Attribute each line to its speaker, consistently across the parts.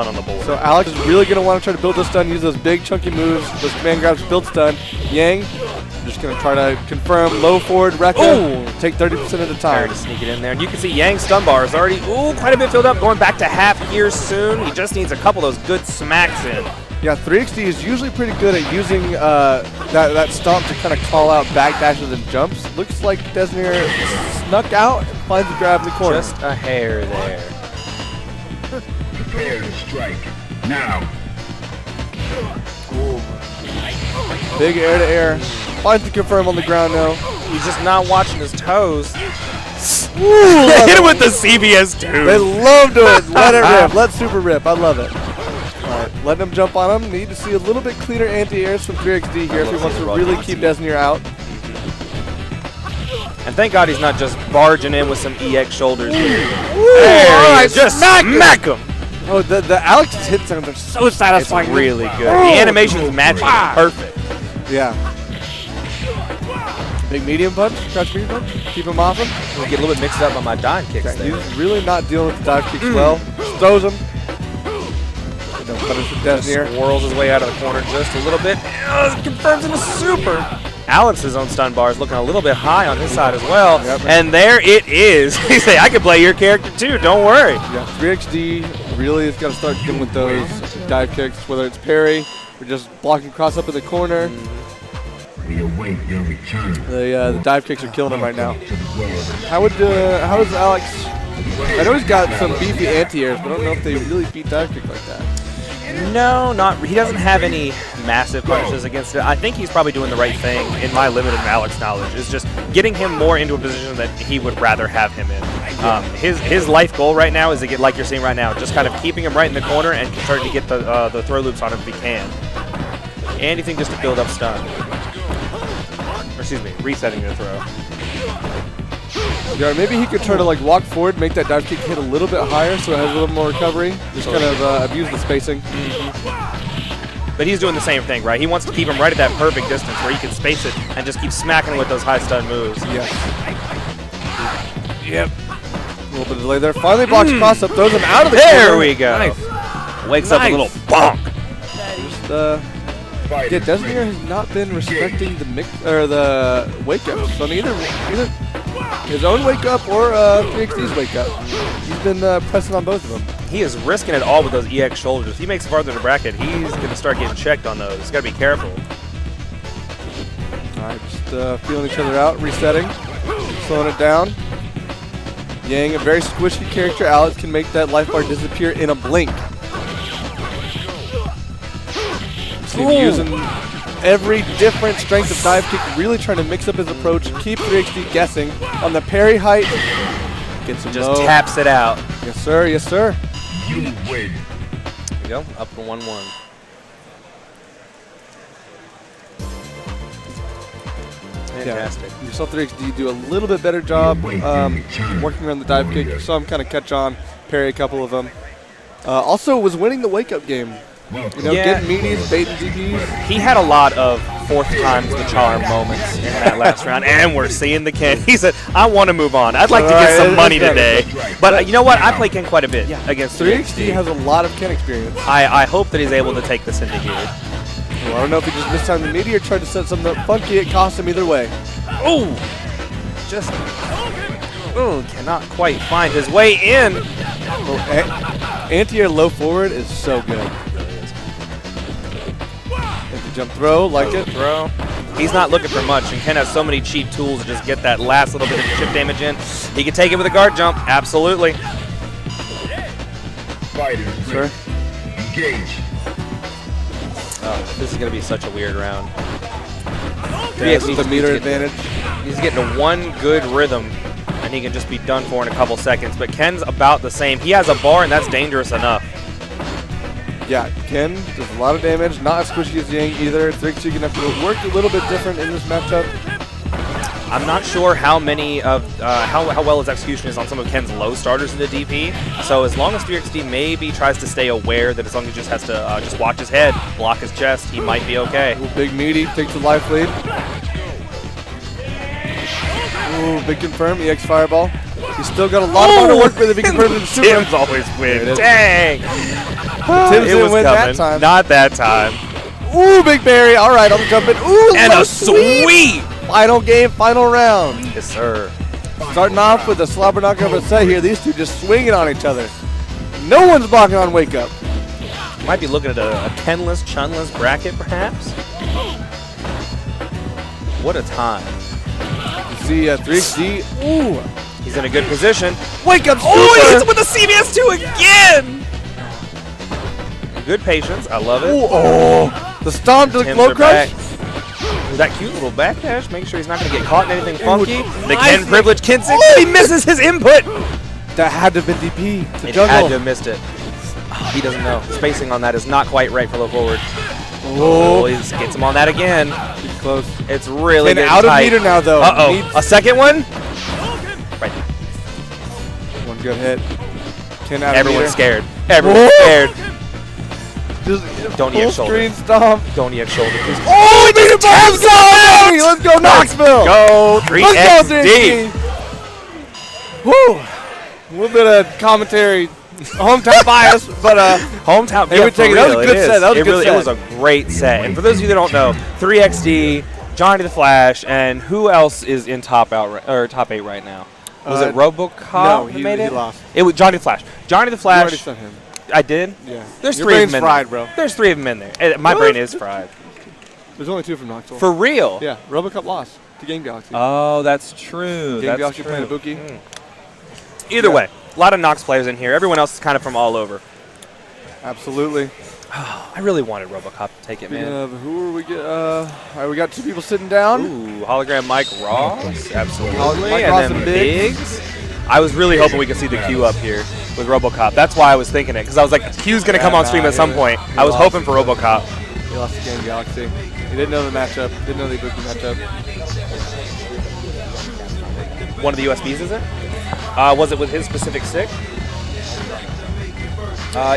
Speaker 1: on the board.
Speaker 2: So Alex is really going to want to try to build this stun, use those big chunky moves, those command grabs, build stun. Yang just going to try to confirm low forward, Rekka, take 30% of the time.
Speaker 1: To sneak it in there. And you can see Yang's stun bar is already quite a bit filled up, going back to half here soon. He just needs a couple of those good smacks in.
Speaker 2: Yeah, 3XD is usually pretty good at using that stomp to kind of call out back dashes and jumps. Looks like Desnir snuck out and finds the grab in the corner.
Speaker 1: Just a hair there.
Speaker 3: Prepare to strike. Now.
Speaker 2: Big air to air. Finds the confirm on the ground now.
Speaker 1: He's just not watching his toes.
Speaker 2: Ooh,
Speaker 1: Hit him with the CBS 2.
Speaker 2: They love to it. Let it rip. Let super rip. I love it. Alright, letting him jump on him. Need to see a little bit cleaner anti-airs from 3XD here if he wants to really keep Desnir out.
Speaker 1: And thank God he's not just barging in with some EX shoulders.
Speaker 2: Alright,
Speaker 1: just smack him.
Speaker 2: Oh, the Alex's hit sounds are so
Speaker 1: It's
Speaker 2: satisfying.
Speaker 1: really good. The animation's matching perfect.
Speaker 2: Yeah. Big medium punch, crouch medium punch, keep him off him.
Speaker 1: We'll get a little bit mixed up on my dive kicks
Speaker 2: Okay,
Speaker 1: there.
Speaker 2: he's really not dealing with the dive kicks well. Just throws him. Punish with Desnir.
Speaker 1: Swirls his way out of the corner just a little bit. Confirms in a super. Alex's own stun bar is looking a little bit high on his side as well.
Speaker 2: Yep.
Speaker 1: And there it is. He say, I can play your character too, don't worry.
Speaker 2: Yeah, 3XD really has got to start dealing with those dive kicks, whether it's parry or just blocking cross up in the corner.
Speaker 3: We await your return.
Speaker 2: The dive kicks are killing him right now. How does Alex? I know he's got some beefy anti-airs, but I don't know if they really beat dive kick like that.
Speaker 1: No, he doesn't have any massive punches against it. I think he's probably doing the right thing, in my limited Alex knowledge, is just getting him more into a position that he would rather have him in. His life goal right now is to get, like you're seeing right now, just kind of keeping him right in the corner and starting to get the throw loops on him if he can. Anything just to build up stun. Or excuse me, resetting the throw.
Speaker 2: Yeah, maybe he could try to like walk forward, make that dive kick hit a little bit higher so it has a little more recovery. Just kind of abuse the spacing.
Speaker 1: But he's doing the same thing, right? He wants to keep him right at that perfect distance where he can space it and just keep smacking him with those high stun moves.
Speaker 2: Yes. Yep. A little bit of delay there. Finally blocks cross up, throws him out of the corner.
Speaker 1: There we go.
Speaker 2: Nice.
Speaker 1: Wakes up a little bonk.
Speaker 2: Just, yeah, Desnir has not been respecting the wake ups on either his own wake up or 3XD's wake up. He's been pressing on both of them.
Speaker 1: He is risking it all with those EX shoulders. If he makes it farther in the bracket, he's going to start getting checked on those. He's got to be careful.
Speaker 2: All right, just feeling each other out, resetting, slowing it down. Yang, a very squishy character. Alex can make that life bar disappear in a blink. See him using every different strength of dive kick, really trying to mix up his approach, keep 3XD guessing on the parry height. Gets him
Speaker 1: Just
Speaker 2: low.
Speaker 1: taps it out.
Speaker 2: Yes, sir. Yes, sir.
Speaker 3: You win.
Speaker 1: There we go. Up to 1-1. Fantastic.
Speaker 2: Yeah, you saw 3XD do a little bit better job working around the dive kick. You saw him kind of catch on, parry a couple of them. Also was winning the wake-up game. You know, getting meaties, baiting DPs.
Speaker 1: He had a lot of fourth times the charm moments in that last round, and we're seeing the Ken. He said, I want to move on. I'd like to get some money today. But you know what? I play Ken quite a bit against
Speaker 2: 3XD has a lot of Ken experience.
Speaker 1: I hope that he's able to take this into here.
Speaker 2: Well, I don't know if he just mistimed the meteor or tried to set something up funky. It cost him either way.
Speaker 1: Oh! Just... Oh, cannot quite find his way in.
Speaker 2: Anti-air low forward is so good. Jump throw, like it.
Speaker 1: Throw. He's not looking for much, and Ken has so many cheap tools to just get that last little bit of chip damage in. He can take it with a guard jump, absolutely.
Speaker 3: Fighters,
Speaker 2: sir.
Speaker 3: Engage.
Speaker 1: Oh, this is going to be such a weird round.
Speaker 2: This is the meter advantage.
Speaker 1: He's getting to one good rhythm, and he can just be done for in a couple seconds. But Ken's about the same. He has a bar, and that's dangerous enough.
Speaker 2: Yeah, Ken does a lot of damage, not as squishy as Yang either. 3XD gonna have to work a little bit different in this matchup.
Speaker 1: I'm not sure how many of how well his execution is on some of Ken's low starters in the DP. So as long as 3XD maybe tries to stay aware that as long as he just has to just watch his head, block his chest, he might be okay.
Speaker 2: Ooh, big meaty takes the life lead. Ooh, big confirm, EX fireball. He's still got a lot of more to work with if he confirms it.
Speaker 1: Tim's always win. Dang.
Speaker 2: Tim's
Speaker 1: It
Speaker 2: didn't
Speaker 1: was
Speaker 2: win
Speaker 1: coming.
Speaker 2: that time.
Speaker 1: Not that time.
Speaker 2: Ooh, big berry. All right, I'm jumping. Ooh,
Speaker 1: And
Speaker 2: little
Speaker 1: a sweep.
Speaker 2: Final game, final round.
Speaker 1: Yes, sir.
Speaker 2: Starting off with a slobber knocker of a set here. These two just swinging on each other. No one's blocking on Wake Up.
Speaker 1: Might be looking at a Kenless, Chunless bracket, perhaps. What a time.
Speaker 2: You see 3XD. Ooh.
Speaker 1: He's in a good position.
Speaker 2: Wake Up super.
Speaker 1: Oh, he hits it with the CBS2 again! Good patience. I love it.
Speaker 2: Ooh, oh. The stomp to the
Speaker 1: Tims
Speaker 2: glow
Speaker 1: are
Speaker 2: crush.
Speaker 1: back. That cute little backdash. Make sure he's not going to get caught in anything funky. The
Speaker 2: nice.
Speaker 1: Ken privilege Kinsey. Oh, he misses his input.
Speaker 2: That had to have been DP. The
Speaker 1: It
Speaker 2: jungle.
Speaker 1: had to have missed it. Oh, he doesn't know. Spacing on that is not quite right for low forward.
Speaker 2: Oh,
Speaker 1: He gets him on that again.
Speaker 2: he's close.
Speaker 1: It's really
Speaker 2: 10
Speaker 1: getting
Speaker 2: out of
Speaker 1: tight.
Speaker 2: meter now, though.
Speaker 1: Uh-oh.
Speaker 2: Needs
Speaker 1: A second one? Right.
Speaker 2: one good hit. 10 out of
Speaker 1: Everyone's
Speaker 2: meter.
Speaker 1: scared. Everyone's
Speaker 2: Whoa.
Speaker 1: scared.
Speaker 2: Just
Speaker 1: Don't
Speaker 2: full
Speaker 1: EX shoulder.
Speaker 2: screen stomp.
Speaker 1: Don't EX shoulder, please.
Speaker 2: Oh, he beat it by himself! Let's go, Knoxville!
Speaker 1: Go
Speaker 2: Let's go,
Speaker 1: 3XD.
Speaker 2: 3XD! Woo! A little bit of commentary, hometown bias, but
Speaker 1: Hometown.
Speaker 2: Hey,
Speaker 1: Yeah,
Speaker 2: we
Speaker 1: for
Speaker 2: take it. That was a
Speaker 1: real,
Speaker 2: good
Speaker 1: it is.
Speaker 2: set. That was a
Speaker 1: It
Speaker 2: good
Speaker 1: really,
Speaker 2: set.
Speaker 1: It was a great set. And for those of you that don't know, 3XD, Johnny the Flash, and who else is in top 8 right now? Was it RoboCop?
Speaker 2: no,
Speaker 1: that
Speaker 2: he
Speaker 1: made it?
Speaker 2: lost.
Speaker 1: It was Johnny the Flash. Johnny the
Speaker 2: You already
Speaker 1: Flash.
Speaker 2: sent him.
Speaker 1: I did.
Speaker 2: Yeah.
Speaker 1: There's
Speaker 2: Your
Speaker 1: 3 of
Speaker 2: brain's
Speaker 1: them in
Speaker 2: fried,
Speaker 1: there.
Speaker 2: bro.
Speaker 1: There's 3 of them in there. My brain is fried.
Speaker 2: There's only 2 from Knoxville.
Speaker 1: For real.
Speaker 2: Yeah, RoboCop lost to Game Galaxy.
Speaker 1: Oh, that's true.
Speaker 2: Game
Speaker 1: That's
Speaker 2: Galaxy
Speaker 1: true.
Speaker 2: playing Ibuki.
Speaker 1: Either
Speaker 2: Yeah.
Speaker 1: way, a lot of Nox players in here. Everyone else is kind of from all over.
Speaker 2: Absolutely.
Speaker 1: I really wanted RoboCop to take it, man.
Speaker 2: Who are we get? All right, we got 2 people sitting down.
Speaker 1: Ooh, hologram Mike Ross, absolutely,
Speaker 2: Mike
Speaker 1: and
Speaker 2: Ross
Speaker 1: then
Speaker 2: and Biggs.
Speaker 1: Biggs. I was really hoping we could see the Q up here with RoboCop. That's why I was thinking it, because I was like, Q's gonna come on stream at some point. I was hoping for RoboCop.
Speaker 2: He lost to Game Galaxy. He didn't know the matchup. Didn't know the Ibuki matchup.
Speaker 1: One of the USBs, is it? Was it with his specific stick?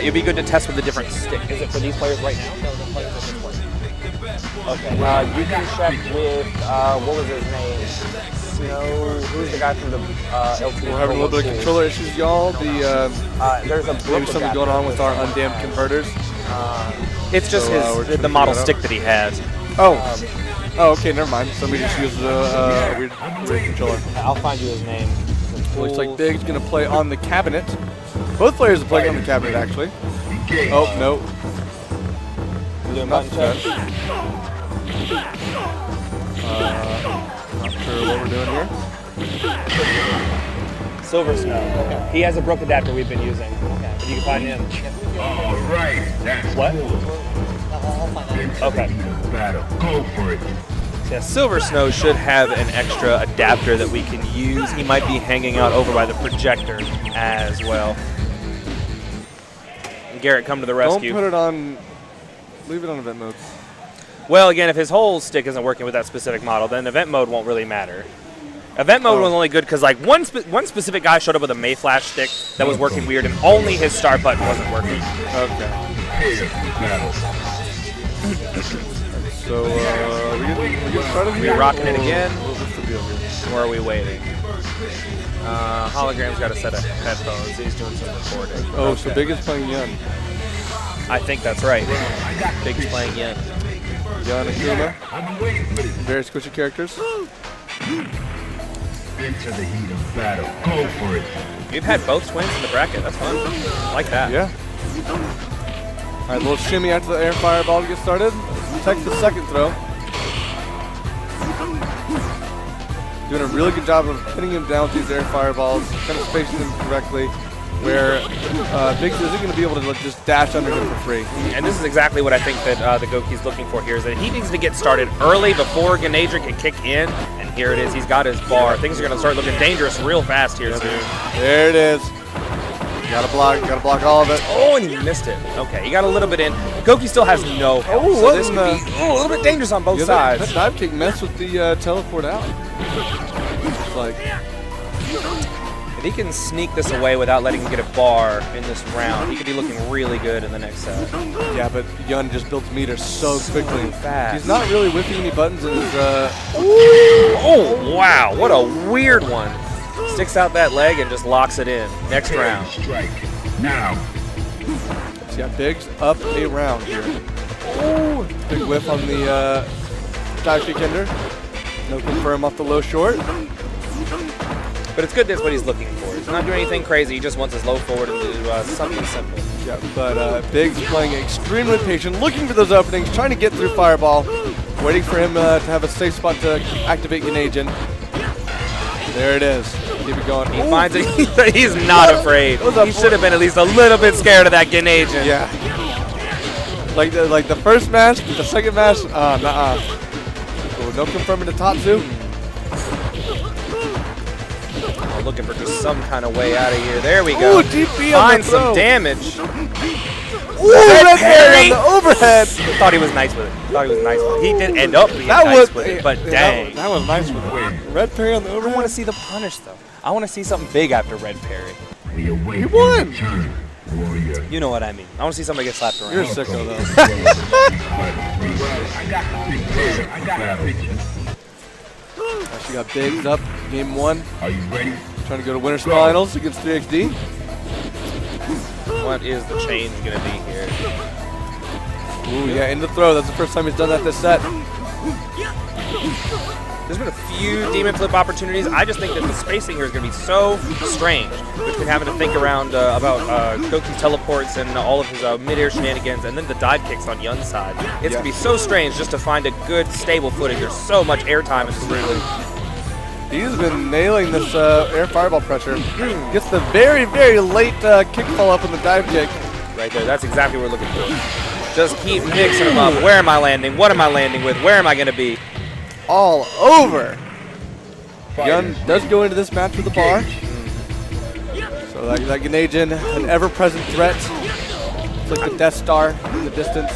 Speaker 1: It'd be good to test with a different stick. Is it for these players right now? No, the players at this point. Okay. You can check with what was his name? Snow. Who's the guy from the LT?
Speaker 2: We're having a little bit of controller issues, y'all. The
Speaker 1: There's a
Speaker 2: maybe something going on with our undammed converters.
Speaker 1: It's just
Speaker 2: So, we're trying
Speaker 1: the
Speaker 2: to
Speaker 1: model
Speaker 2: figure that
Speaker 1: stick that he has.
Speaker 2: Oh. Oh, okay, never mind. Somebody just used a weird controller.
Speaker 1: I'll find you his name.
Speaker 2: Looks like Big's gonna play on the cabinet. Both players are playing on the cabinet, actually. Oh no.
Speaker 1: Doing
Speaker 2: Not
Speaker 1: button check.
Speaker 2: Not sure what we're doing here.
Speaker 1: Silver Snow. Okay. He has a broke adapter we've been using. Okay. But you can find him.
Speaker 3: All right. That's
Speaker 1: What? Okay.
Speaker 3: battle. Go for it.
Speaker 1: Yeah, Silver Snow should have an extra adapter that we can use. He might be hanging out over by the projector as well. Garrett, come to the rescue.
Speaker 2: Don't put it on. Leave it on event mode.
Speaker 1: Well, again, if his whole stick isn't working with that specific model, then event mode won't really matter. Event mode was only good because like one specific guy showed up with a Mayflash stick that was working weird, and only his start button wasn't working.
Speaker 2: Okay. So we get started here.
Speaker 1: We're rocking it again.
Speaker 2: What's the deal here?
Speaker 1: Or are we waiting? Hologram's got a set of headphones. He's doing some recording.
Speaker 2: Oh, so Big is playing Yun.
Speaker 1: I think that's right. Big's playing Yen.
Speaker 2: Yun and Kuma. Very squishy characters.
Speaker 3: Into the heat of battle. Go for it.
Speaker 1: We've had both twins in the bracket. That's fun. I like that.
Speaker 2: Yeah. All right, a little shimmy after the air fireball to get started. Text the second throw. Doing a really good job of pinning him down with these air fireballs, kind of spacing them correctly, where Biggs isn't going to be able to just dash under him for free.
Speaker 1: And this is exactly what I think that the Goki's looking for here, is that he needs to get started early before Ganadra can kick in. And here it is. He's got his bar. Things are going to start looking dangerous real fast here soon.
Speaker 2: There it is. Gotta block all of it.
Speaker 1: Oh, and he missed it. Okay, he got a little bit in. Goki still has no health,
Speaker 2: Oh,
Speaker 1: so
Speaker 2: what
Speaker 1: this
Speaker 2: in
Speaker 1: could
Speaker 2: the-
Speaker 1: be a little bit dangerous on both
Speaker 2: Yeah,
Speaker 1: sides.
Speaker 2: that dive kick messed with the teleport out. It's like,
Speaker 1: If he can sneak this away without letting him get a bar in this round, he could be looking really good in the next set.
Speaker 2: yeah, but Yun just builds meters so quickly.
Speaker 1: fast.
Speaker 2: He's not really whiffing any buttons in his.
Speaker 1: Oh, wow, what a weird one. Sticks out that leg and just locks it in. Next round.
Speaker 3: Strike. Now.
Speaker 2: So yeah, Biggs up a round here. Ooh, big whiff on the dive kick ender. No confirm off the low short.
Speaker 1: But it's good that's what he's looking for. He's not doing anything crazy. He just wants his low forward and do something simple.
Speaker 2: Yeah, but Biggs playing extremely patient, looking for those openings, trying to get through Fireball, waiting for him to have a safe spot to activate Ganagin. There it is. Keep it going.
Speaker 1: He finds it. He's not afraid. He should have been at least a little bit scared of that Ganagin.
Speaker 2: Yeah. Like the first match, the second match, nuh-uh. Oh, no confirming to Tatsu.
Speaker 1: Looking for just some kind of way out of here. There we go.
Speaker 2: Ooh, DP on
Speaker 1: Find
Speaker 2: the throw.
Speaker 1: some damage.
Speaker 2: Ooh, red parry on the overhead.
Speaker 1: Thought he was nice with it. He did end up being nice with it, but dang.
Speaker 2: That was nice with it. Red parry on the
Speaker 1: I
Speaker 2: overhead.
Speaker 1: want to see the punish, though. I want to see something big after red parry.
Speaker 3: We await
Speaker 2: He won.
Speaker 3: your turn, warrior.
Speaker 1: You know what I mean. I want to see somebody get slapped around.
Speaker 2: You're a sicko, though.
Speaker 3: I got the picture. I got the picture.
Speaker 2: She got Biggs up, game 1.
Speaker 3: Are you ready?
Speaker 2: Trying to go to Winners Finals against 3XD.
Speaker 1: What is the change going to be here?
Speaker 2: Ooh, yeah, in the throw. That's the first time he's done that this set.
Speaker 1: There's been a few demon flip opportunities. I just think that the spacing here is going to be so strange between having to think around about Goku's teleports and all of his mid-air shenanigans and then the dive kicks on Yun's side. It's going to be so strange just to find a good, stable footing. There's so much airtime. It's really...
Speaker 2: He's been nailing this air fireball pressure. Gets the very, very late kick fall up on the dive kick.
Speaker 1: Right there. That's exactly what we're looking for. Just keep mixing them up. Where am I landing? What am I landing with? Where am I going to be?
Speaker 2: All over. Yun does go into this match with a bar. So that Ganagin, an ever-present threat. It's like the Death Star in the distance.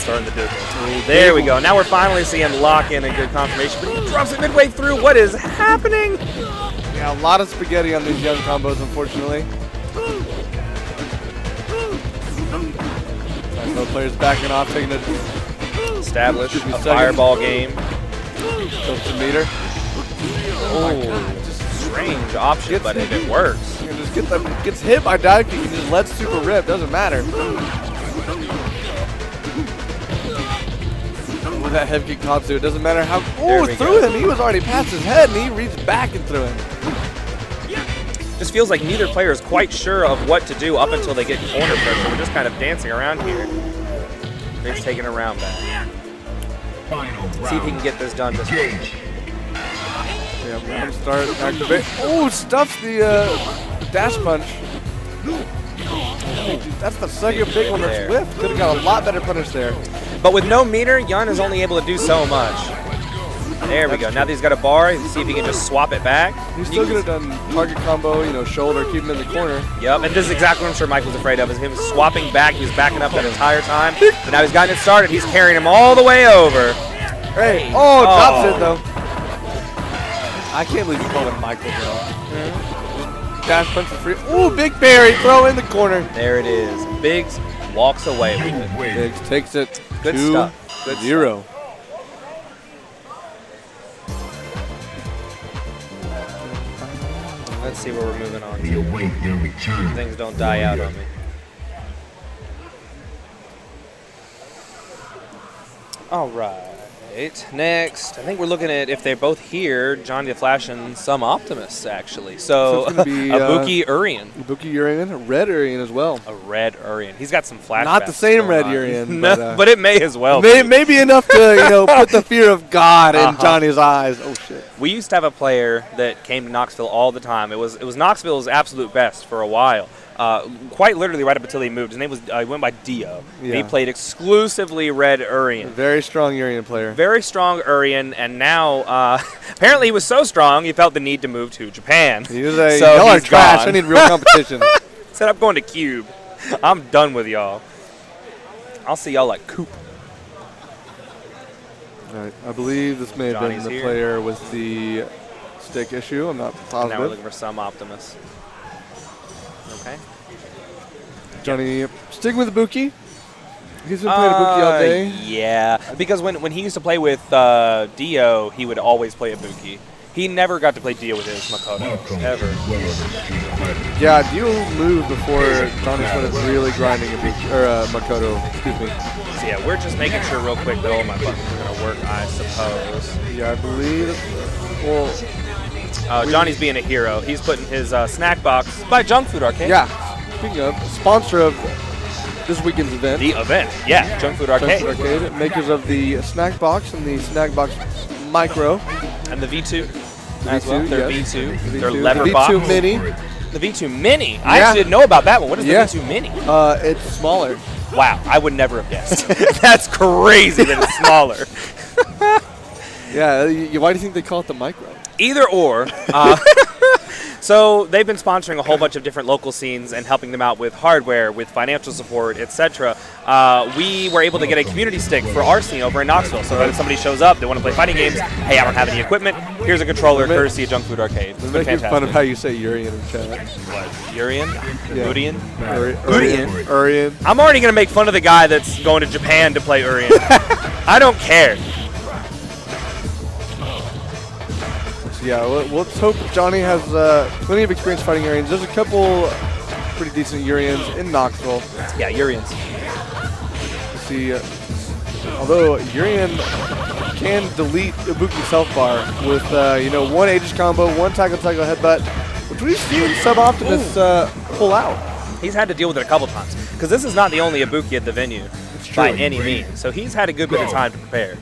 Speaker 1: Star in the distance. There we go. Now we're finally seeing him lock in a good confirmation, but he drops it midway through. What is happening?
Speaker 2: Yeah, a lot of spaghetti on these Yun combos, unfortunately. No players backing off, taking it.
Speaker 1: Establish a fireball game.
Speaker 2: Tilts the meter.
Speaker 1: Oh, just strange option, but it works.
Speaker 2: You can just gets hit by dive kick and just lets super rip. Doesn't matter. With that head kick Tatsu, it doesn't matter how. Oh, it threw him. He was already past his head, and he reached back and threw him.
Speaker 1: Just feels like neither player is quite sure of what to do up until they get corner pressure. We're just kind of dancing around here. Big's taking a round back. See if he can get this done this way.
Speaker 2: Yeah, round start, activate. Oh, stuffs the dash punch. That's the second big one that's whiffed. Could have got a lot better punish there.
Speaker 1: But with no meter, Yun is only able to do so much. There we go. Now that he's got a bar, see if he can just swap it back.
Speaker 2: He still could have done target combo, you know, shoulder, keep him in the corner.
Speaker 1: Yep, and this is exactly what I'm sure Mike was afraid of, is him swapping back. He was backing up that entire time. But now he's gotten it started. He's carrying him all the way over.
Speaker 2: Hey, oh, drops it though. I can't believe you called him Michael, bro. Dash punch for free. Ooh, big parry, throw in the corner.
Speaker 1: There it is. Biggs walks away with it.
Speaker 2: Biggs takes it.
Speaker 1: Good stuff. Good
Speaker 2: 2-0.
Speaker 1: Let's see where we're moving on
Speaker 3: We
Speaker 1: to.
Speaker 3: await your return.
Speaker 1: Things don't die out on me. All right. Next, I think we're looking at, if they're both here, Johnny the Flash and some Optimists, actually. So,
Speaker 2: it's gonna be,
Speaker 1: Ibuki Urian.
Speaker 2: Ibuki Urian, a red Urian as well.
Speaker 1: A red Urian. He's got some flashbacks.
Speaker 2: Not the same
Speaker 1: going
Speaker 2: red
Speaker 1: on.
Speaker 2: Urian.
Speaker 1: No, but it may as well.
Speaker 2: Maybe enough to put the fear of God in Johnny's eyes. Oh shit.
Speaker 1: We used to have a player that came to Knoxville all the time. It was Knoxville's absolute best for a while. Quite literally right up until he moved. His name was, he went by Dio.
Speaker 2: Yeah.
Speaker 1: He played exclusively red Urian.
Speaker 2: Very strong Urian player.
Speaker 1: Very strong Urian, and now apparently he was so strong he felt the need to move to Japan.
Speaker 2: He was a,
Speaker 1: so
Speaker 2: y'all are
Speaker 1: he's
Speaker 2: trash.
Speaker 1: gone.
Speaker 2: I need real competition.
Speaker 1: Said, I'm going to Cube. I'm done with y'all. I'll see y'all at Coop.
Speaker 2: All right, I believe this may have
Speaker 1: Johnny's
Speaker 2: been the
Speaker 1: here.
Speaker 2: player with the stick issue. I'm not
Speaker 1: Now we're
Speaker 2: positive.
Speaker 1: looking for some Optimus. Okay.
Speaker 2: Johnny sticking with Ibuki. He's been playing Ibuki all day.
Speaker 1: Yeah, because when he used to play with Dio, he would always play Ibuki. He never got to play Dio with his Makoto,
Speaker 3: Welcome.
Speaker 1: ever.
Speaker 3: Welcome.
Speaker 2: Yeah, do you move before Johnny started really grinding Makoto? Excuse me.
Speaker 1: So yeah, we're just making sure real quick that all my buttons are going to work, I suppose.
Speaker 2: Yeah, I believe. Well,
Speaker 1: Johnny's being a hero. He's putting his snack box by Junk Food Arcade.
Speaker 2: yeah. Speaking of, sponsor of this weekend's event.
Speaker 1: The event, yeah, Junk Food Arcade.
Speaker 2: Junk Food Arcade, makers of the snack box and the snack box micro.
Speaker 1: And the V2
Speaker 2: The
Speaker 1: as well.
Speaker 2: V2,
Speaker 1: Their
Speaker 2: yes.
Speaker 1: V2,
Speaker 2: The
Speaker 1: their
Speaker 2: V2,
Speaker 1: lever
Speaker 2: the
Speaker 1: box.
Speaker 2: V2 Mini.
Speaker 1: The V2 Mini. I
Speaker 2: Yeah.
Speaker 1: actually didn't know about that one. What is the
Speaker 2: Yeah.
Speaker 1: V2 Mini?
Speaker 2: It's smaller.
Speaker 1: Wow, I would never have guessed. That's crazy that it's smaller.
Speaker 2: Yeah, why do you think they call it the micro?
Speaker 1: Either or. So they've been sponsoring a whole bunch of different local scenes and helping them out with hardware, with financial support, etc. We were able to get a community stick for our scene over in Knoxville. So that if somebody shows up, they want to play fighting games, hey, I don't have any equipment, here's a controller courtesy of Junk Food Arcade. It's been
Speaker 2: Making
Speaker 1: fantastic.
Speaker 2: fun of how you say Urian in chat.
Speaker 1: What? Urian?
Speaker 2: Yeah.
Speaker 1: Urian?
Speaker 2: Urian. Urian.
Speaker 1: I'm already going to make fun of the guy that's going to Japan to play Urian. I don't care.
Speaker 2: Yeah, let's hope Johnny has plenty of experience fighting Urians. There's a couple pretty decent Urians in Knoxville.
Speaker 1: Yeah, Urians.
Speaker 2: See, although Urian can delete Ibuki self-bar with, one Aegis combo, one tackle headbutt, which we've seen Sub-Optimus pull out.
Speaker 1: He's had to deal with it a couple times because this is not the only Ibuki at the venue by any means. So he's had a good bit of time to prepare.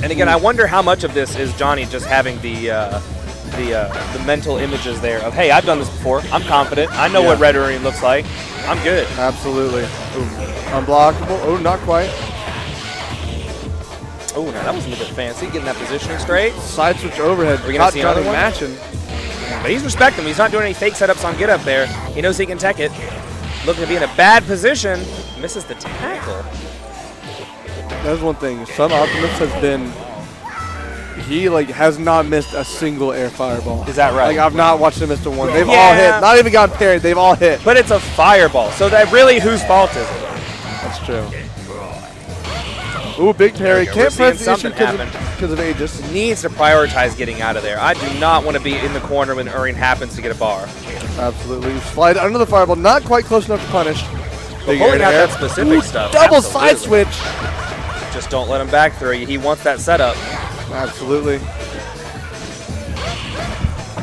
Speaker 1: And again, I wonder how much of this is Johnny just having the mental images there of, hey, I've done this before. I'm confident. I know what Red Urian looks like. I'm good.
Speaker 2: Absolutely. Ooh. Unblockable. Oh, not quite.
Speaker 1: Oh, now that was a little bit fancy, getting that positioning straight.
Speaker 2: Side switch overhead.
Speaker 1: We're gonna see
Speaker 2: Johnny
Speaker 1: another one?
Speaker 2: matching.
Speaker 1: But he's respecting him. He's not doing any fake setups on get up there. He knows he can tech it. Looking to be in a bad position. Misses the tackle.
Speaker 2: That's one thing. Sub-Optimus has been. He has not missed a single air fireball.
Speaker 1: Is that right?
Speaker 2: I've not watched him miss a one. They've all hit. Not even gotten parried. They've all hit.
Speaker 1: But it's a fireball. So that really, whose fault is it?
Speaker 2: That's true. Ooh, big parry.
Speaker 1: We're
Speaker 2: Can't
Speaker 1: seeing
Speaker 2: press the issue
Speaker 1: something happen.
Speaker 2: because of Aegis.
Speaker 1: Needs to prioritize getting out of there. I do not want to be in the corner when Urian happens to get a bar.
Speaker 2: Absolutely. Slide under the fireball. Not quite close enough to punish.
Speaker 1: But pulling out that specific stuff.
Speaker 2: Double
Speaker 1: absolutely.
Speaker 2: side switch.
Speaker 1: Just don't let him back throw you. He wants that setup.
Speaker 2: Absolutely.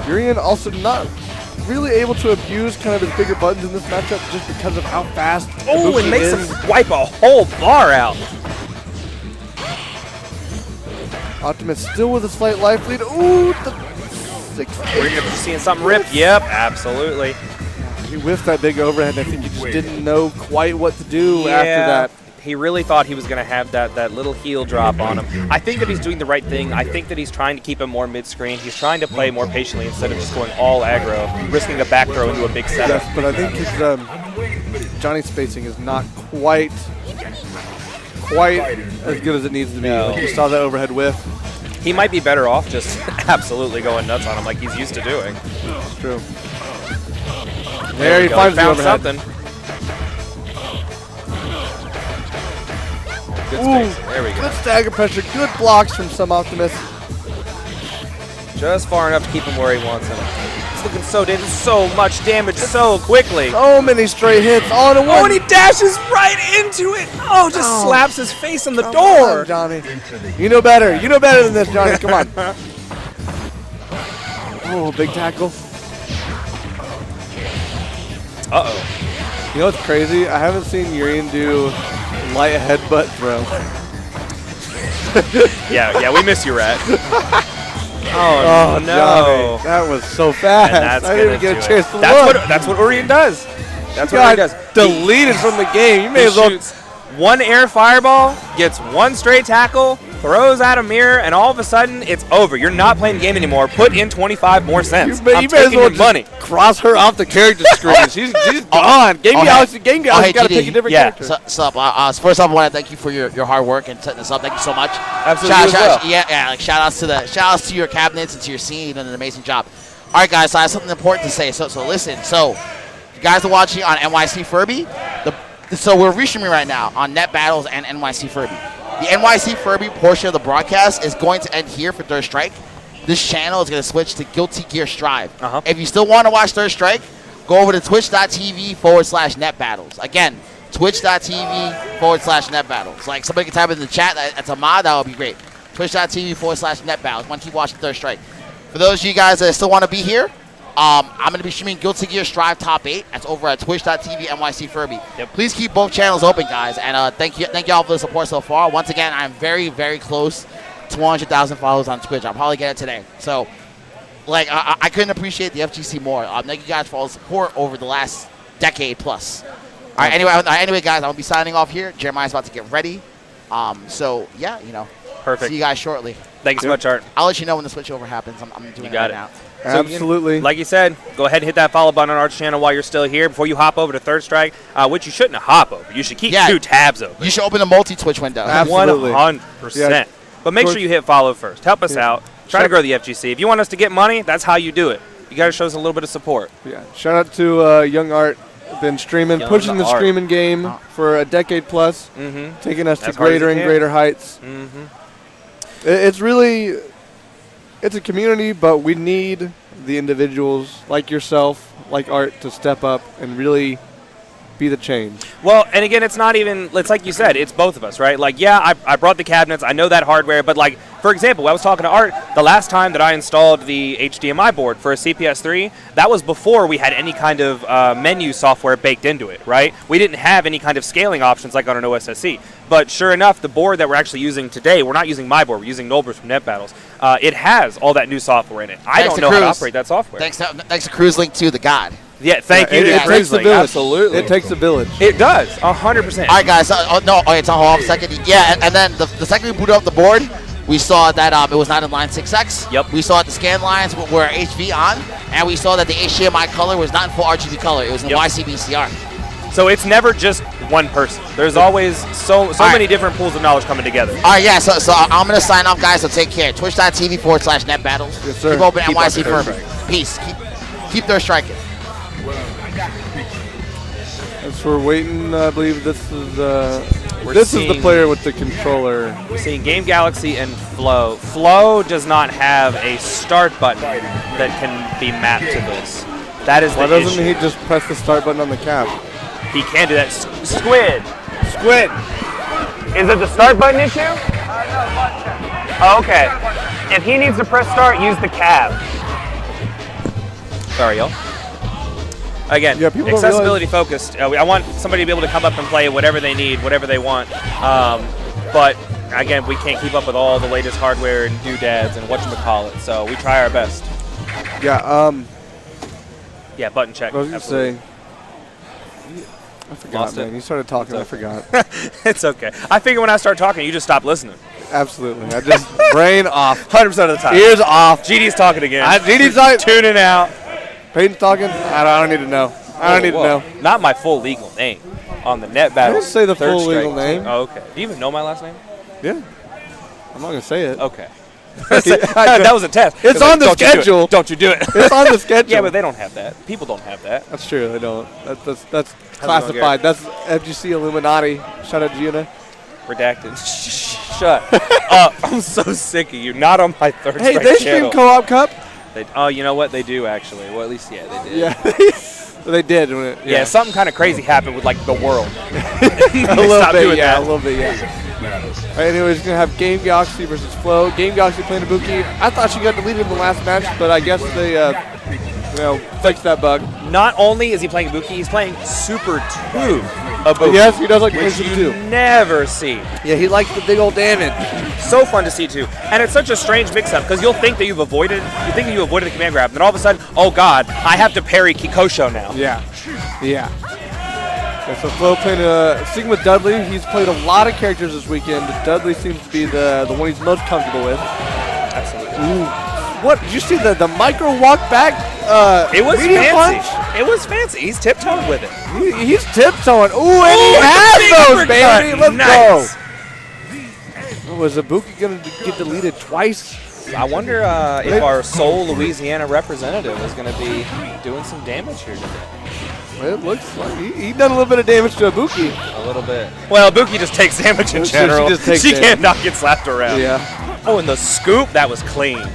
Speaker 2: Urian also not really able to abuse kind of his bigger buttons in this matchup just because of how fast
Speaker 1: Oh,
Speaker 2: Ibuki
Speaker 1: and makes
Speaker 2: is.
Speaker 1: him wipe a whole bar out.
Speaker 2: Optimus still with a slight life lead. Ooh, the 6.
Speaker 1: We're going to be seeing something rip. Yep, absolutely.
Speaker 2: He whiffed that big overhead, and I think he just didn't know quite what to do after that.
Speaker 1: He really thought he was going to have that little heel drop on him. I think that he's doing the right thing. I think that he's trying to keep him more mid-screen. He's trying to play more patiently instead of just going all aggro, risking a back throw into a big setup.
Speaker 2: Yes, but I think his Johnny's spacing is not quite as good as it needs to be.
Speaker 1: No.
Speaker 2: Like you saw that overhead whiff.
Speaker 1: He might be better off just absolutely going nuts on him like he's used to doing.
Speaker 2: It's true. There he
Speaker 1: go.
Speaker 2: finds the
Speaker 1: Found
Speaker 2: overhead.
Speaker 1: something. Good
Speaker 2: Ooh,
Speaker 1: space. There we go.
Speaker 2: good stagger pressure, good blocks from Sub-Optimus.
Speaker 1: Just far enough to keep him where he wants him. It's looking so dangerous. So much damage so quickly.
Speaker 2: So many straight hits all in
Speaker 1: Oh,
Speaker 2: one.
Speaker 1: and he dashes right into it. Oh, just slaps his face on the
Speaker 2: Come
Speaker 1: door.
Speaker 2: on, Johnny. You know better. You know better than this, Johnny. Come on. Oh, big tackle.
Speaker 1: Uh-oh.
Speaker 2: You know what's crazy? I haven't seen Urian do light headbutt throw.
Speaker 1: Yeah, we miss you, Rat.
Speaker 2: Oh,
Speaker 1: no.
Speaker 2: Johnny, that was so fast.
Speaker 1: And that's
Speaker 2: I didn't
Speaker 1: gonna
Speaker 2: even get
Speaker 1: do
Speaker 2: a
Speaker 1: it.
Speaker 2: chance to
Speaker 1: That's
Speaker 2: look.
Speaker 1: That's what Urian does. That's what
Speaker 2: Got
Speaker 1: Urian does.
Speaker 2: deleted from the game. You may
Speaker 1: He
Speaker 2: as well.
Speaker 1: shoots one air fireball, gets one straight tackle, throws out a mirror, and all of a sudden it's over. You're not playing the game anymore. Put in 25 more cents.
Speaker 2: You may
Speaker 1: I'm
Speaker 2: as
Speaker 1: taking
Speaker 2: well
Speaker 1: your money.
Speaker 2: just cross her off the character screen. She's gone. Game Galaxy got to
Speaker 4: GD.
Speaker 2: pick a different
Speaker 1: Yeah.
Speaker 2: character.
Speaker 4: Sup? First off, I want to thank you for your hard work and setting this up. Thank you so much.
Speaker 1: Absolutely.
Speaker 4: Shout outs to your cabinets and to your scene. You done an amazing job. All right, guys. So I have something important to say. So listen. So you guys are watching on NYC Furby. So we're restreaming right now on Net Battles and NYC Furby. The NYC Furby portion of the broadcast is going to end here for Third Strike. this channel is going to switch to Guilty Gear Strive.
Speaker 1: Uh-huh.
Speaker 4: If you still want to watch Third Strike, go over to twitch.tv/netbattles. Again, twitch.tv/netbattles. Like, somebody can type in the chat. That's a mod. That would be great. Twitch.tv/netbattles. Want to keep watching Third Strike. For those of you guys that still want to be here, I'm going to be streaming Guilty Gear Strive Top 8. That's over at twitch.tv NYC Furby.
Speaker 1: Yep.
Speaker 4: Please keep both channels open, guys. And thank y'all for the support so far. Once again, I'm very, very close to 100,000 followers on Twitch. I'll probably get it today. So, like, I couldn't appreciate the FGC more. Thank you guys for all the support over the last decade plus. All right, anyway, guys, I'm going to be signing off here. Jeremiah's about to get ready. So, yeah,
Speaker 1: Perfect.
Speaker 4: see you guys shortly.
Speaker 1: Thank you so much, Art.
Speaker 4: I'll let you know when the switchover happens. I'm doing
Speaker 1: You got
Speaker 4: it right
Speaker 1: it.
Speaker 4: now.
Speaker 1: So,
Speaker 2: Absolutely.
Speaker 1: like you said, go ahead and hit that follow button on our channel while you're still here before you hop over to Third Strike, which you shouldn't hop over. You should keep 2 tabs open.
Speaker 4: You should open a multi-Twitch window.
Speaker 2: Absolutely.
Speaker 1: 100%.
Speaker 2: Yeah.
Speaker 1: But make sure you hit follow first. Help us out. Try to
Speaker 2: Sure.
Speaker 1: grow the FGC. If you want us to get money, that's how you do it. You got to show us a little bit of support.
Speaker 2: Yeah. Shout out to Young Art. Been streaming,
Speaker 1: Young
Speaker 2: pushing the
Speaker 1: Art.
Speaker 2: streaming game for a decade plus, taking us
Speaker 1: As
Speaker 2: to
Speaker 1: hard as
Speaker 2: greater
Speaker 1: it
Speaker 2: and
Speaker 1: can.
Speaker 2: greater heights. It's really, it's a community, but we need the individuals like yourself, like Art, to step up and really be the change.
Speaker 1: Well, and again, it's not even, it's like you said, it's both of us, right? Like, yeah, I brought the cabinets, I know that hardware, but like, for example, I was talking to Art, the last time that I installed the HDMI board for a CPS3, that was before we had any kind of menu software baked into it, right? We didn't have any kind of scaling options like on an OSSC. But sure enough, the board that we're actually using today, we're not using my board, we're using Nolber's from NetBattles. It has all that new software in it. I
Speaker 4: Thanks
Speaker 1: don't
Speaker 4: to
Speaker 1: know how to
Speaker 4: Cruz.
Speaker 1: operate that software.
Speaker 4: Thanks to Cruise Link 2, the God.
Speaker 1: Yeah, thank you
Speaker 2: It
Speaker 1: to
Speaker 2: takes
Speaker 1: Cruise
Speaker 2: the
Speaker 1: Link.
Speaker 2: village.
Speaker 1: Absolutely.
Speaker 2: It takes a village.
Speaker 1: It does, 100%.
Speaker 4: All right, guys. It's on hold on a second. Yeah, and then the second we booted up the board, we saw that it was not in line 6X.
Speaker 1: Yep.
Speaker 4: We saw that the scan lines were HV on, and we saw that the HDMI color was not in full RGB color. It was in YCBCR.
Speaker 1: So it's never just one person. There's always so
Speaker 4: right.
Speaker 1: many different pools of knowledge coming together.
Speaker 4: All right, yeah. So I'm gonna sign off, guys. So take care. Twitch.tv/netbattles.
Speaker 2: Yes, sir.
Speaker 4: Keep open
Speaker 1: Keep
Speaker 4: NYC
Speaker 1: up the
Speaker 4: Furby. Peace. Keep their striking.
Speaker 2: As we're waiting, I believe this is the
Speaker 1: seeing-
Speaker 2: player with the controller.
Speaker 1: We're seeing Game Galaxy and Flow. Flow does not have a start button that can be mapped to this. That is
Speaker 2: Why
Speaker 1: the
Speaker 2: doesn't
Speaker 1: issue.
Speaker 2: he just press the start button on the cap?
Speaker 1: He can do that. Squid. Squid. Is it the start button issue? Oh, okay. If he needs to press start, use the cab. Sorry, y'all. Again,
Speaker 2: Yeah, people don't
Speaker 1: accessibility focused. I want somebody to be able to come up and play whatever they need, whatever they want. But again, we can't keep up with all the latest hardware and doodads and whatchamacallit, so we try our best.
Speaker 2: Yeah.
Speaker 1: Yeah, button check.
Speaker 2: I was gonna
Speaker 1: absolutely.
Speaker 2: say. I forgot,
Speaker 1: Lost
Speaker 2: man.
Speaker 1: it.
Speaker 2: You started talking. I
Speaker 1: It's
Speaker 2: forgot.
Speaker 1: It's okay. I figure when I start talking, you just stop listening.
Speaker 2: Absolutely. I just brain off,
Speaker 1: 100% of the time.
Speaker 2: ears off.
Speaker 1: GD's talking again.
Speaker 2: GD's like
Speaker 1: tuning out.
Speaker 2: Peyton's talking. I don't need to know. I don't need to know.
Speaker 1: Not my full legal name on the net
Speaker 2: I
Speaker 1: battle.
Speaker 2: didn't say the
Speaker 1: Third
Speaker 2: full
Speaker 1: Strike
Speaker 2: legal
Speaker 1: team.
Speaker 2: name.
Speaker 1: Oh, okay. Do you even know my last name?
Speaker 2: Yeah. I'm not gonna say it.
Speaker 1: Okay. That was a test.
Speaker 2: It's on the
Speaker 1: Don't you do it.
Speaker 2: schedule.
Speaker 1: Don't you do it?
Speaker 2: It's on the schedule.
Speaker 1: Yeah, but they don't have that. People don't have that.
Speaker 2: That's true. They don't. That's
Speaker 1: going,
Speaker 2: classified. That's FGC Illuminati. Shout out Gina.
Speaker 1: Redacted. Shut up. I'm so sick of you. Not on my Third
Speaker 2: Hey,
Speaker 1: Strike
Speaker 2: they
Speaker 1: channel.
Speaker 2: stream Co-op Cup.
Speaker 1: Oh, you know what? They do, actually. Well, at least, yeah, they did.
Speaker 2: Yeah. They did. When it,
Speaker 1: Yeah, something kind of crazy happened with, like, the world.
Speaker 2: a little
Speaker 1: stopped
Speaker 2: bit.
Speaker 1: doing
Speaker 2: Yeah,
Speaker 1: that.
Speaker 2: a little bit. Yeah. All right, anyways, gonna have Game Galaxy versus Flow. Game Galaxy playing Ibuki. I thought she got deleted in the last match, but I guess they, fixed that bug.
Speaker 1: Not only is he playing Ibuki, he's playing Super 2 Ibuki.
Speaker 2: Yes, he does like
Speaker 1: which
Speaker 2: Super
Speaker 1: you
Speaker 2: 2.
Speaker 1: never see.
Speaker 2: Yeah, he likes the big old damage.
Speaker 1: So fun to see too, and it's such a strange mix-up because you think that you avoided the command grab, and then all of a sudden, oh god, I have to parry Kikosho now.
Speaker 2: Yeah. Yeah. Okay, so Flo playing sticking with Dudley. He's played a lot of characters this weekend. Dudley seems to be the one he's most comfortable with.
Speaker 1: Absolutely.
Speaker 2: Ooh. What? Did you see the micro walk back?
Speaker 1: It was
Speaker 2: medium
Speaker 1: fancy.
Speaker 2: punch?
Speaker 1: It was fancy. He's tiptoeing with it.
Speaker 2: He's tiptoeing. Ooh, and he has those, baby. Let's
Speaker 1: Nice.
Speaker 2: go. Was Ibuki going to get deleted twice?
Speaker 1: I wonder if our sole Louisiana representative is going to be doing some damage here today.
Speaker 2: Well, it looks like he done a little bit of damage to Ibuki.
Speaker 1: A little bit. Well, Ibuki just takes damage in
Speaker 2: She
Speaker 1: general.
Speaker 2: just takes
Speaker 1: She
Speaker 2: damage.
Speaker 1: can't not get slapped around.
Speaker 2: Yeah.
Speaker 1: Oh, and the scoop, that was clean.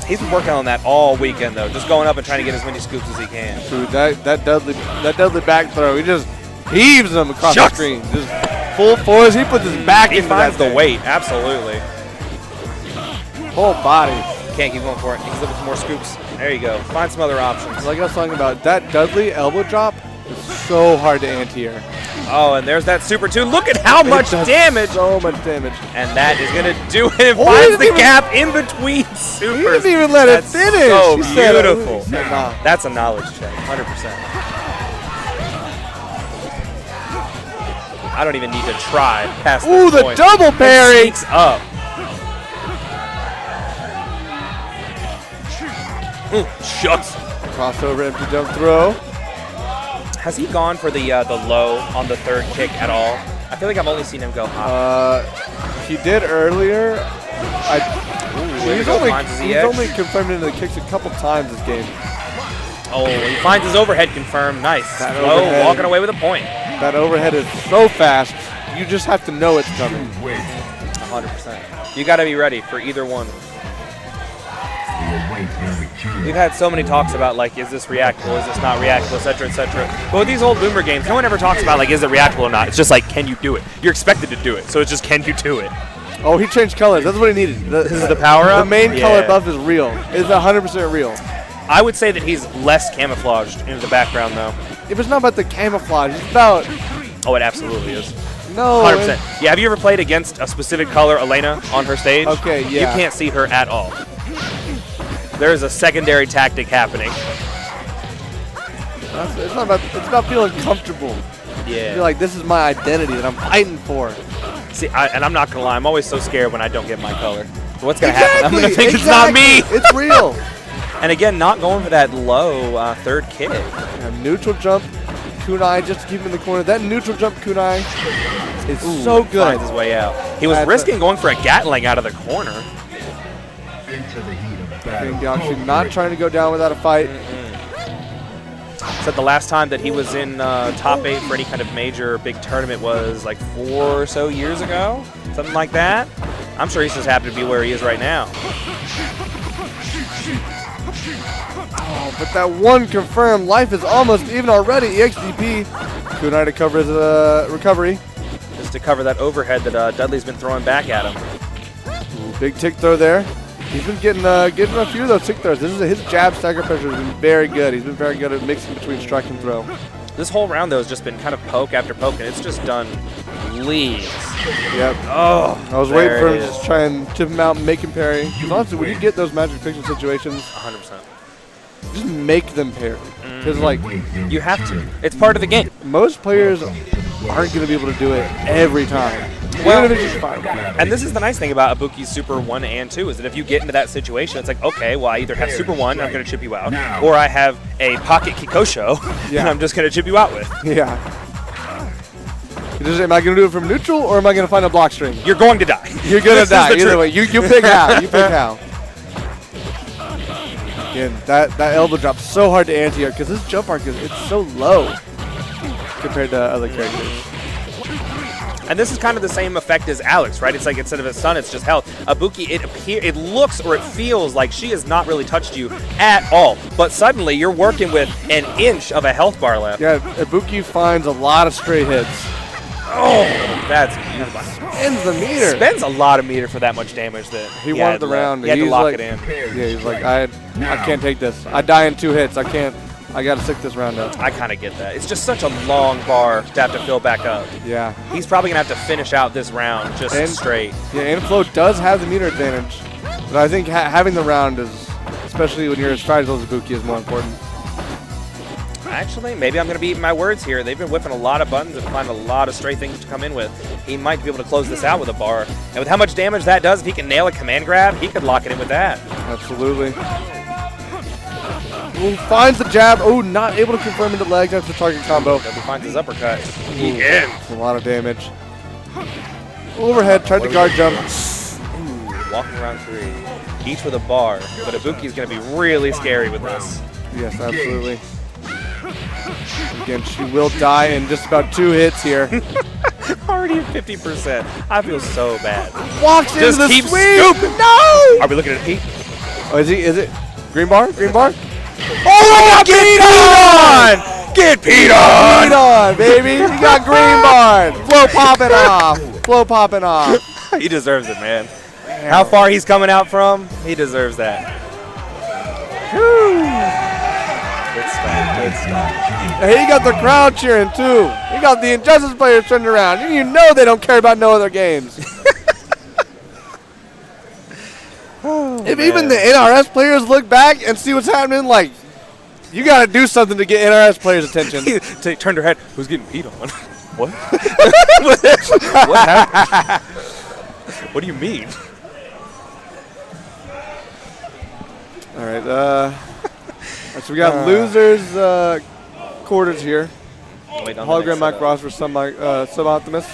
Speaker 1: He's been working on that all weekend, though, just going up and trying to get as many scoops as he can.
Speaker 2: Dude, that Dudley back throw, he just heaves them across the screen. Just full force. He puts his back
Speaker 1: He
Speaker 2: into
Speaker 1: finds
Speaker 2: that
Speaker 1: the
Speaker 2: thing.
Speaker 1: weight, absolutely.
Speaker 2: Whole body.
Speaker 1: Can't keep going for it. He's looking for more scoops. There you go. Find some other options.
Speaker 2: Like I was talking about, that Dudley elbow drop is so hard to anti-air.
Speaker 1: Oh, and there's that super two. Look at how much
Speaker 2: It does
Speaker 1: damage.
Speaker 2: So much damage.
Speaker 1: And that is going to do it. It
Speaker 2: Oh,
Speaker 1: finds the
Speaker 2: he didn't
Speaker 1: gap in between supers.
Speaker 2: He didn't even let
Speaker 1: That's
Speaker 2: it finish.
Speaker 1: so
Speaker 2: He said,
Speaker 1: beautiful.
Speaker 2: he said, nah.
Speaker 1: That's a knowledge check, 100%. I don't even need to try past
Speaker 2: Ooh,
Speaker 1: this
Speaker 2: the
Speaker 1: point.
Speaker 2: double
Speaker 1: It
Speaker 2: parry.
Speaker 1: sneaks up. Shucks.
Speaker 2: Crossover empty jump throw.
Speaker 1: Has he gone for the low on the third kick at all? I feel like I've only seen him go high.
Speaker 2: He did earlier. He's only confirmed into the kicks a couple times this game.
Speaker 1: Oh, he finds his overhead confirmed. Nice.
Speaker 2: That
Speaker 1: Low,
Speaker 2: overhead.
Speaker 1: walking away with a point.
Speaker 2: That overhead is so fast, you just have to know it's coming.
Speaker 1: 100%. You got to be ready for either one.
Speaker 3: Your weight in return.
Speaker 1: We've had so many talks about, like, is this reactable, is this not reactable, et cetera, et cetera. But with these old Boomer games, no one ever talks about, like, is it reactable or not. It's just like, can you do it? You're expected to do it, so it's just, can you do it?
Speaker 2: Oh, he changed colors. That's what he needed.
Speaker 1: This is the power-up?
Speaker 2: The main color
Speaker 1: Yeah.
Speaker 2: buff is real. It's 100% real.
Speaker 1: I would say that he's less camouflaged into the background, though.
Speaker 2: If it's not about the camouflage, it's about
Speaker 1: Oh, it absolutely is.
Speaker 2: no.
Speaker 1: 100%. Yeah, have you ever played against a specific color, Elena, on her stage?
Speaker 2: Okay, yeah.
Speaker 1: You can't see her at all. There is a secondary tactic happening.
Speaker 2: It's about feeling comfortable.
Speaker 1: Yeah.
Speaker 2: You're like, this is my identity that I'm fighting for.
Speaker 1: See, and I'm not going to lie, I'm always so scared when I don't get my color. So what's going to happen? I'm going to think it's not me.
Speaker 2: It's real.
Speaker 1: And again, not going for that low third kick.
Speaker 2: Yeah, neutral jump, kunai just to keep him in the corner. That neutral jump kunai is so good.
Speaker 1: Finds his way out. He was
Speaker 2: That's
Speaker 1: risking going for a Gatling out of the corner.
Speaker 3: Into the heat of battle.
Speaker 2: Galaxy not trying to go down without a fight.
Speaker 1: Said the last time that he was in top 8 for any kind of major big tournament was like 4 or so years ago, something like that. I'm sure he's just happy to be where he is right now.
Speaker 2: Oh, but that one confirmed life is almost even already. EXDP. Kunai to cover his recovery.
Speaker 1: Just to cover that overhead that Dudley's been throwing back at him.
Speaker 2: Ooh, big tick throw there. He's been getting a few of those tick throws. His jab stagger pressure has been very good. He's been very good at mixing between strike and throw.
Speaker 1: This whole round, though, has just been kind of poke after poke, and it's just done leaves.
Speaker 2: Yep.
Speaker 1: Oh,
Speaker 2: I was waiting for him
Speaker 1: it
Speaker 2: to
Speaker 1: is.
Speaker 2: just try and tip him out and make him parry. Because honestly, when you get those magic fiction situations,
Speaker 1: 100%.
Speaker 2: just make them parry. Because like
Speaker 1: You have to. It's part of the game.
Speaker 2: most players aren't going to be able to do it every time.
Speaker 1: Well,
Speaker 2: Even if it's just fine.
Speaker 1: And this is the nice thing about Ibuki's Super 1 and 2 is that if you get into that situation, it's like, okay, well, I either have Super 1 and I'm going to chip you out, or I have a pocket Kikosho
Speaker 2: Yeah.
Speaker 1: and I'm just going to chip you out with.
Speaker 2: Yeah. Am I going to do it from neutral or am I going to find a block string?
Speaker 1: You're going to die.
Speaker 2: You're going to
Speaker 1: This is
Speaker 2: die.
Speaker 1: the
Speaker 2: Either
Speaker 1: truth.
Speaker 2: way. You pick how. You pick how. Again, that elbow drop's so hard to anti-air because this jump arc it's so low compared to other characters.
Speaker 1: And this is kind of the same effect as Alex, right? It's like instead of a stun, it's just health. Ibuki, it looks or it feels like she has not really touched you at all. But suddenly you're working with an inch of a health bar left.
Speaker 2: Yeah, Ibuki finds a lot of straight hits.
Speaker 1: Oh, that's beautiful.
Speaker 2: Ends the meter.
Speaker 1: Spends a lot of meter for that much damage that
Speaker 2: He wanted the round.
Speaker 1: He had to
Speaker 2: He's
Speaker 1: lock
Speaker 2: like-
Speaker 1: it in.
Speaker 2: Yeah, he's like, I can't take this. I die in 2 hits. I got to stick this round up.
Speaker 1: I kind of get that. It's just such a long bar to have to fill back up.
Speaker 2: Yeah.
Speaker 1: He's probably going to have to finish out this round just
Speaker 2: And-
Speaker 1: straight.
Speaker 2: Yeah, Inflow does have the meter advantage. But I think having the round is, especially when you're as fragile as Ibuki, is more important.
Speaker 1: Actually, maybe I'm going to be eating my words here. They've been whipping a lot of buttons and finding a lot of straight things to come in with. He might be able to close this out with a bar. And with how much damage that does, if he can nail a command grab, he could lock it in with that.
Speaker 2: Absolutely. Ooh, finds the jab. Oh, not able to confirm into legs after target combo.
Speaker 1: He finds his uppercut. He
Speaker 2: Ooh,
Speaker 1: ends.
Speaker 2: a lot of damage. Overhead, tried to guard jump.
Speaker 1: Ooh, walking around 3. Each with a bar. But Ibuki's going to be really scary with this.
Speaker 2: Yes, absolutely. Again, she will die in just about 2 hits here.
Speaker 1: Already at 50%. I feel so bad.
Speaker 2: Walks
Speaker 1: Just
Speaker 2: into the
Speaker 1: keep
Speaker 2: sweep.
Speaker 1: scooping.
Speaker 2: No!
Speaker 1: Are we looking at a peak?
Speaker 2: Oh, is it green bar? Green bar?
Speaker 1: Oh, get Pete on! Get Pete on!
Speaker 2: Pete on, baby. You got green bar. Flow popping off. Flow popping off.
Speaker 1: He deserves it, man. How far he's coming out from, he deserves that. Good stuff. Good stuff.
Speaker 2: And he got the crowd cheering too. He got the Injustice players turning around. And you know they don't care about no other games. If even the NRS players look back and see what's happening, like, you got to do something to get NRS players' attention.
Speaker 1: They turned her head. Who's getting beat on? What? What happened? What do you mean?
Speaker 2: All right. So we got losers quarters here.
Speaker 1: Wait,
Speaker 2: Hologram Mike Ross versus Sub-Optimus.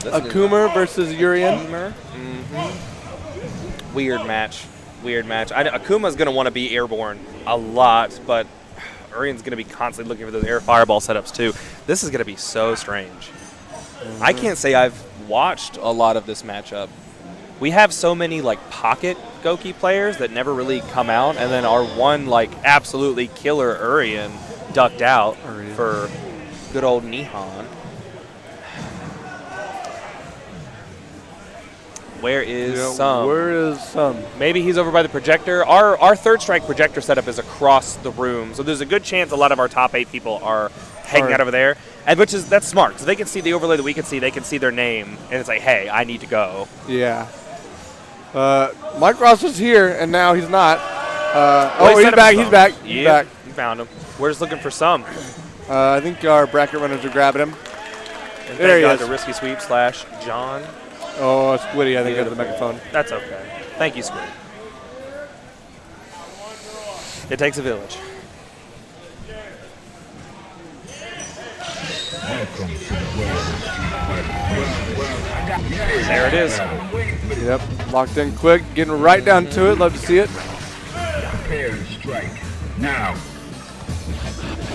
Speaker 2: Akuma versus Urian.
Speaker 1: Weird match. Weird match. Akuma's going to want to be airborne a lot, but Urian's going to be constantly looking for those air fireball setups too. This is going to be so strange. I can't say I've watched a lot of this matchup. We have so many like pocket Goki players that never really come out, and then our one like absolutely killer Urian ducked out for good old Nihon. Where is Some?
Speaker 2: Where is Some?
Speaker 1: Maybe he's over by the projector. Our third strike projector setup is across the room, so there's a good chance a lot of our top 8 people are hanging out over there, and that's smart because they can see the overlay that we can see. They can see their name, and it's like, hey, I need to go.
Speaker 2: Yeah. Mike Ross was here, and now he's not. He's back. He's back. He's back.
Speaker 1: We found him. We're just looking for Some.
Speaker 2: I think our bracket runners are grabbing him.
Speaker 1: And
Speaker 2: there he is.
Speaker 1: The Risky Sweep / John.
Speaker 2: Oh, Squiddy, I think, got the microphone.
Speaker 1: That's okay. Thank you, Squiddy. It takes a village. There it is.
Speaker 2: Yep, locked in quick, getting right down to it. Love to see it.
Speaker 3: Prepare to strike. Now.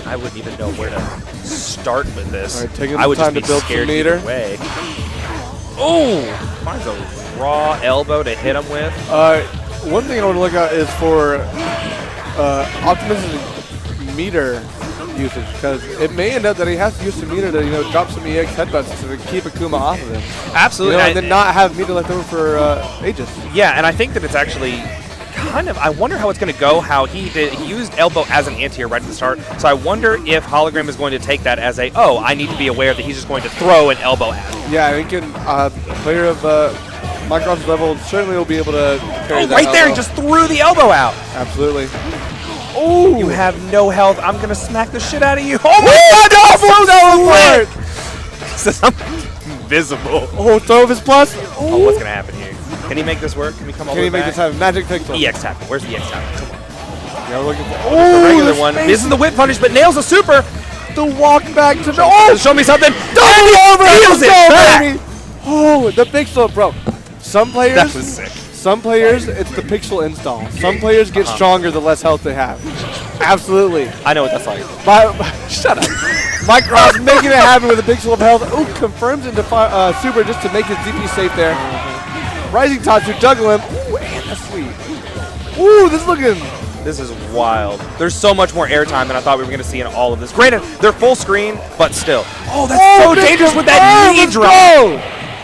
Speaker 1: I wouldn't even know where to start with this.
Speaker 2: All right, taking
Speaker 1: I would
Speaker 2: the time
Speaker 1: just be
Speaker 2: to build
Speaker 1: scared
Speaker 2: some meter.
Speaker 1: either way. Oh! Finds a raw elbow to hit him with.
Speaker 2: One thing I want to look at is for Optimus' meter usage, because it may end up that he has to use some meter to drop some EX headbutts to keep Akuma off of him.
Speaker 1: Absolutely.
Speaker 2: And then not have meter left over for Aegis.
Speaker 1: Yeah, and I think that it's actually kind of, I wonder how it's going to go, how he used elbow as an anti-air right at the start, so I wonder if Hologram is going to take that as I need to be aware that he's just going to throw an elbow at him.
Speaker 2: Yeah, I think a player of Microsoft's level certainly will be able to carry that
Speaker 1: right there,
Speaker 2: elbow.
Speaker 1: he just threw the elbow out.
Speaker 2: Absolutely. Oh!
Speaker 1: You have no health. I'm going to smack the shit out of you. Oh my God, double I'm invisible.
Speaker 2: Oh, throw of his plus.
Speaker 1: Oh, what's going to happen here? Can he make this work? Can we come all the way
Speaker 2: Can he make
Speaker 1: back?
Speaker 2: this happen? Magic pixel.
Speaker 1: EX tackle. Where's the EX tackle? Come on.
Speaker 2: Yeah, we're looking for
Speaker 1: The regular one. Missing the whip punish, but nails a super.
Speaker 2: The walk back to the.
Speaker 1: Oh, show me something.
Speaker 2: Double over.
Speaker 1: Steals it back.
Speaker 2: Baby. Oh, the pixel, bro. Some players.
Speaker 1: That was sick.
Speaker 2: Some players, it's the pixel install. Some players get stronger the less health they have. Absolutely.
Speaker 1: I know what that's like.
Speaker 2: Shut up. Mike Ross making it happen with a pixel of health. Ooh, confirms into super just to make his DP safe there. Rising Tatsu juggle him. Ooh, and that's sweet. Ooh,
Speaker 1: This is wild. There's so much more airtime than I thought we were going to see in all of this. Granted, they're full screen, but still. Oh, that's so dangerous with that knee drop.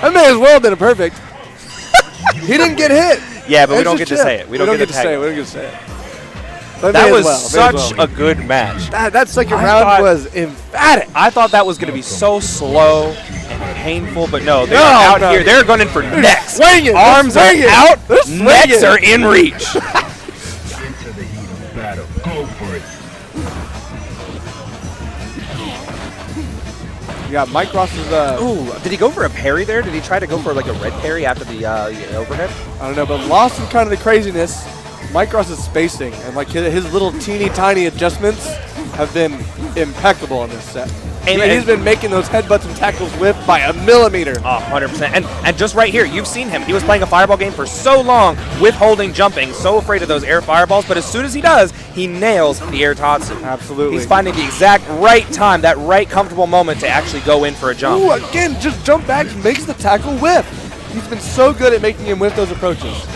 Speaker 2: That may as well have been a perfect. He didn't get hit.
Speaker 1: Yeah, but we don't get to say it. We don't get to
Speaker 2: say it. We don't get to say it.
Speaker 1: That was such a good match.
Speaker 2: That second round was emphatic.
Speaker 1: I thought that was going to be so slow and painful, but no, they're out here. They're going in for necks.
Speaker 2: Swinging.
Speaker 1: Arms are out. Necks are in reach.
Speaker 3: Into the heat of battle. Go for it.
Speaker 2: Yeah, Mike Ross is.
Speaker 1: Ooh, did he go for a parry there? Did he try to go for like a red parry after the overhead?
Speaker 2: I don't know, but lost in kind of the craziness. Mike Ross's spacing and like his little teeny tiny adjustments have been impeccable in this set. He's been making those headbutts and tackles whip by a millimeter.
Speaker 1: 100%. And just right here, you've seen him. He was playing a fireball game for so long, withholding jumping, so afraid of those air fireballs, but as soon as he does, he nails the air Tatsu.
Speaker 2: Absolutely.
Speaker 1: He's finding the exact right time, that right comfortable moment to actually go in for a jump.
Speaker 2: Ooh, again, just jump back and makes the tackle whip. He's been so good at making him whip those approaches.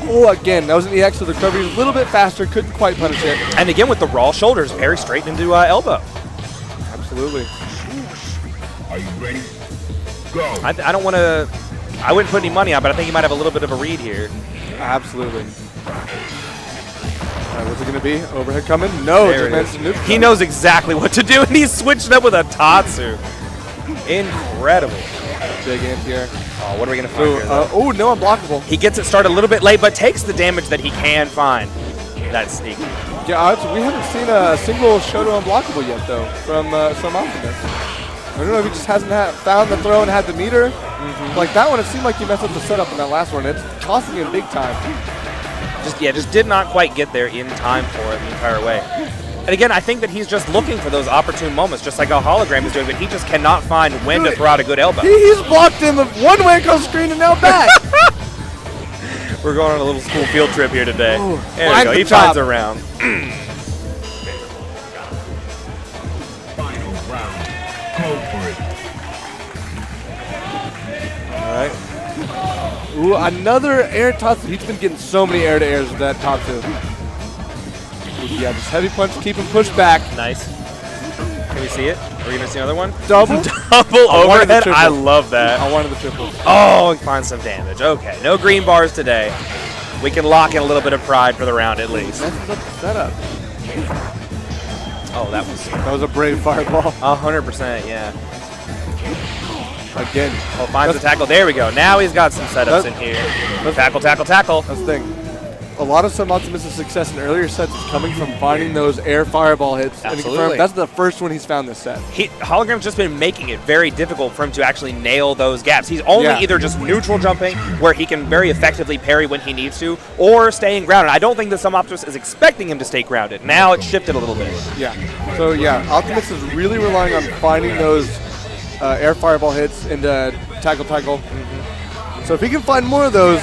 Speaker 2: Oh, again, that was an EX, so the recovery was a little bit faster, couldn't quite punish it.
Speaker 1: And again with the raw shoulders, parry straight into elbow.
Speaker 2: Absolutely.
Speaker 3: Are you ready? Go.
Speaker 1: I don't want to. I wouldn't put any money on, but I think he might have a little bit of a read here.
Speaker 2: Absolutely. What's it going to be? Overhead coming? No.
Speaker 1: There it is. He knows exactly what to do, and he's switched up with a Tatsu. Incredible.
Speaker 2: Big anti-air.
Speaker 1: Oh, what are we going to find here, though?
Speaker 2: Oh, no, unblockable.
Speaker 1: He gets it started a little bit late, but takes the damage that he can find. That's sneaky.
Speaker 2: Yeah, we haven't seen a single Shoto unblockable yet, though, from some Optimus. I don't know if he just hasn't found the throw and had the meter. Like that one, it seemed like he messed up the setup in that last one. It's costing him big time.
Speaker 1: Just did not quite get there in time for it the entire way. And again, I think that he's just looking for those opportune moments, just like a hologram is doing, but he just cannot find when to throw out a good elbow.
Speaker 2: He's blocked him one way across the screen and now back.
Speaker 1: We're going on a little school field trip here today.
Speaker 2: Ooh,
Speaker 1: there we go. He finds a round.
Speaker 3: Final round. Go for it.
Speaker 2: All right. Ooh, another air Tatsu. He's been getting so many air-to-airs with that Tatsu. Ooh, yeah, just heavy punch, keep him pushed back.
Speaker 1: Nice. Can we see it? Are we going to see another one?
Speaker 2: Double?
Speaker 1: Double overhead.
Speaker 2: triple.
Speaker 1: I love that.
Speaker 2: I wanted the triple.
Speaker 1: Oh, and find some damage. Okay, no green bars today. We can lock in a little bit of pride for the round at least.
Speaker 2: Messes up the setup.
Speaker 1: Oh, that
Speaker 2: was a brave fireball.
Speaker 1: 100%, yeah.
Speaker 2: Again.
Speaker 1: Oh, finds the tackle. There we go. Now he's got some setups in here. Tackle, tackle, tackle.
Speaker 2: That's the thing. A lot of some Optimus' success in earlier sets is coming from finding those air fireball hits.
Speaker 1: Absolutely.
Speaker 2: And that's the first one he's found this set.
Speaker 1: Hologram's just been making it very difficult for him to actually nail those gaps. He's only either just neutral jumping, where he can very effectively parry when he needs to, or staying grounded. I don't think that some Optimus is expecting him to stay grounded. Now it's shifted a little bit.
Speaker 2: Yeah. So, yeah, Optimus is really relying on finding those air fireball hits into tackle. So if he can find more of those,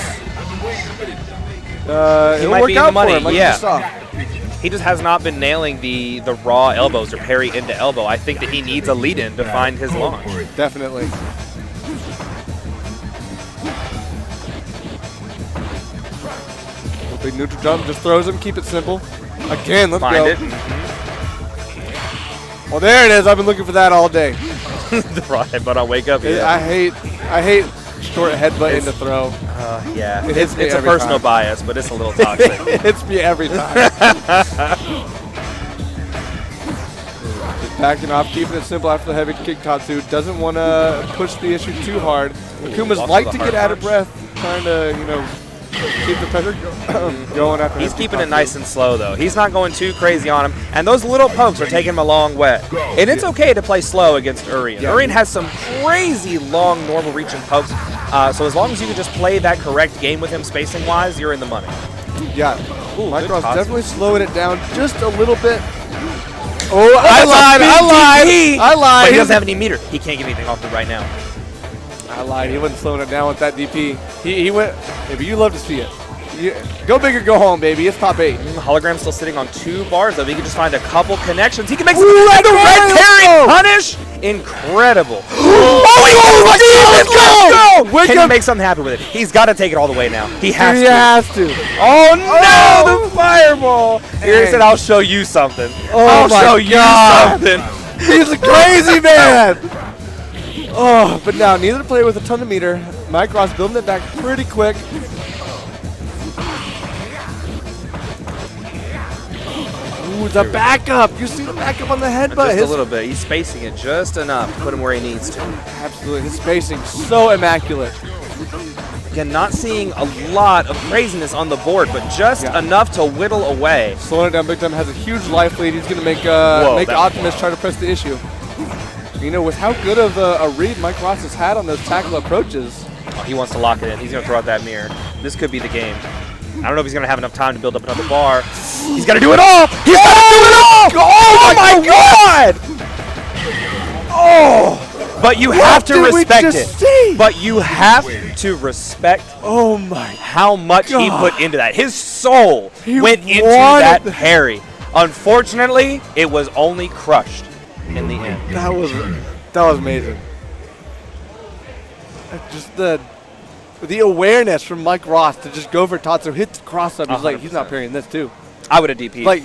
Speaker 1: he
Speaker 2: it'll
Speaker 1: might
Speaker 2: work
Speaker 1: be in
Speaker 2: out
Speaker 1: the money.
Speaker 2: for him, like you just saw.
Speaker 1: He just has not been nailing the raw elbows or parry into elbow. I think that he needs a lead-in to find his launch.
Speaker 2: Definitely. Big neutral jump, just throws him, keep it simple. Again, let's
Speaker 1: Find
Speaker 2: go.
Speaker 1: it.
Speaker 2: Well, there it is. I've been looking for that all day.
Speaker 1: The raw headbutt on wake up. Yeah.
Speaker 2: I hate short headbutt into throw.
Speaker 1: Yeah.
Speaker 2: It hits me
Speaker 1: it's a
Speaker 2: every
Speaker 1: personal
Speaker 2: time.
Speaker 1: bias, but it's a little toxic.
Speaker 2: It hits me every time. Just backing off, keeping it simple after the heavy kick Tatsu. Doesn't want to push the issue too hard. Akumas like to get out of breath, trying to, keep the pressure going after.
Speaker 1: He's keeping it nice and slow, though. He's not going too crazy on him. And those little pokes are taking him a long way. And it's okay to play slow against Urian.
Speaker 2: Yeah.
Speaker 1: Urian has some crazy long normal reaching pokes. So as long as you can just play that correct game with him spacing-wise, you're in the money.
Speaker 2: Yeah.
Speaker 1: Ooh,
Speaker 2: Micron's
Speaker 1: good
Speaker 2: definitely slowing it down just a little bit.
Speaker 1: Oh,
Speaker 2: I lied.
Speaker 1: But he doesn't have any meter. He can't get anything off it right now.
Speaker 2: I lied. He wasn't slowing it down with that DP. He went. Maybe you love to see it. Go big or go home, baby. It's top 8.
Speaker 1: Hologram's still sitting on 2 bars, though. He can just find a couple connections. He can make
Speaker 2: Ooh,
Speaker 1: the red parry
Speaker 2: go!
Speaker 1: punish. Incredible.
Speaker 2: Oh,
Speaker 1: go! Can he make something happen with it? He's got to take it all the way now. He has
Speaker 2: He
Speaker 1: to.
Speaker 2: has to.
Speaker 1: Oh, no! The fireball. Here he said, I'll show you something. I'll show you something.
Speaker 2: He's a crazy man. Oh, but now neither player with a ton of meter. Micron's building it back pretty quick. Ooh, the backup. You see the backup on the headbutt.
Speaker 1: Just a little bit. He's spacing it just enough to put him where he needs to.
Speaker 2: Absolutely. His spacing so immaculate.
Speaker 1: Again, not seeing a lot of craziness on the board, but just enough to whittle away.
Speaker 2: Slowing it down big time. Has a huge life lead. He's going to make Optimus try to press the issue. With how good of a read Mike Ross has had on those tackle approaches.
Speaker 1: Oh, he wants to lock it in. He's going to throw out that mirror. This could be the game. I don't know if he's going to have enough time to build up another bar. He's got to do it all! He's got to do it all! Oh my God! Oh! But you have to respect it. But you have to respect how much he put into that. His soul went into that parry. Unfortunately, it was only crushed in the end.
Speaker 2: That was amazing. Just the the awareness from Mike Ross to just go for Tatsu, hit the cross up. He's like, he's not
Speaker 1: 100%.
Speaker 2: parrying this too.
Speaker 1: I would have DP'd.
Speaker 2: Like,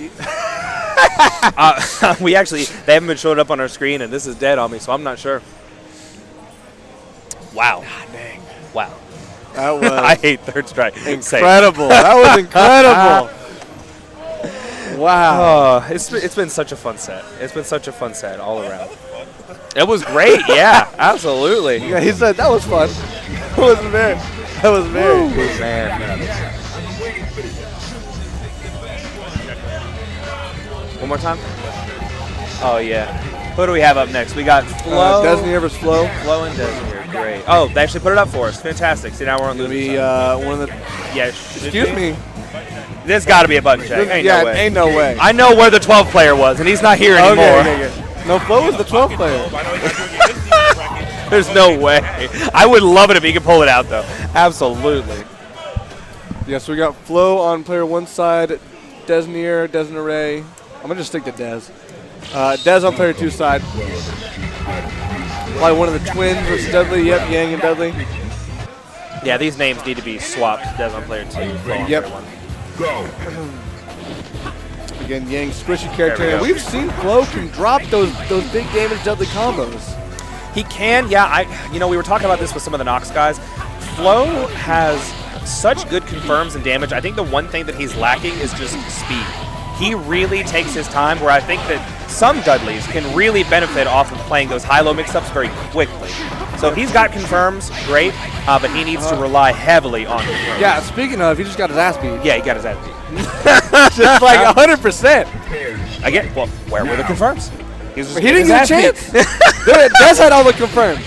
Speaker 1: We actually, they haven't been showing up on our screen, and this is dead on me, so I'm not sure. Wow.
Speaker 2: God dang.
Speaker 1: Wow.
Speaker 2: That was
Speaker 1: I hate third strike.
Speaker 2: incredible. That was incredible. Wow.
Speaker 1: Oh, it's been such a fun set. It's been such a fun set all around. It was great. Yeah, absolutely.
Speaker 2: Yeah, he said that was fun. That was very.
Speaker 1: One more time. Oh yeah. Who do we have up next? We got Flo.
Speaker 2: Desnier versus Flo.
Speaker 1: Flo and Desnier. Great. Oh, they actually put it up for us. Fantastic. See, now we're on
Speaker 2: Gonna
Speaker 1: losing
Speaker 2: be
Speaker 1: side.
Speaker 2: one of the.
Speaker 1: Yeah.
Speaker 2: Excuse me.
Speaker 1: There's got to be a button check. Ain't
Speaker 2: yeah,
Speaker 1: no way.
Speaker 2: ain't no way.
Speaker 1: I know where the 12 player was, and he's not here anymore.
Speaker 2: Okay. No, Flo was the 12th player.
Speaker 1: There's no way. I would love it if he could pull it out, though. Absolutely.
Speaker 2: Yeah, so we got Flo on player one side, Desnier. I'm gonna just stick to Dez. Dez on player two side. Probably one of the twins versus Dudley. Yep, Yang and Dudley.
Speaker 1: Yeah, these names need to be swapped. Dev on player 2. Flo on
Speaker 2: Yep.
Speaker 1: player 1.
Speaker 2: Again, Yang squishy character.
Speaker 1: There we
Speaker 2: And
Speaker 1: go.
Speaker 2: we've seen Flo can drop those big damage Dudley combos.
Speaker 1: He can, yeah. We were talking about this with some of the Nox guys. Flo has such good confirms and damage. I think the one thing that he's lacking is just speed. He really takes his time, where I think that some Dudleys can really benefit off of playing those high-low mix-ups very quickly. So he's got confirms, great, but he needs to rely heavily on confirms.
Speaker 2: Yeah, speaking of, he just got his ass beat.
Speaker 1: Yeah, he got his ass beat.
Speaker 2: Just like 100%.
Speaker 1: Again, well, where were the confirms? He
Speaker 2: He didn't get a chance. Dez had all the confirms.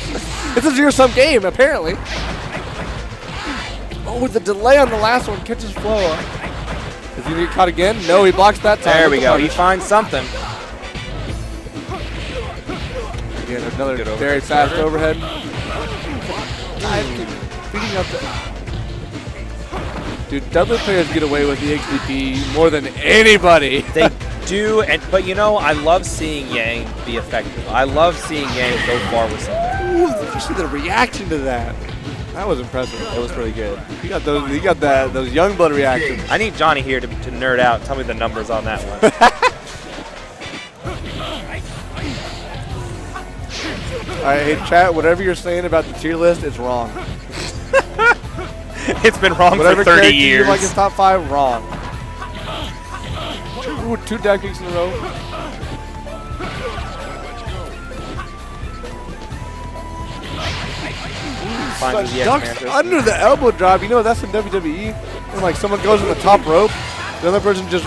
Speaker 2: It's a zero-sum game, apparently. Oh, with the delay on the last one, catches Flo. Is he going to get caught again? No, he blocks that time.
Speaker 1: There
Speaker 2: with
Speaker 1: we
Speaker 2: the
Speaker 1: go. He
Speaker 2: punish.
Speaker 1: finds something.
Speaker 2: Again, another
Speaker 1: Good
Speaker 2: very
Speaker 1: overhead
Speaker 2: fast
Speaker 1: starter.
Speaker 2: overhead. Feeding up the... Dude, Dudley players get away with the XDP more than anybody.
Speaker 1: They do, but I love seeing Yang be effective. I love seeing Yang go far with something.
Speaker 2: Ooh, especially the reaction to that. That was impressive.
Speaker 1: It was pretty good.
Speaker 2: He got those young blood reactions.
Speaker 1: I need Johnny here to nerd out. Tell me the numbers on that one.
Speaker 2: All right, hey chat, whatever you're saying about the tier list, it's wrong.
Speaker 1: It's been wrong
Speaker 2: Whatever
Speaker 1: for 30
Speaker 2: character
Speaker 1: years.
Speaker 2: you like his top 5, wrong. Ooh, 2 dash kicks in a row.
Speaker 1: Finds
Speaker 2: But
Speaker 1: the
Speaker 2: ducks
Speaker 1: X-Mantis.
Speaker 2: under the elbow drop. You know that's in WWE. When like someone goes on the top rope, the other person just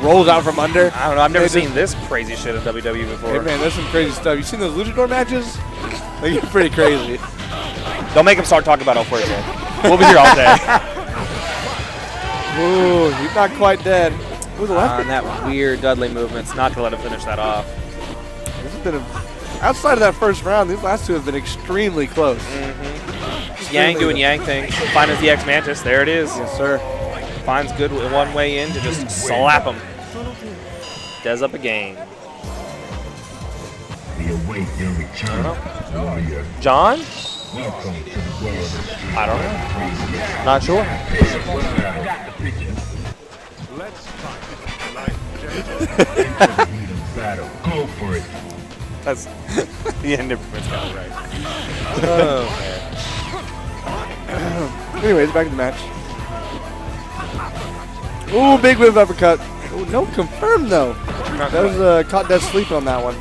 Speaker 2: rolls out from under.
Speaker 1: I don't know. I've never
Speaker 2: They just-
Speaker 1: seen this crazy shit in WWE before.
Speaker 2: Hey man, there's some crazy stuff. You seen those luchador matches? They get pretty crazy.
Speaker 1: Don't make him start talking about El Fuerte. We'll be here all day.
Speaker 2: Ooh, he's not quite dead. Ooh, the left.
Speaker 1: And that weird Dudley movement's not to let him finish that off.
Speaker 2: This has been outside of that first round. These last two have been extremely close.
Speaker 1: Yang doing Yang things. Finds the X-Mantis. There it is.
Speaker 2: Yes, sir.
Speaker 1: Finds good one way in to just slap him. Does up a game.
Speaker 3: We await your return, warrior.
Speaker 1: John?
Speaker 3: Welcome to the world of
Speaker 1: I don't know. Not sure.
Speaker 3: battle. Go for it.
Speaker 1: That's the end of it's got it right.
Speaker 2: Anyways, back to the match. Ooh, big whip uppercut. Ooh, no confirm though. That was caught dead sleeping on that one.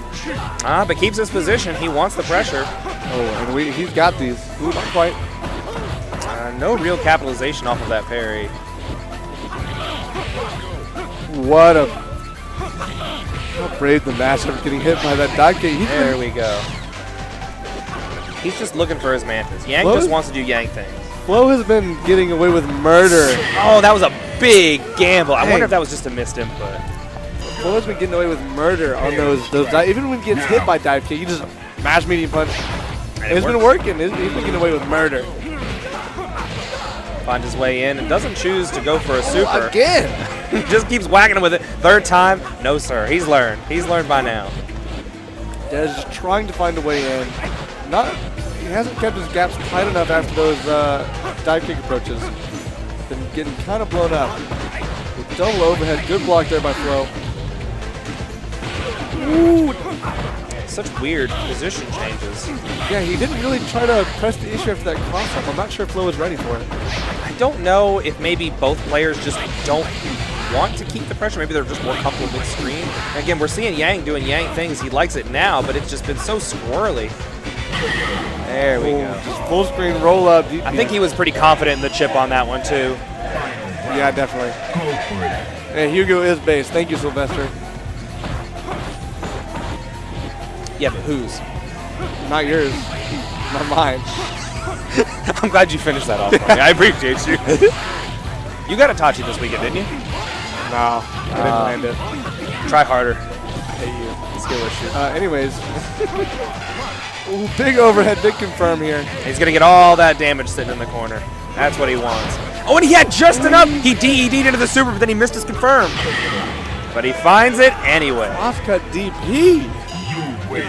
Speaker 1: But keeps his position. He wants the pressure.
Speaker 2: Oh, and he's got these. Ooh, not quite.
Speaker 1: No real capitalization off of that parry.
Speaker 2: What a... How brave the master of getting hit by that dive kick.
Speaker 1: There we go. He's just looking for his Mantis. Yang
Speaker 2: What?
Speaker 1: just wants to do Yang things.
Speaker 2: Flo has been getting away with murder.
Speaker 1: Oh, that was a big gamble. I
Speaker 2: Dang.
Speaker 1: wonder if that was just a missed input.
Speaker 2: Flo has been getting away with murder on those even when he gets hit by dive kick, he just mash medium punch.
Speaker 1: And
Speaker 2: It's been working. He's been getting away with murder.
Speaker 1: Finds his way in and doesn't choose to go for a super.
Speaker 2: Again.
Speaker 1: Just keeps whacking him with it. Third time, no sir. He's learned. He's learned by now.
Speaker 2: Dez just trying to find a way in. hasn't kept his gaps tight enough after those dive kick approaches. Been getting kind of blown up. With double overhead, good block there by Flo.
Speaker 1: Ooh. Such weird position changes.
Speaker 2: Yeah, he didn't really try to press the issue after that cross-up. I'm not sure if Flo was ready for it.
Speaker 1: I don't know if maybe both players just don't want to keep the pressure. Maybe they're just more comfortable mid-screen. Again, we're seeing Yang doing Yang things. He likes it now, but it's just been so squirrely. There we go.
Speaker 2: Just full screen roll up.
Speaker 1: I think he was pretty confident in the chip on that one, too.
Speaker 2: Yeah, definitely.
Speaker 3: Go for it.
Speaker 2: Hey, Hugo is base. Thank you, Sylvester.
Speaker 1: Yeah, but whose?
Speaker 2: Not yours. Not mine.
Speaker 1: I'm glad you finished that off. I appreciate you. You got a Tachi this weekend, didn't you?
Speaker 2: No, I didn't land it.
Speaker 1: Try harder. Hey, you. Skill issue.
Speaker 2: Anyways. Ooh, big overhead, big confirm here.
Speaker 1: He's going to get all that damage sitting in the corner. That's what he wants. Oh, and he had just enough. He DED'd into the super, but then he missed his confirm. But he finds it anyway.
Speaker 2: Offcut DP.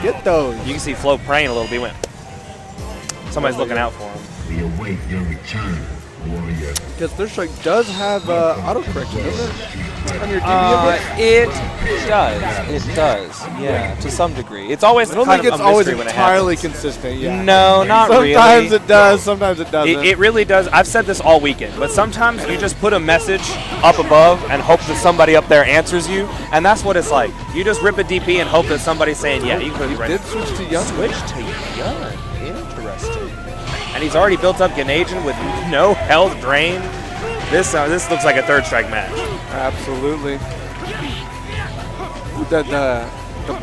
Speaker 2: Get those.
Speaker 1: You can see Flo praying a little bit. He went. Somebody's looking out for him.
Speaker 3: We await your return, warrior.
Speaker 2: Because Third Strike does have auto correction, doesn't it? On your DB
Speaker 1: It does. It does. Yeah, to some degree. It's always
Speaker 2: I don't
Speaker 1: kind
Speaker 2: think
Speaker 1: of
Speaker 2: it's
Speaker 1: a
Speaker 2: always
Speaker 1: mystery when it
Speaker 2: entirely
Speaker 1: happens.
Speaker 2: consistent. Yeah.
Speaker 1: No, not really.
Speaker 2: Sometimes it does. Sometimes it doesn't.
Speaker 1: It really does. I've said this all weekend, but sometimes you just put a message up above and hope that somebody up there answers you, and that's what it's like. You just rip a DP and hope that somebody's saying, yeah, you could
Speaker 2: He
Speaker 1: right.
Speaker 2: did switch to Young.
Speaker 1: Switch to Young. Interesting. And he's already built up Ganagin with no health drain. This looks like a Third Strike match.
Speaker 2: Absolutely. The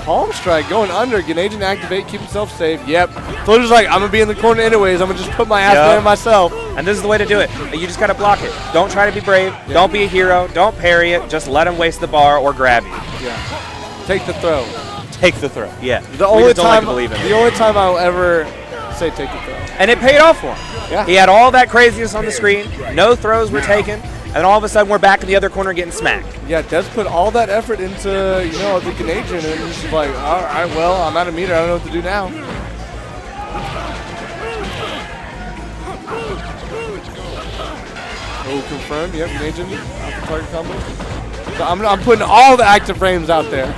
Speaker 2: palm strike going under. Ganagin activate, keep himself safe. Yep. Floater's like, I'm going to be in the corner anyways. I'm going to just put my ass there myself.
Speaker 1: And this is the way to do it. You just got to block it. Don't try to be brave. Yep. Don't be a hero. Don't parry it. Just let him waste the bar or grab you.
Speaker 2: Yeah. Take the throw.
Speaker 1: Take the throw. Yeah.
Speaker 2: The only time I'll ever say take the throw.
Speaker 1: And it paid off for him.
Speaker 2: Yeah.
Speaker 1: He had all that craziness on the screen. No throws were taken. And all of a sudden, we're back in the other corner getting smacked.
Speaker 2: Yeah, Des put all that effort into, the Canadian, and he's like, all right, well, I'm out of meter. I don't know what to do now. Oh, confirmed. Yep, Canadian off the target combo. So I'm putting all the active frames out there.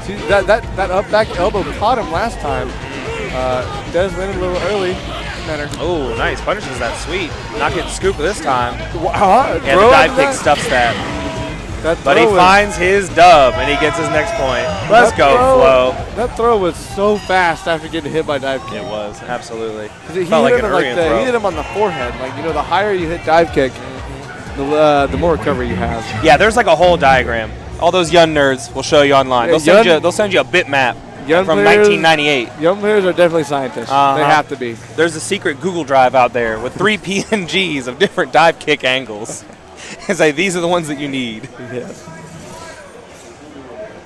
Speaker 2: See, that up back elbow caught him last time. Des landed a little early.
Speaker 1: Oh, nice. Punishes that sweet. Not getting scooped this time.
Speaker 2: Wow.
Speaker 1: Yeah, the dive kick stuffs that. But he finds his dub, and he gets his next point. Let's go, Flo.
Speaker 2: That throw was so fast after getting hit by dive kick.
Speaker 1: It was, absolutely.
Speaker 2: He hit him on the forehead. Like, the higher you hit dive kick, the more recovery you have.
Speaker 1: Yeah, there's like a whole diagram. All those young nerds will show you online.
Speaker 2: Yeah,
Speaker 1: they'll send you a bitmap.
Speaker 2: Young
Speaker 1: from
Speaker 2: players,
Speaker 1: 1998.
Speaker 2: Young players are definitely scientists. They have to be.
Speaker 1: There's a secret Google Drive out there with 3 PNGs of different dive kick angles. It's like, these are the ones that you need.
Speaker 2: Yes.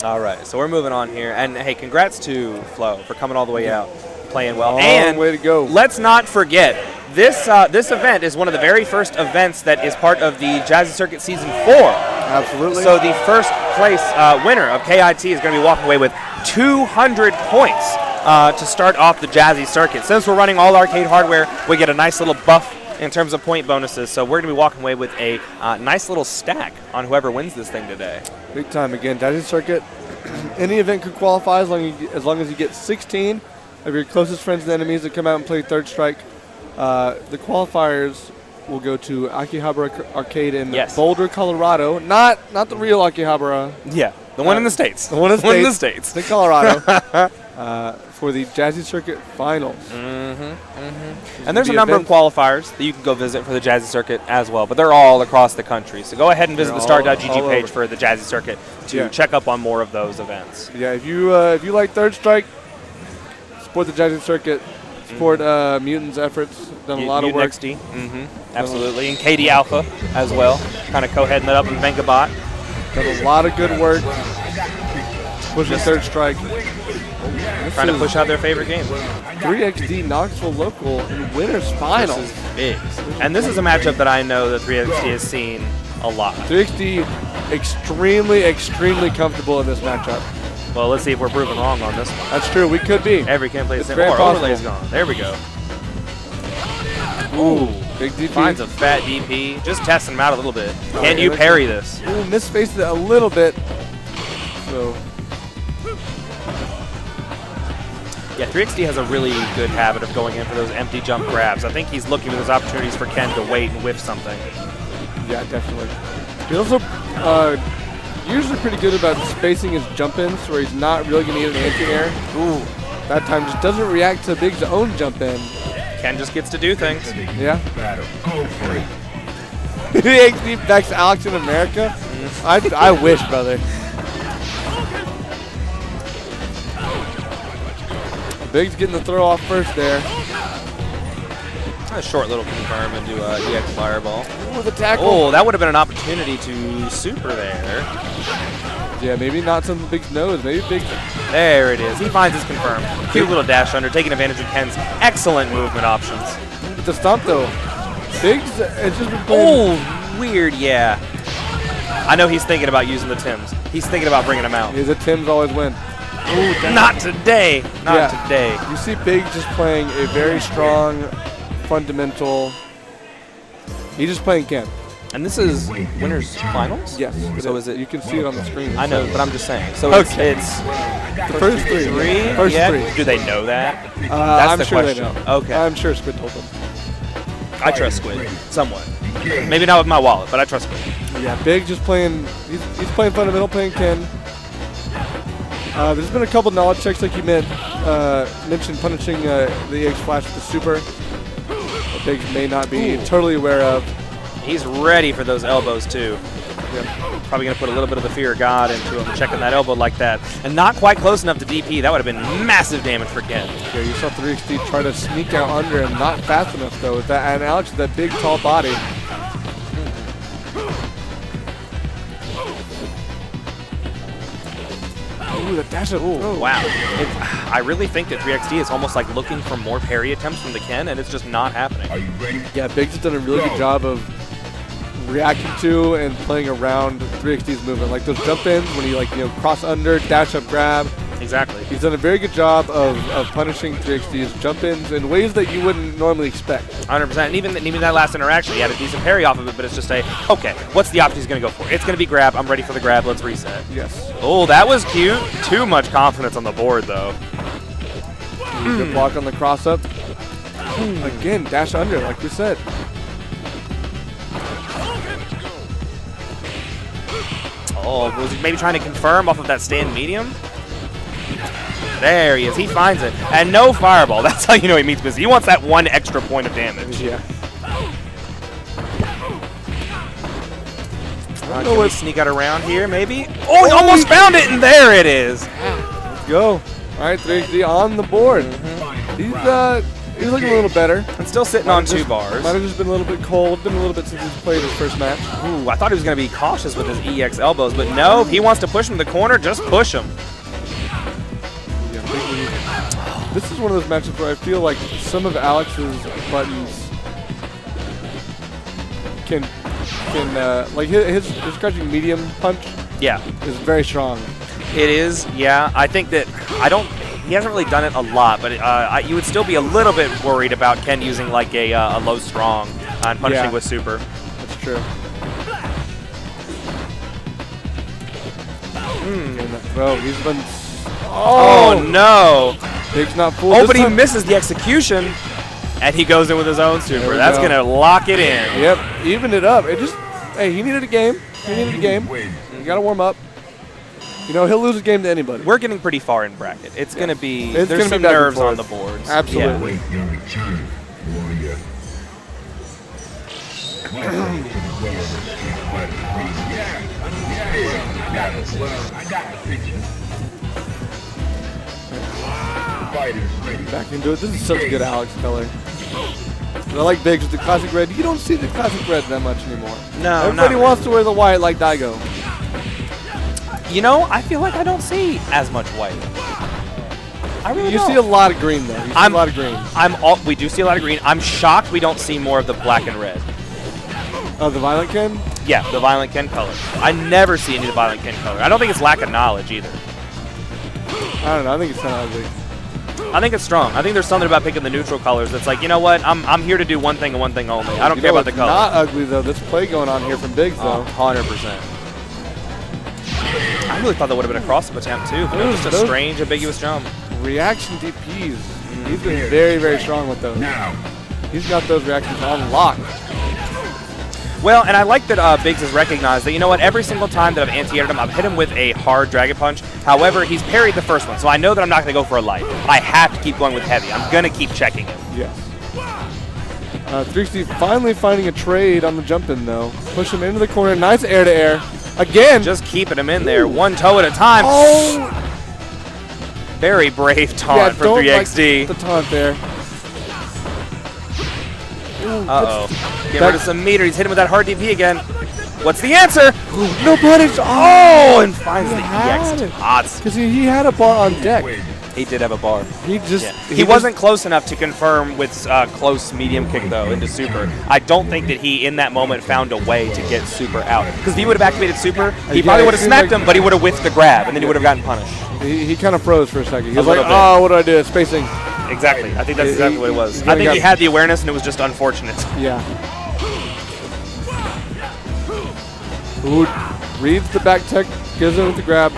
Speaker 1: All right, so we're moving on here. And, hey, congrats to Flo for coming all the way out, playing well.
Speaker 2: And way to go.
Speaker 1: Let's not forget, this event is one of the very first events that is part of the Jazzy Circuit Season 4.
Speaker 2: Absolutely.
Speaker 1: So the first place winner of KIT is going to be walking away with 200 points to start off the Jazzy Circuit. Since we're running all arcade hardware, we get a nice little buff in terms of point bonuses. So we're going to be walking away with a nice little stack on whoever wins this thing today.
Speaker 2: Big time again. Jazzy Circuit, any event could qualify as long as you get 16 of your closest friends and enemies that come out and play Third Strike. The qualifiers will go to Akihabara Arcade in Boulder, Colorado. Not the real Akihabara.
Speaker 1: Yeah, the one in the States.
Speaker 2: The one in the
Speaker 1: States.
Speaker 2: In Colorado. For the Jazzy Circuit Finals.
Speaker 1: And there's a number of qualifiers that you can go visit for the Jazzy Circuit as well, but they're all across the country. So go ahead and visit the start.gg page for the Jazzy Circuit to check up on more of those events.
Speaker 2: Yeah, if you like Third Strike, support the Jazzy Circuit. Support Mutant's efforts. Done a lot of work.
Speaker 1: XD. Absolutely. And KD Alpha as well. Kind of co-heading it up in Mengabot.
Speaker 2: Done a lot of good work. Pushing Third Strike.
Speaker 1: Trying to push out their favorite game.
Speaker 2: 3XD Knoxville Local in Winners Final.
Speaker 1: This is big. And this is a matchup that I know that 3XD has seen a lot.
Speaker 2: 3XD extremely, extremely comfortable in this matchup.
Speaker 1: Well, let's see if we're proven wrong on this one.
Speaker 2: That's true. We could be.
Speaker 1: Every can play the
Speaker 2: It's
Speaker 1: same.
Speaker 2: very
Speaker 1: Oh,
Speaker 2: possible.
Speaker 1: overlay's gone. There we go.
Speaker 2: Ooh, big DP.
Speaker 1: Finds a fat DP. Just testing him out a little bit. Can
Speaker 2: yeah,
Speaker 1: you
Speaker 2: that's
Speaker 1: parry this?
Speaker 2: Ooh, misspaced it a little bit. So,
Speaker 1: Yeah, 3XD has a really good habit of going in for those empty jump grabs. I think he's looking for those opportunities for Ken to wait and whiff something.
Speaker 2: yeah, definitely. He's also usually pretty good about spacing his jump-ins where he's not really going to get an anti-air.
Speaker 1: Ooh.
Speaker 2: That time just doesn't react to Big's own jump-in.
Speaker 1: Ken just gets to do things.
Speaker 2: Yeah.
Speaker 3: Battle. Go for it.
Speaker 2: 3XD backs Alex in America? I wish, brother. Big's getting the throw off first there.
Speaker 1: A short little confirm into EX Fireball.
Speaker 2: With a tackle.
Speaker 1: Oh, that would have been an opportunity to super there.
Speaker 2: Yeah, maybe not something Big knows. Maybe Big.
Speaker 1: There it is. He finds his confirm. Cute little dash under, taking advantage of Ken's excellent movement options.
Speaker 2: With the stomp though. Big's it's just been playing.
Speaker 1: Oh, weird, yeah. I know he's thinking about using the Tims. He's thinking about bringing them out.
Speaker 2: Yeah, the Tims always win.
Speaker 1: Not today. Not today.
Speaker 2: You see Big just playing a very strong, fundamental. He's just playing Ken.
Speaker 1: And this is winners finals?
Speaker 2: Yes.
Speaker 1: So is it?
Speaker 2: You can see it on the screen.
Speaker 1: I know, but I'm just saying. So
Speaker 2: Okay.
Speaker 1: it's
Speaker 2: The first three.
Speaker 1: three?
Speaker 2: First
Speaker 1: yeah?
Speaker 2: three.
Speaker 1: Do they know that? That's
Speaker 2: I'm
Speaker 1: the
Speaker 2: sure
Speaker 1: question.
Speaker 2: they know.
Speaker 1: Okay.
Speaker 2: I'm sure Squid told them.
Speaker 1: I trust Squid, somewhat. Maybe not with my wallet, but I trust Squid.
Speaker 2: Yeah, Big just playing. He's playing fundamental, playing Ken. There's been a couple knowledge checks, like you mentioned, punishing the EX Flash with the super. That Big may not be totally aware of.
Speaker 1: He's ready for those elbows, too.
Speaker 2: Yeah.
Speaker 1: Probably going to put a little bit of the fear of God into him, checking that elbow like that. And not quite close enough to DP. That would have been massive damage for Ken.
Speaker 2: Yeah, you saw 3XD try to sneak out under him, not fast enough though. With that, and Alex with that big, tall body. Ooh, the dash up.
Speaker 1: Ooh, wow. I really think that 3XD is almost like looking for more parry attempts from the Ken, and it's just not happening.
Speaker 3: Are you ready?
Speaker 2: Yeah, Big's done a really good job of reacting to and playing around 3XD's movement. Like those jump ins when he cross under, dash up, grab.
Speaker 1: Exactly.
Speaker 2: He's done a very good job of punishing 3XD's jump ins in ways that you wouldn't normally expect.
Speaker 1: 100%. And even that last interaction, he had a decent parry off of it, but it's just okay, what's the option he's going to go for? It's going to be grab. I'm ready for the grab. Let's reset.
Speaker 2: Yes.
Speaker 1: Oh, that was cute. Too much confidence on the board, though.
Speaker 2: Good block on the cross up. Again, dash under, like we said.
Speaker 1: Oh, was he maybe trying to confirm off of that stand medium? There he is. He finds it. And no fireball. That's how you know he meets busy. He wants that one extra point of damage.
Speaker 2: Yeah.
Speaker 1: Can we sneak out around here, maybe? Oh, he almost found it, and there it is.
Speaker 2: Let's go. All right, 3XD on the board. He's looking a little better.
Speaker 1: And still sitting on 2 bars.
Speaker 2: Might have just been a little bit cold. Been a little bit since he's played his first match.
Speaker 1: Ooh, I thought he was going to be cautious with his EX elbows, but no, if he wants to push him to the corner, just push him.
Speaker 2: This is one of those matches where I feel like some of Alex's buttons can like his crouching medium punch
Speaker 1: Yeah,
Speaker 2: is very strong.
Speaker 1: it is. Yeah, I think that he hasn't really done it a lot, but you would still be a little bit worried about Ken using like a low strong and punishing with super.
Speaker 2: That's true. Bro, he's been.
Speaker 1: Oh no!
Speaker 2: Big's not full.
Speaker 1: Oh, but he misses the execution, and he goes in with his own super. That's
Speaker 2: go.
Speaker 1: gonna lock it in.
Speaker 2: Yep, even it up. It just, hey, he needed a game. He needed a game. You gotta warm up. You know, he'll lose a game to anybody.
Speaker 1: We're getting pretty far in bracket. It's gonna be.
Speaker 2: It's
Speaker 1: There's
Speaker 2: gonna
Speaker 1: some
Speaker 2: be back and
Speaker 1: nerves on the
Speaker 2: forth.
Speaker 1: boards.
Speaker 2: Absolutely.
Speaker 3: Wait your return, warrior.
Speaker 2: Back into it. This is such a good Alex color. But I like Biggs with the classic red. You don't see the classic red that much anymore.
Speaker 1: No,
Speaker 2: Everybody
Speaker 1: not
Speaker 2: wants to wear the white like Daigo.
Speaker 1: You know, I feel like I don't see as much white. I really
Speaker 2: You
Speaker 1: don't.
Speaker 2: see a lot of green though. You see a lot of green.
Speaker 1: We do see a lot of green. I'm shocked we don't see more of the black and red.
Speaker 2: Oh, the Violent Ken?
Speaker 1: Yeah, the Violent Ken color. I never see any of the Violent Ken color. I don't think it's lack of knowledge either.
Speaker 2: I don't know. I think it's kind of ugly.
Speaker 1: I think it's strong. I think there's something about picking the neutral colors that's like, you know what? I'm here to do one thing and one thing only. I don't care about the color.
Speaker 2: Not ugly though. This play going on here from Biggs though.
Speaker 1: 100%. I really thought that would have been a cross-up attempt too. But it was just a strange, ambiguous jump.
Speaker 2: Reaction DPs. He's been very, very strong with those.
Speaker 3: Now.
Speaker 2: He's got those reactions on lock.
Speaker 1: Well, and I like that Biggs has recognized that, you know what, every single time that I've anti-aired him, I've hit him with a hard Dragon Punch. However, he's parried the first one, so I know that I'm not going to go for a light. I have to keep going with heavy. I'm going to keep checking him.
Speaker 2: Yes. 360 finally finding a trade on the jump in, though. Push him into the corner. Nice air-to-air. Again.
Speaker 1: Just keeping him in there, one toe at a time.
Speaker 2: Oh!
Speaker 1: Very brave taunt from 3XD.
Speaker 2: Like the taunt there.
Speaker 1: Uh-oh. Get rid of some meter. He's hitting with that hard DP again. What's the answer?
Speaker 2: No punish.
Speaker 1: Oh, and finds the EX tots.
Speaker 2: Because he had a bar on deck.
Speaker 1: He did have a bar.
Speaker 2: He just
Speaker 1: he wasn't close enough to confirm with close medium kick though into super. I don't think that he in that moment found a way to get super out. Because if he would have activated super, he probably would have smacked him, but he would have whiffed the grab, and then he would have gotten punished.
Speaker 2: He kind of froze for a second. He was like, oh, what do I do? Spacing.
Speaker 1: Exactly. I think that's exactly what it was. I think he had the awareness, and it was just unfortunate.
Speaker 2: Yeah. Ooh, reads the back tech, gives him with the grab.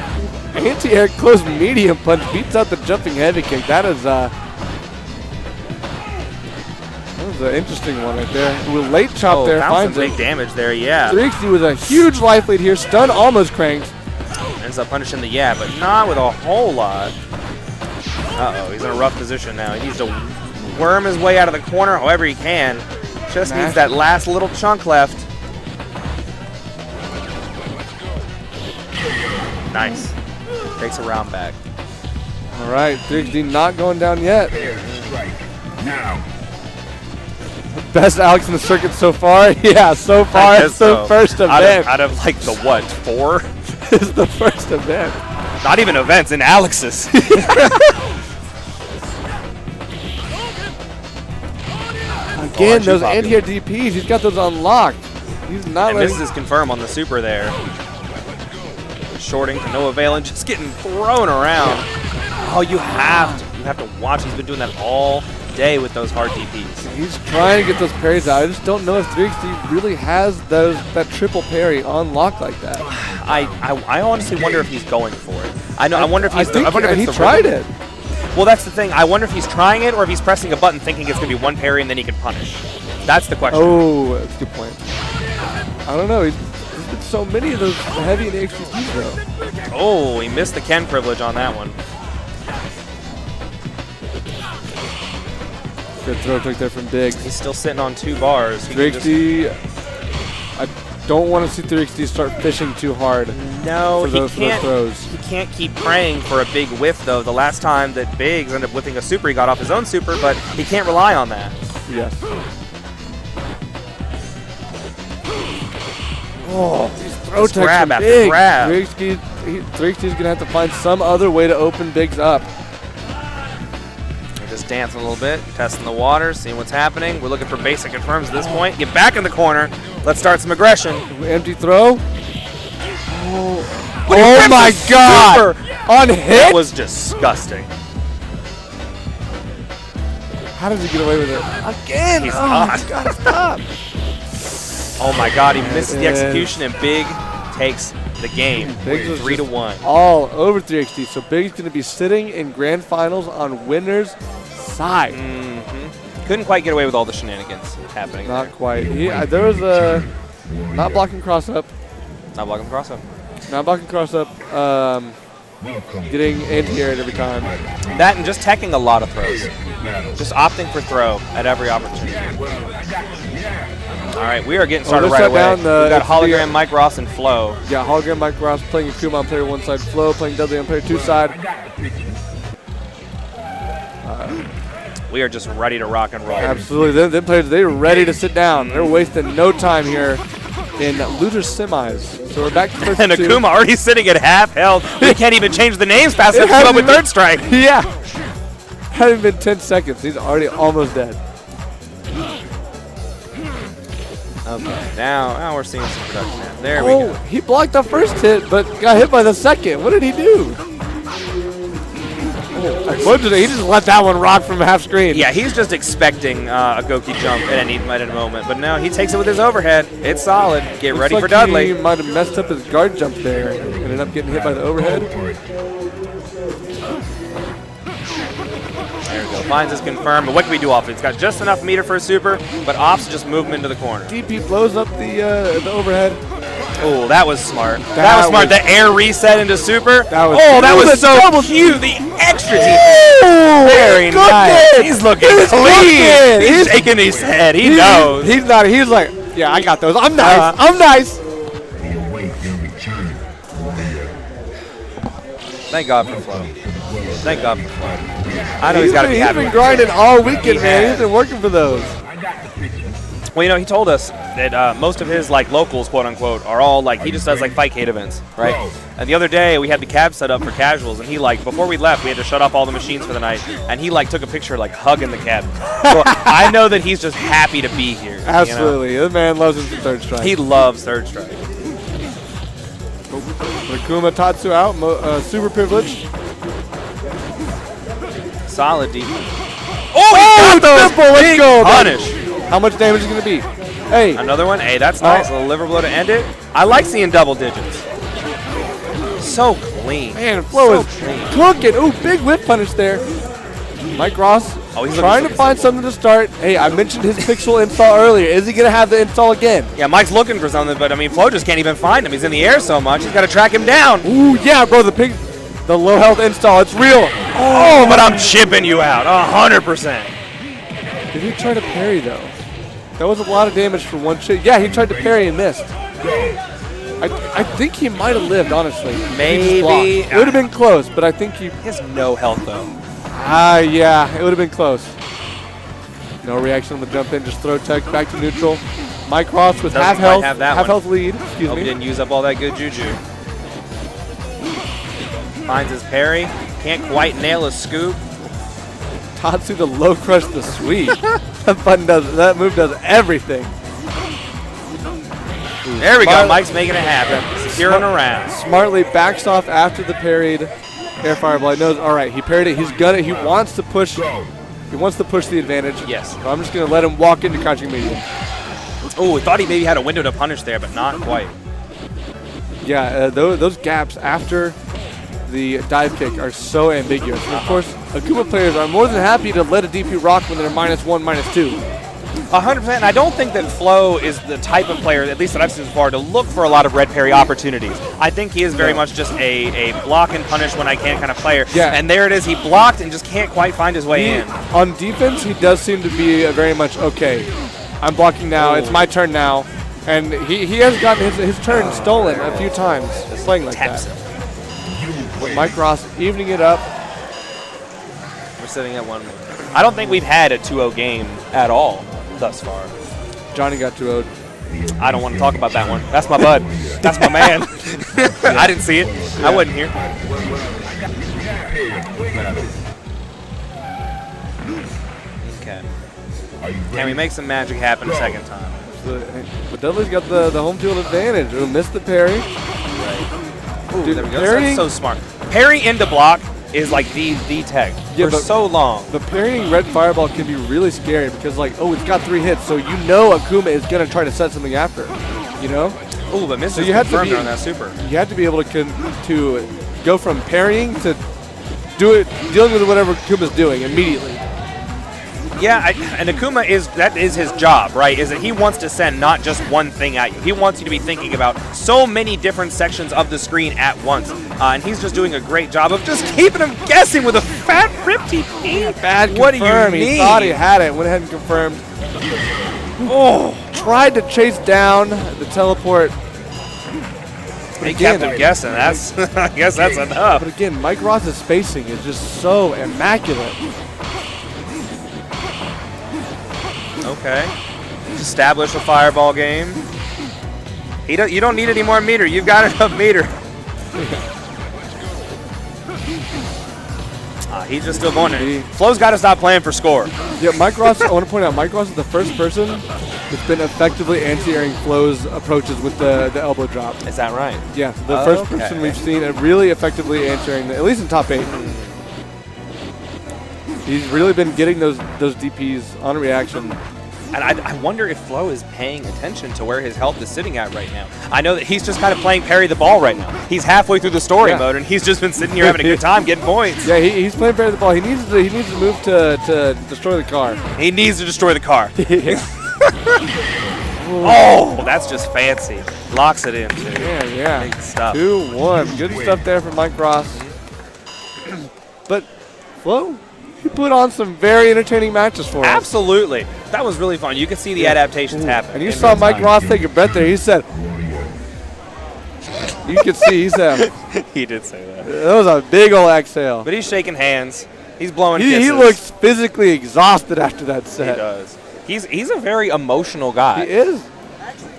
Speaker 2: Anti-air close medium punch beats out the jumping heavy kick. That was an interesting one right there. With late chop there,
Speaker 1: found
Speaker 2: finds
Speaker 1: some big damage there, yeah.
Speaker 2: 360 with a huge life lead here. Stun almost cranks.
Speaker 1: Ends up punishing the but not with a whole lot. Uh-oh, he's in a rough position now. He needs to worm his way out of the corner however he can. Just needs that last little chunk left. Nice. Takes a round back.
Speaker 2: All right, 3XD not going down yet.
Speaker 3: Now.
Speaker 2: Best Alex in the circuit so far? Yeah, so far it's the first event.
Speaker 1: Out of like the what, 4?
Speaker 2: It's the first event.
Speaker 1: Not even events, in Alex's.
Speaker 2: Again, those anti-air DPs, he's got those unlocked. He's not
Speaker 1: and misses confirm on the super there. Shorting to no avail and just getting thrown around. Oh, you have to watch. He's been doing that all day with those hard DPs.
Speaker 2: He's trying to get those parries out. I just don't know if 3XD really has that triple parry on lock like that.
Speaker 1: I honestly wonder if he's going for it. I wonder if he's. I wonder if
Speaker 2: he tried it.
Speaker 1: Well, that's the thing. I wonder if he's trying it or if he's pressing a button thinking it's going to be one parry and then he can punish. That's the question.
Speaker 2: Oh, that's a good point. I don't know. There's been so many of those heavy and HTPs though.
Speaker 1: Oh, he missed the Ken privilege on that one.
Speaker 2: Good throw trick there from Biggs.
Speaker 1: He's still sitting on 2 bars.
Speaker 2: 3XD, I don't want to see 3XD start fishing too hard.
Speaker 1: No,
Speaker 2: for those throws.
Speaker 1: He can't keep praying for a big whiff, though. The last time that Biggs ended up whipping a super, he got off his own super, but he can't rely on that.
Speaker 2: Yes. Oh, these throw techs
Speaker 1: grab
Speaker 2: are
Speaker 1: after
Speaker 2: big.
Speaker 1: grab.
Speaker 2: 3XD's going to have to find some other way to open Biggs up.
Speaker 1: Just dancing a little bit, testing the waters, seeing what's happening. We're looking for basic confirms at this point. Get back in the corner. Let's start some aggression.
Speaker 2: Empty throw. Oh my God! On hit?
Speaker 1: That was disgusting.
Speaker 2: How does he get away with it? Again!
Speaker 1: He's hot.
Speaker 2: He's got to stop.
Speaker 1: Oh my God, he missed the execution and Big takes the game. 3-1.
Speaker 2: All over 3XD. So Big's going to be sitting in grand finals on winner's side.
Speaker 1: Couldn't quite get away with all the shenanigans happening.
Speaker 2: Not quite. There was a not blocking cross up.
Speaker 1: Not blocking cross up.
Speaker 2: Not blocking cross up. Getting anti-aired every time.
Speaker 1: That and just teching a lot of throws. Just opting for throw at every opportunity. All right, we are getting started right away. We've got Hologram, Mike Ross, and Flo.
Speaker 2: Yeah, Hologram, Mike Ross playing Akuma on player 1 side, Flo playing Dudley on player 2 side.
Speaker 1: We are just ready to rock and roll.
Speaker 2: Absolutely. Them players, they're ready to sit down. They're wasting no time here in loser semis. So we're back to first
Speaker 1: and
Speaker 2: two.
Speaker 1: Akuma already sitting at half health. We can't even change the names fast enough to come up with third strike.
Speaker 2: Yeah. Hasn't been 10 seconds. He's already almost dead.
Speaker 1: Okay, now we're seeing some production. There we go.
Speaker 2: He blocked the first hit, but got hit by the second. What did he do? He just let that one rock from half screen.
Speaker 1: Yeah, he's just expecting a Goki jump at any moment, but no, he takes it with his overhead. It's solid. Get ready for Dudley.
Speaker 2: He might have messed up his guard jump there and ended up getting hit by the overhead.
Speaker 1: There we go. Finds is confirmed, but what can we do off it? It's got just enough meter for a super, but Ops just move him into the corner.
Speaker 2: DP blows up the overhead.
Speaker 1: Oh, that was smart. That was smart. The air reset into super.
Speaker 2: That was
Speaker 1: so cute. The extra deep. Very nice. He's looking clean. He's shaking his head. He knows.
Speaker 2: He's not. He's like, yeah, I got those. I'm nice. I'm nice.
Speaker 1: Thank God for Flo. Thank God for Flo. I know he's got to be happy.
Speaker 2: He's been grinding all weekend, man. He's been working for those.
Speaker 1: Well, you know, he told us that most of his like locals, quote unquote, are all like he just does like Fightcade events, right? And the other day we had the cab set up for casuals, and he like before we left we had to shut off all the machines for the night, and he like took a picture like hugging the cab. So I know that he's just happy to be here.
Speaker 2: Absolutely, the man loves him some third strike.
Speaker 1: He loves third strike.
Speaker 2: Akuma Tatsu out, super privilege.
Speaker 1: Solid deep. Oh, he got those.
Speaker 2: Let's go.
Speaker 1: Punish.
Speaker 2: How much damage is it going to be? Hey.
Speaker 1: Another one. Hey, that's nice. A little liver blow to end it. I like seeing double digits. So clean.
Speaker 2: Man, Flo is cooking. Ooh, big whip punish there. Mike Ross trying to find something to start. Hey, I mentioned his pixel install earlier. Is he going to have the install again?
Speaker 1: Yeah, Mike's looking for something, but I mean, Flo just can't even find him. He's in the air so much. He's got to track him down.
Speaker 2: Ooh, yeah, bro. The low health install. It's real.
Speaker 1: Oh, but I'm chipping you out. 100%.
Speaker 2: Did he try to parry, though? That was a lot of damage for one shit. Yeah, he tried to parry and missed. I think he might have lived, honestly.
Speaker 1: Maybe.
Speaker 2: It would have been close, but I think he
Speaker 1: has no health, though.
Speaker 2: Yeah, it would have been close. No reaction on the jump in, just throw tech back to neutral. Mike Ross with half health lead. Excuse
Speaker 1: me.
Speaker 2: He
Speaker 1: didn't use up all that good juju. Finds his parry. Can't quite nail a scoop.
Speaker 2: Tatsu to low crush the sweep. That move does everything.
Speaker 1: There we go. Mike's making it happen. Securing around.
Speaker 2: Smartly backs off after the parried air fireball. He knows. All right, he parried it. He's gonna. He wants to push. He wants to push the advantage.
Speaker 1: Yes.
Speaker 2: So I'm just gonna let him walk into crouching medium.
Speaker 1: Oh, we thought he maybe had a window to punish there, but not quite.
Speaker 2: Yeah, those gaps after the dive kick are so ambiguous. And of course, Akuma players are more than happy to let a DP rock when they're -1, -2.
Speaker 1: 100%. And I don't think that Flo is the type of player, at least that I've seen so far, to look for a lot of red parry opportunities. I think he is very much just a block and punish when I can kind of player.
Speaker 2: Yeah.
Speaker 1: And there it is. He blocked and just can't quite find his way in.
Speaker 2: On defense, he does seem to be very much, okay, I'm blocking now. It's my turn now. And he has gotten his turn stolen a few times playing like that. Mike Ross evening it up.
Speaker 1: We're sitting at 1-1. I don't think we've had a 2-0 game at all thus far.
Speaker 2: Johnny got 2-0'd.
Speaker 1: I don't want to talk about that one. That's my bud. That's my man. I didn't see it. I wasn't here. Okay. Can we make some magic happen a second time?
Speaker 2: But Dudley's got the home field advantage. He'll miss the parry.
Speaker 1: Ooh, dude, there we go. That's so smart. Parry into block is like the tech for so long.
Speaker 2: The parrying red fireball can be really scary because like, oh, it's got 3 hits, so you know Akuma is gonna try to set something after, you know?
Speaker 1: Oh, but Mr.
Speaker 2: So you have to be
Speaker 1: on that super.
Speaker 2: You have to be able to go from parrying to dealing with whatever Akuma's doing immediately.
Speaker 1: Yeah, and Akuma that is his job, right? Is that he wants to send not just one thing at you. He wants you to be thinking about so many different sections of the screen at once. And he's just doing a great job of just keeping him guessing with a fat rip TP.
Speaker 2: Bad
Speaker 1: what do you
Speaker 2: confirm.
Speaker 1: mean?
Speaker 2: He thought he had it, went ahead and confirmed. Oh, tried to chase down the teleport.
Speaker 1: He kept him guessing. That's I guess that's enough.
Speaker 2: But again, Mike Ross's spacing is just so immaculate.
Speaker 1: Okay. Establish a fireball game. You don't need any more meter. You've got enough meter. He's just still going there. Flo's got to stop playing for score.
Speaker 2: Yeah, Mike Ross, I want to point out, Mike Ross is the first person that's been effectively anti-airing Flo's approaches with the elbow drop.
Speaker 1: Is that right?
Speaker 2: Yeah, the first person we've seen really effectively anti-airing, at least in top 8. He's really been getting those DPs on reaction.
Speaker 1: And I wonder if Flo is paying attention to where his health is sitting at right now. I know that he's just kind of playing parry the ball right now. He's halfway through the story mode, and he's just been sitting here having a good time getting points.
Speaker 2: Yeah, he's playing parry the ball. He needs to move to destroy the car.
Speaker 1: He needs to destroy the car. Oh, that's just fancy. Locks it in, too.
Speaker 2: Yeah.
Speaker 1: Big stuff.
Speaker 2: 2-1. Good stuff there from Mike Ross. But Flo, he put on some very entertaining matches for us.
Speaker 1: Absolutely. That was really fun. You could see the adaptations happen.
Speaker 2: And you saw Mike Ross take a breath there. He said, you could see, he said,
Speaker 1: He did say that.
Speaker 2: that was a big old exhale.
Speaker 1: But he's shaking hands. He's blowing kisses.
Speaker 2: He looks physically exhausted after that
Speaker 1: He
Speaker 2: set.
Speaker 1: does. He's a very emotional guy.
Speaker 2: He is.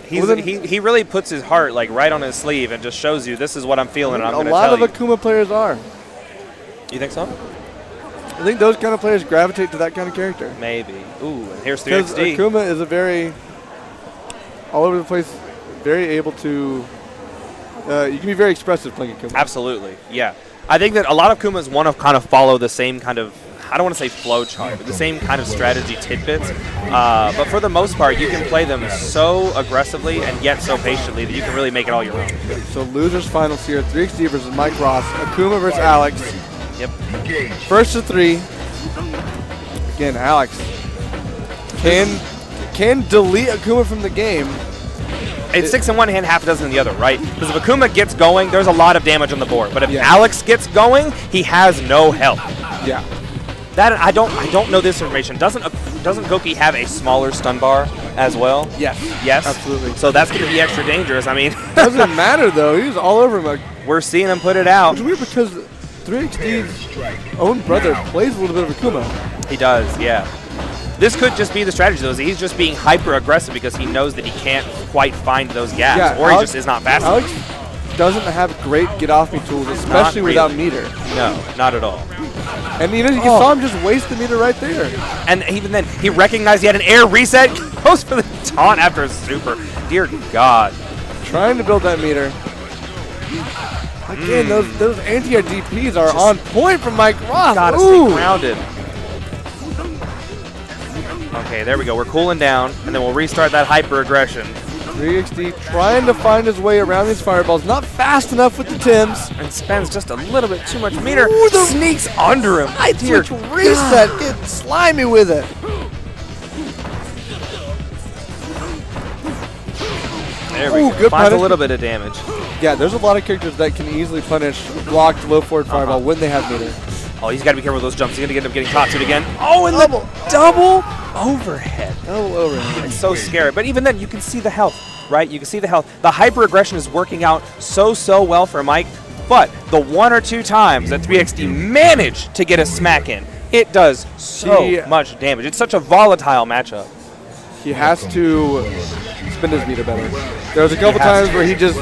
Speaker 1: He really puts his heart like right on his sleeve and just shows you this is what I'm feeling and I'm going to
Speaker 2: A lot
Speaker 1: tell
Speaker 2: of
Speaker 1: you.
Speaker 2: Akuma players are.
Speaker 1: You think so?
Speaker 2: I think those kind of players gravitate to that kind of character.
Speaker 1: Maybe. Ooh, and here's
Speaker 2: Because
Speaker 1: 3XD.
Speaker 2: Akuma is a very all over the place, very able to. You can be very expressive playing Akuma.
Speaker 1: Absolutely, yeah. I think that a lot of Kumas want to kind of follow the same kind of, I don't want to say flow chart, but the same kind of strategy tidbits. But for the most part, you can play them so aggressively and yet so patiently that you can really make it all your own.
Speaker 2: So losers finals here: 3XD versus Mike Ross, Akuma versus Alex.
Speaker 1: Yep.
Speaker 2: First to three. Again, Alex can delete Akuma from the game.
Speaker 1: It's 6 in one hand, half a dozen in the other, right? Because if Akuma gets going, there's a lot of damage on the board. But if Alex gets going, he has no help.
Speaker 2: Yeah.
Speaker 1: That I don't know this information. Doesn't Goki have a smaller stun bar as well?
Speaker 2: Yes.
Speaker 1: Yes.
Speaker 2: Absolutely.
Speaker 1: So that's going to be extra dangerous. I mean,
Speaker 2: Doesn't matter though. He was all over him.
Speaker 1: we're seeing him put it out.
Speaker 2: It's weird because 3XD's own brother plays a little bit of Akuma.
Speaker 1: He does, yeah. This could just be the strategy, though. He's just being hyper aggressive because he knows that he can't quite find those gaps, or
Speaker 2: Alex,
Speaker 1: he just is not fast
Speaker 2: Alex
Speaker 1: enough.
Speaker 2: doesn't have great get off me tools, especially
Speaker 1: really.
Speaker 2: without meter.
Speaker 1: No, not at all.
Speaker 2: And you saw him just waste the meter right there.
Speaker 1: And even then, he recognized he had an air reset, goes for the taunt after a super. Dear God.
Speaker 2: Trying to build that meter. Again, those anti-air DPs are on point from Mike Ross.
Speaker 1: Gotta stay grounded. Okay, there we go. We're cooling down, and then we'll restart that hyper aggression.
Speaker 2: 3XD trying to find his way around these fireballs. Not fast enough with the Tims.
Speaker 1: And spends just a little bit too much meter.
Speaker 2: Ooh, the
Speaker 1: sneaks under him.
Speaker 2: Switch reset. Get slimy with it.
Speaker 1: There we go.
Speaker 2: Good
Speaker 1: Finds a
Speaker 2: punish.
Speaker 1: little bit of damage.
Speaker 2: Yeah, there's a lot of characters that can easily punish blocked low forward fireball when they have meter.
Speaker 1: Oh, he's got to be careful with those jumps. He's going to end up getting caught to it again. Oh, and double overhead.
Speaker 2: Double overhead.
Speaker 1: It's so scary. But even then, you can see the health, right? You can see the health. The hyper aggression is working out so well for Mike. But the 1 or 2 times that 3XD managed to get a smack in, it does so much damage. It's such a volatile matchup.
Speaker 2: He has to spin his meter better. There was a couple times where he just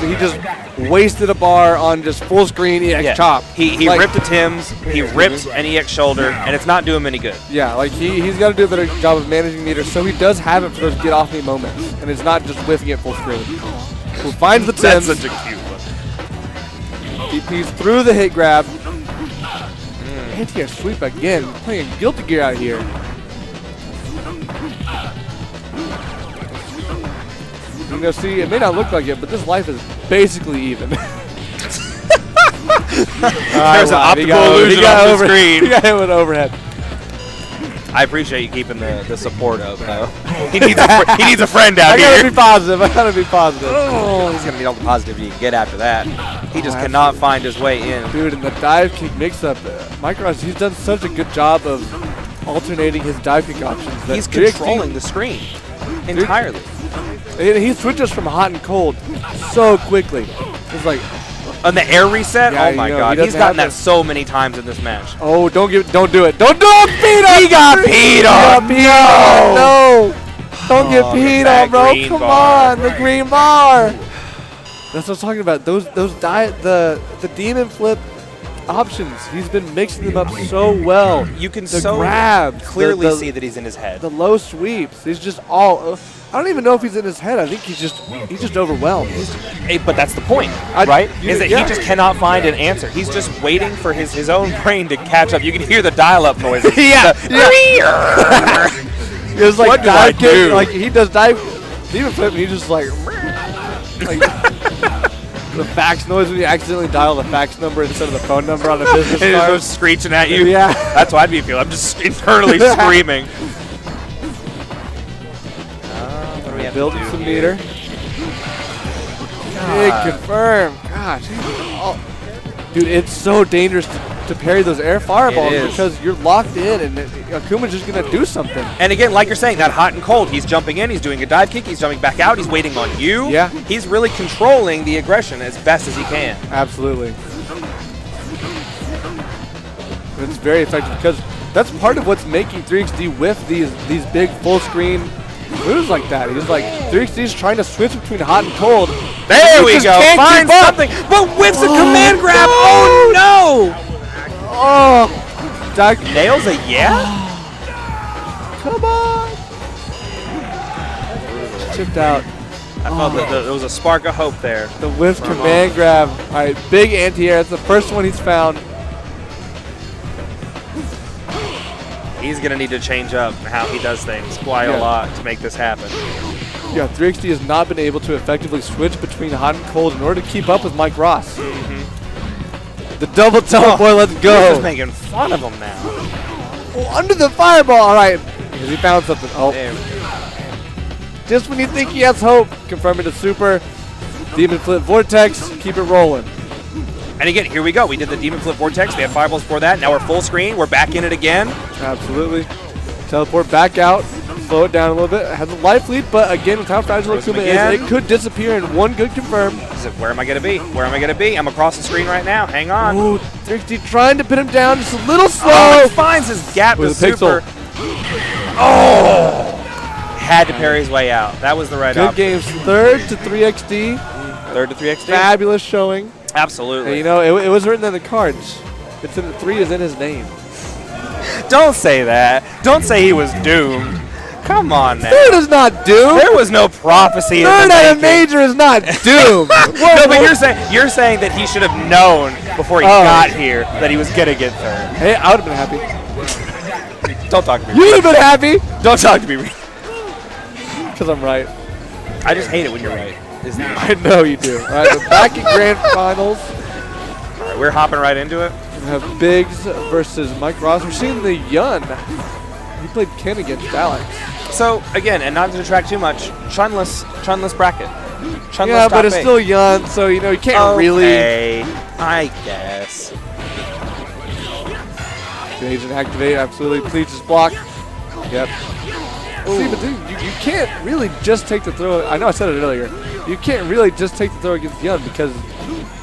Speaker 2: wasted a bar on just full screen EX chop.
Speaker 1: He ripped the Tims, he ripped an EX shoulder, and it's not doing him any good.
Speaker 2: Yeah, like he's got to do a better job of managing meter, so he does have it for those get off me moments, and it's not just whiffing it full screen. Who finds the Tims?
Speaker 1: That's such a cute one.
Speaker 2: DP's through the hit grab. Anti-air sweep again, playing Guilty Gear out here. You know, see, it may not look like it, but this life is basically even.
Speaker 1: There's an optical illusion on the screen.
Speaker 2: He got hit with overhead.
Speaker 1: I appreciate you keeping the support up, though. He needs a friend out here.
Speaker 2: I gotta be positive. I gotta be positive.
Speaker 1: Oh, he's gonna need all the positivity he can get after that. He just cannot find his way in.
Speaker 2: Dude, in the dive kick mix-up, Mike Ross, he's done such a good job of alternating his dive kick options.
Speaker 1: He's controlling the screen entirely.
Speaker 2: He switches from hot and cold so quickly. It's like
Speaker 1: on the air reset.
Speaker 2: Yeah,
Speaker 1: oh my God, he's gotten that so many times in this match.
Speaker 2: Oh, don't do it! Don't do it! Peed on!
Speaker 1: He got peed on.
Speaker 2: No! Don't get peed on, bro! Come on, the green bar. That's what I was talking about. The demon flip options. He's been mixing them up so well.
Speaker 1: You can
Speaker 2: The
Speaker 1: so
Speaker 2: grabs,
Speaker 1: clearly
Speaker 2: the-
Speaker 1: see that he's in his head.
Speaker 2: The low sweeps. He's just all. I don't even know if he's in his head. I think he's just overwhelmed.
Speaker 1: Hey, but that's the point,
Speaker 2: I-
Speaker 1: right?
Speaker 2: you-
Speaker 1: Is that
Speaker 2: yeah.
Speaker 1: he just cannot find an answer. He's just waiting for his own brain to catch up. You can hear the dial-up noises.
Speaker 2: Yeah,
Speaker 1: The-
Speaker 2: It was like
Speaker 1: What do I
Speaker 2: dive kick.
Speaker 1: do?
Speaker 2: Like he does dive, demon flip, and he just like the fax noise when you accidentally dial the fax number instead of the phone number on a business
Speaker 1: It
Speaker 2: card.
Speaker 1: was screeching at you.
Speaker 2: Yeah.
Speaker 1: That's what I'd be feeling. I'm just internally screaming. What do we have to
Speaker 2: Building
Speaker 1: do
Speaker 2: some
Speaker 1: here?
Speaker 2: meter. Big confirm. Gosh, dude, it's so dangerous to parry those air fireballs
Speaker 1: It is.
Speaker 2: because you're locked in, and Akuma's just gonna do something.
Speaker 1: And again, like you're saying, that hot and cold. He's jumping in, he's doing a dive kick, he's jumping back out, he's waiting on you.
Speaker 2: Yeah.
Speaker 1: He's really controlling the aggression as best as he can.
Speaker 2: Absolutely. It's very effective because that's part of what's making 3XD whiff these big full screen moves like that. He's like 3XD's trying to switch between hot and cold.
Speaker 1: There
Speaker 2: He
Speaker 1: we
Speaker 2: just
Speaker 1: go.
Speaker 2: can't
Speaker 1: Find
Speaker 2: keep up.
Speaker 1: something. But whips a
Speaker 2: Oh,
Speaker 1: command grab.
Speaker 2: no.
Speaker 1: Oh no!
Speaker 2: Oh, Doc,
Speaker 1: Nails a yeah?
Speaker 2: come on! Chipped out.
Speaker 1: I felt that there was a spark of hope there.
Speaker 2: The whiff command grab. All right, big anti-air. That's the first one he's found.
Speaker 1: He's going to need to change up how he does things quite
Speaker 2: Yeah.
Speaker 1: a lot to make this happen.
Speaker 2: Yeah, 3XD has not been able to effectively switch between hot and cold in order to keep up with Mike Ross. The double teleport, let's
Speaker 1: He's
Speaker 2: go.
Speaker 1: just making fun of him now.
Speaker 2: Oh, under the fireball. All right, he found something. Oh,
Speaker 1: There.
Speaker 2: just when you think he has hope, confirming the super. Demon Flip Vortex, keep it rolling.
Speaker 1: And again, here we go. We did the Demon Flip Vortex. We had fireballs before that. Now we're full screen. We're back in it again.
Speaker 2: Absolutely. Teleport back out. Slow it down a little bit. It has a life lead, but again, with how fragile
Speaker 1: Throws him
Speaker 2: Akuma
Speaker 1: again.
Speaker 2: is, it could disappear in one good confirm.
Speaker 1: He said, where am I going to be? Where am I going to be? I'm across the screen right now. Hang on.
Speaker 2: Ooh, 3XD trying to pin him down, just a little slow.
Speaker 1: Oh, he finds his gap to
Speaker 2: With a pixel.
Speaker 1: super. Oh! Had to parry his way out. That was the right
Speaker 2: Good
Speaker 1: option.
Speaker 2: games. Third to 3XD.
Speaker 1: Third to 3XD.
Speaker 2: Fabulous showing.
Speaker 1: Absolutely.
Speaker 2: And you know, it was written in the cards. It's in the 3 is in his name.
Speaker 1: Don't say that. Don't say he was doomed. Come on now.
Speaker 2: Third is not doomed.
Speaker 1: There was no prophecy in
Speaker 2: Third
Speaker 1: the
Speaker 2: at a
Speaker 1: making.
Speaker 2: major is not doomed.
Speaker 1: No, but you're saying that he should have known before he got here that he was gonna get third.
Speaker 2: Hey, I would have been happy.
Speaker 1: Don't talk to me.
Speaker 2: You would have been happy.
Speaker 1: Don't talk to me.
Speaker 2: Because I'm right.
Speaker 1: I just hate it when you're right. Isn't it?
Speaker 2: I know you do. All right, we're back at grand finals.
Speaker 1: All right, we're hopping right into it.
Speaker 2: We have Biggs versus Mike Ross. We're seeing the Yun. He played Ken against Alex.
Speaker 1: So again, and not to detract too much, Chunless bracket. Chunless
Speaker 2: Yeah, but it's
Speaker 1: top 8.
Speaker 2: still Yun, so you know you can't really.
Speaker 1: Okay, I guess.
Speaker 2: Engage and activate. Absolutely. Please just block. Yep. See, but dude, you can't really just take the throw. I know I said it earlier. You can't really just take the throw against Yun because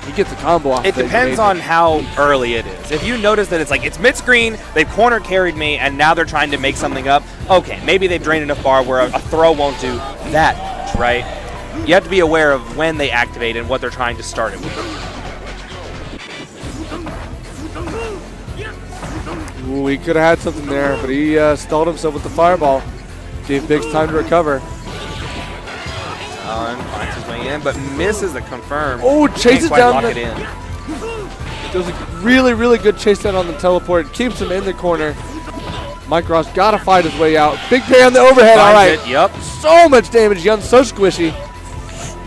Speaker 2: he gets a combo off.
Speaker 1: It
Speaker 2: the
Speaker 1: depends
Speaker 2: engage.
Speaker 1: on how early it is. If you notice that it's like, it's mid-screen, they've corner carried me, and now they're trying to make something up, okay, maybe they've drained enough bar where a throw won't do that much, right? You have to be aware of when they activate and what they're trying to start it with.
Speaker 2: Ooh, he could have had something there, but he stalled himself with the fireball. Gave Biggs time to recover.
Speaker 1: And finds his way in, but misses the confirm.
Speaker 2: Oh, chases
Speaker 1: Can't quite
Speaker 2: down
Speaker 1: lock
Speaker 2: the-
Speaker 1: it in.
Speaker 2: Does a really, really good chase down on the teleport. Keeps him in the corner. Mike Ross got to fight his way out. Big parry on the overhead. All
Speaker 1: Finds
Speaker 2: right.
Speaker 1: it, yep.
Speaker 2: So much damage. Yun's so squishy.